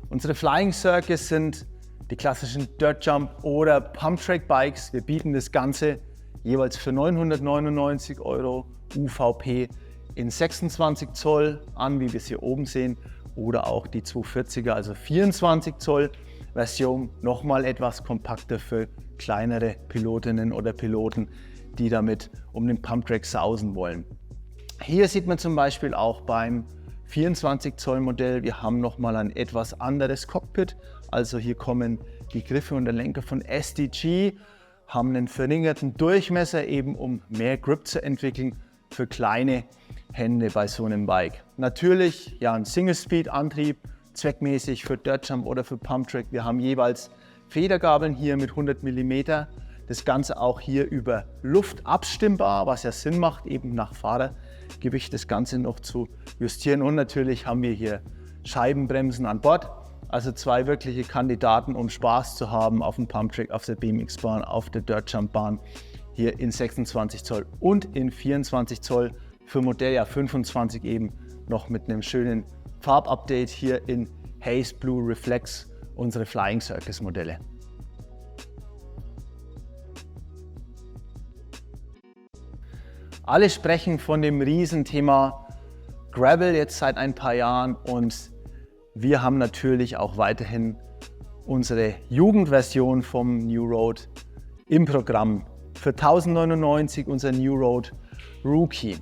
Unsere Flying Circus sind die klassischen Dirt Jump oder Pump Track Bikes. Wir bieten das Ganze jeweils für 999 € UVP in 26 Zoll an, wie wir es hier oben sehen, oder auch die 240er, also 24 Zoll Version, nochmal etwas kompakter für kleinere Pilotinnen oder Piloten, die damit um den Pump Track sausen wollen. Hier sieht man zum Beispiel auch beim 24 Zoll Modell, wir haben nochmal ein etwas anderes Cockpit. Also hier kommen die Griffe und der Lenker von SDG, haben einen verringerten Durchmesser, eben um mehr Grip zu entwickeln für kleine Hände bei so einem Bike. Natürlich ja ein Single-Speed-Antrieb, zweckmäßig für Dirt Jump oder für Pump Track. Wir haben jeweils Federgabeln hier mit 100 mm. Das Ganze auch hier über Luft abstimmbar, was ja Sinn macht, eben nach Fahrergewicht das Ganze noch zu justieren. Und natürlich haben wir hier Scheibenbremsen an Bord. Also zwei wirkliche Kandidaten, um Spaß zu haben auf dem Pump Track, auf der BMX-Bahn, auf der Dirt Jump Bahn. Hier in 26 Zoll und in 24 Zoll für Modelljahr 25 eben noch mit einem schönen Farbupdate hier in Haze Blue Reflex, unsere Flying Circus Modelle. Alle sprechen von dem Riesenthema Gravel jetzt seit ein paar Jahren und wir haben natürlich auch weiterhin unsere Jugendversion vom New Road im Programm. Für 1099 unser New Road Rookie.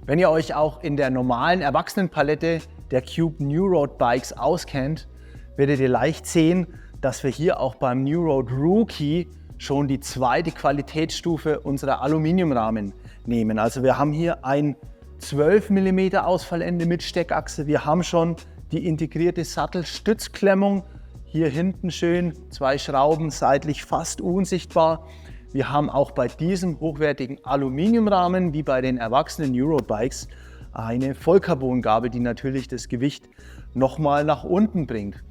Wenn ihr euch auch in der normalen Erwachsenenpalette der Cube New Road Bikes auskennt, werdet ihr leicht sehen, dass wir hier auch beim New Road Rookie schon die zweite Qualitätsstufe unserer Aluminiumrahmen nehmen. Also wir haben hier ein 12 mm Ausfallende mit Steckachse. Wir haben schon die integrierte Sattelstützklemmung. Hier hinten schön, zwei Schrauben seitlich fast unsichtbar. Wir haben auch bei diesem hochwertigen Aluminiumrahmen, wie bei den erwachsenen New Road Bikes, eine Vollcarbongabel, die natürlich das Gewicht nochmal nach unten bringt.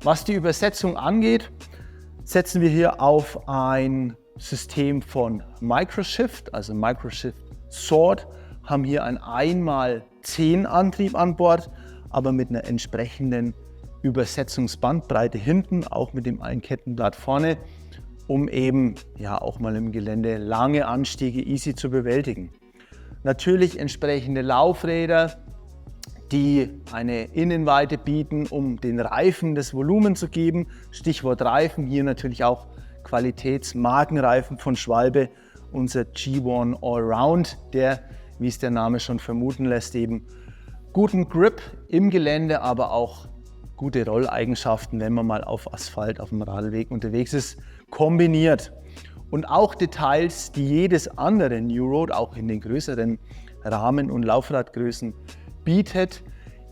Was die Übersetzung angeht, setzen wir hier auf ein System von Microshift, also Microshift Sword, haben hier einen 1x10 Antrieb an Bord, aber mit einer entsprechenden Übersetzungsbandbreite hinten, auch mit dem Einkettenblatt vorne, um eben ja auch mal im Gelände lange Anstiege easy zu bewältigen. Natürlich entsprechende Laufräder, die eine Innenweite bieten, um den Reifen das Volumen zu geben. Stichwort Reifen, hier natürlich auch Qualitätsmarkenreifen von Schwalbe, unser G1 Allround, der, wie es der Name schon vermuten lässt, eben guten Grip im Gelände, aber auch gute Rolleigenschaften, wenn man mal auf Asphalt, auf dem Radweg unterwegs ist, kombiniert. Und auch Details, die jedes andere New Road, auch in den größeren Rahmen- und Laufradgrößen bietet,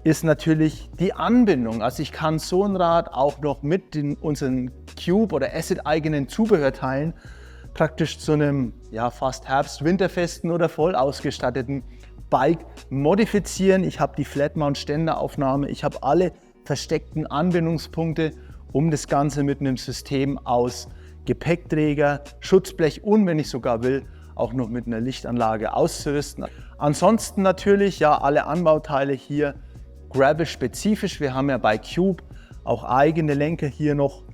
ist natürlich die Anbindung. Also ich kann so ein Rad auch noch mit unseren Cube- oder Acid-eigenen Zubehörteilen praktisch zu einem ja, fast herbst-winterfesten oder voll ausgestatteten Bike modifizieren. Ich habe die Flat-Mount-Ständeraufnahme, ich habe alle versteckten Anbindungspunkte, um das Ganze mit einem System aus Gepäckträger, Schutzblech und, wenn ich sogar will, auch noch mit einer Lichtanlage auszurüsten. Ansonsten natürlich ja alle Anbauteile hier Gravel-spezifisch. Wir haben ja bei Cube auch eigene Lenker hier noch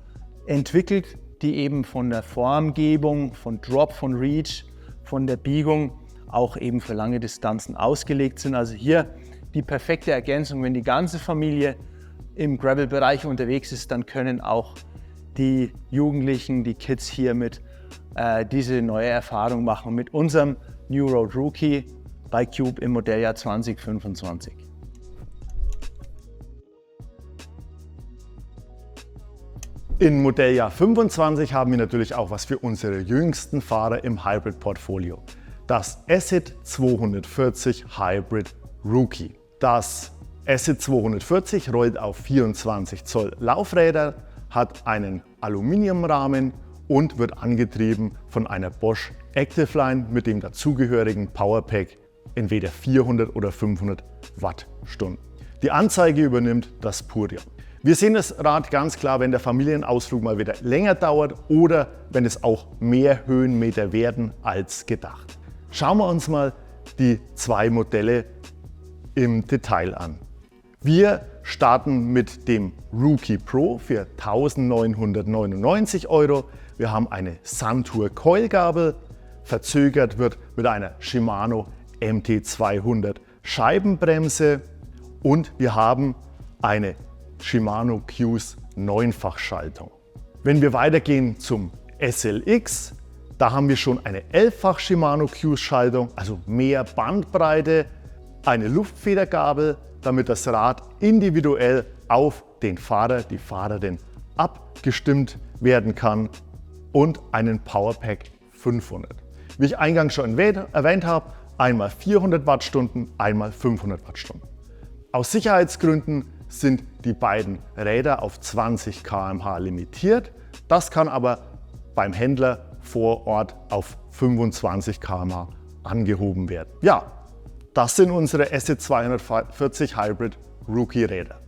entwickelt, die eben von der Formgebung, von Drop, von Reach, von der Biegung auch eben für lange Distanzen ausgelegt sind. Also hier die perfekte Ergänzung, wenn die ganze Familie im Gravel-Bereich unterwegs ist, dann können auch die Jugendlichen, die Kids hier mit diese neue Erfahrung machen mit unserem New Road Rookie bei Cube im Modelljahr 2025. In Modelljahr 25 haben wir natürlich auch was für unsere jüngsten Fahrer im Hybrid-Portfolio. Das Acid 240 Hybrid Rookie. Das Acid 240 rollt auf 24 Zoll Laufräder, hat einen Aluminiumrahmen und wird angetrieben von einer Bosch Activeline mit dem dazugehörigen Powerpack, entweder 400 oder 500 Wattstunden. Die Anzeige übernimmt das Purion. Wir sehen das Rad ganz klar, wenn der Familienausflug mal wieder länger dauert oder wenn es auch mehr Höhenmeter werden als gedacht. Schauen wir uns mal die zwei Modelle im Detail an. Wir starten mit dem Rookie Pro für 1.999 €. Wir haben eine Suntour Coilgabel, verzögert wird mit einer Shimano MT200 Scheibenbremse und wir haben eine Shimano Q's 9-fach-Schaltung. Wenn wir weitergehen zum SLX, da haben wir schon eine 11-fach Shimano Q's Schaltung, also mehr Bandbreite, eine Luftfedergabel, damit das Rad individuell auf den Fahrer, die Fahrerin abgestimmt werden kann und einen Powerpack 500. Wie ich eingangs schon erwähnt habe, einmal 400 Wattstunden, einmal 500 Wattstunden. Aus Sicherheitsgründen sind die beiden Räder auf 20 km/h limitiert. Das kann aber beim Händler vor Ort auf 25 km/h angehoben werden. Ja, das sind unsere Acid 240 Hybrid Rookie Räder.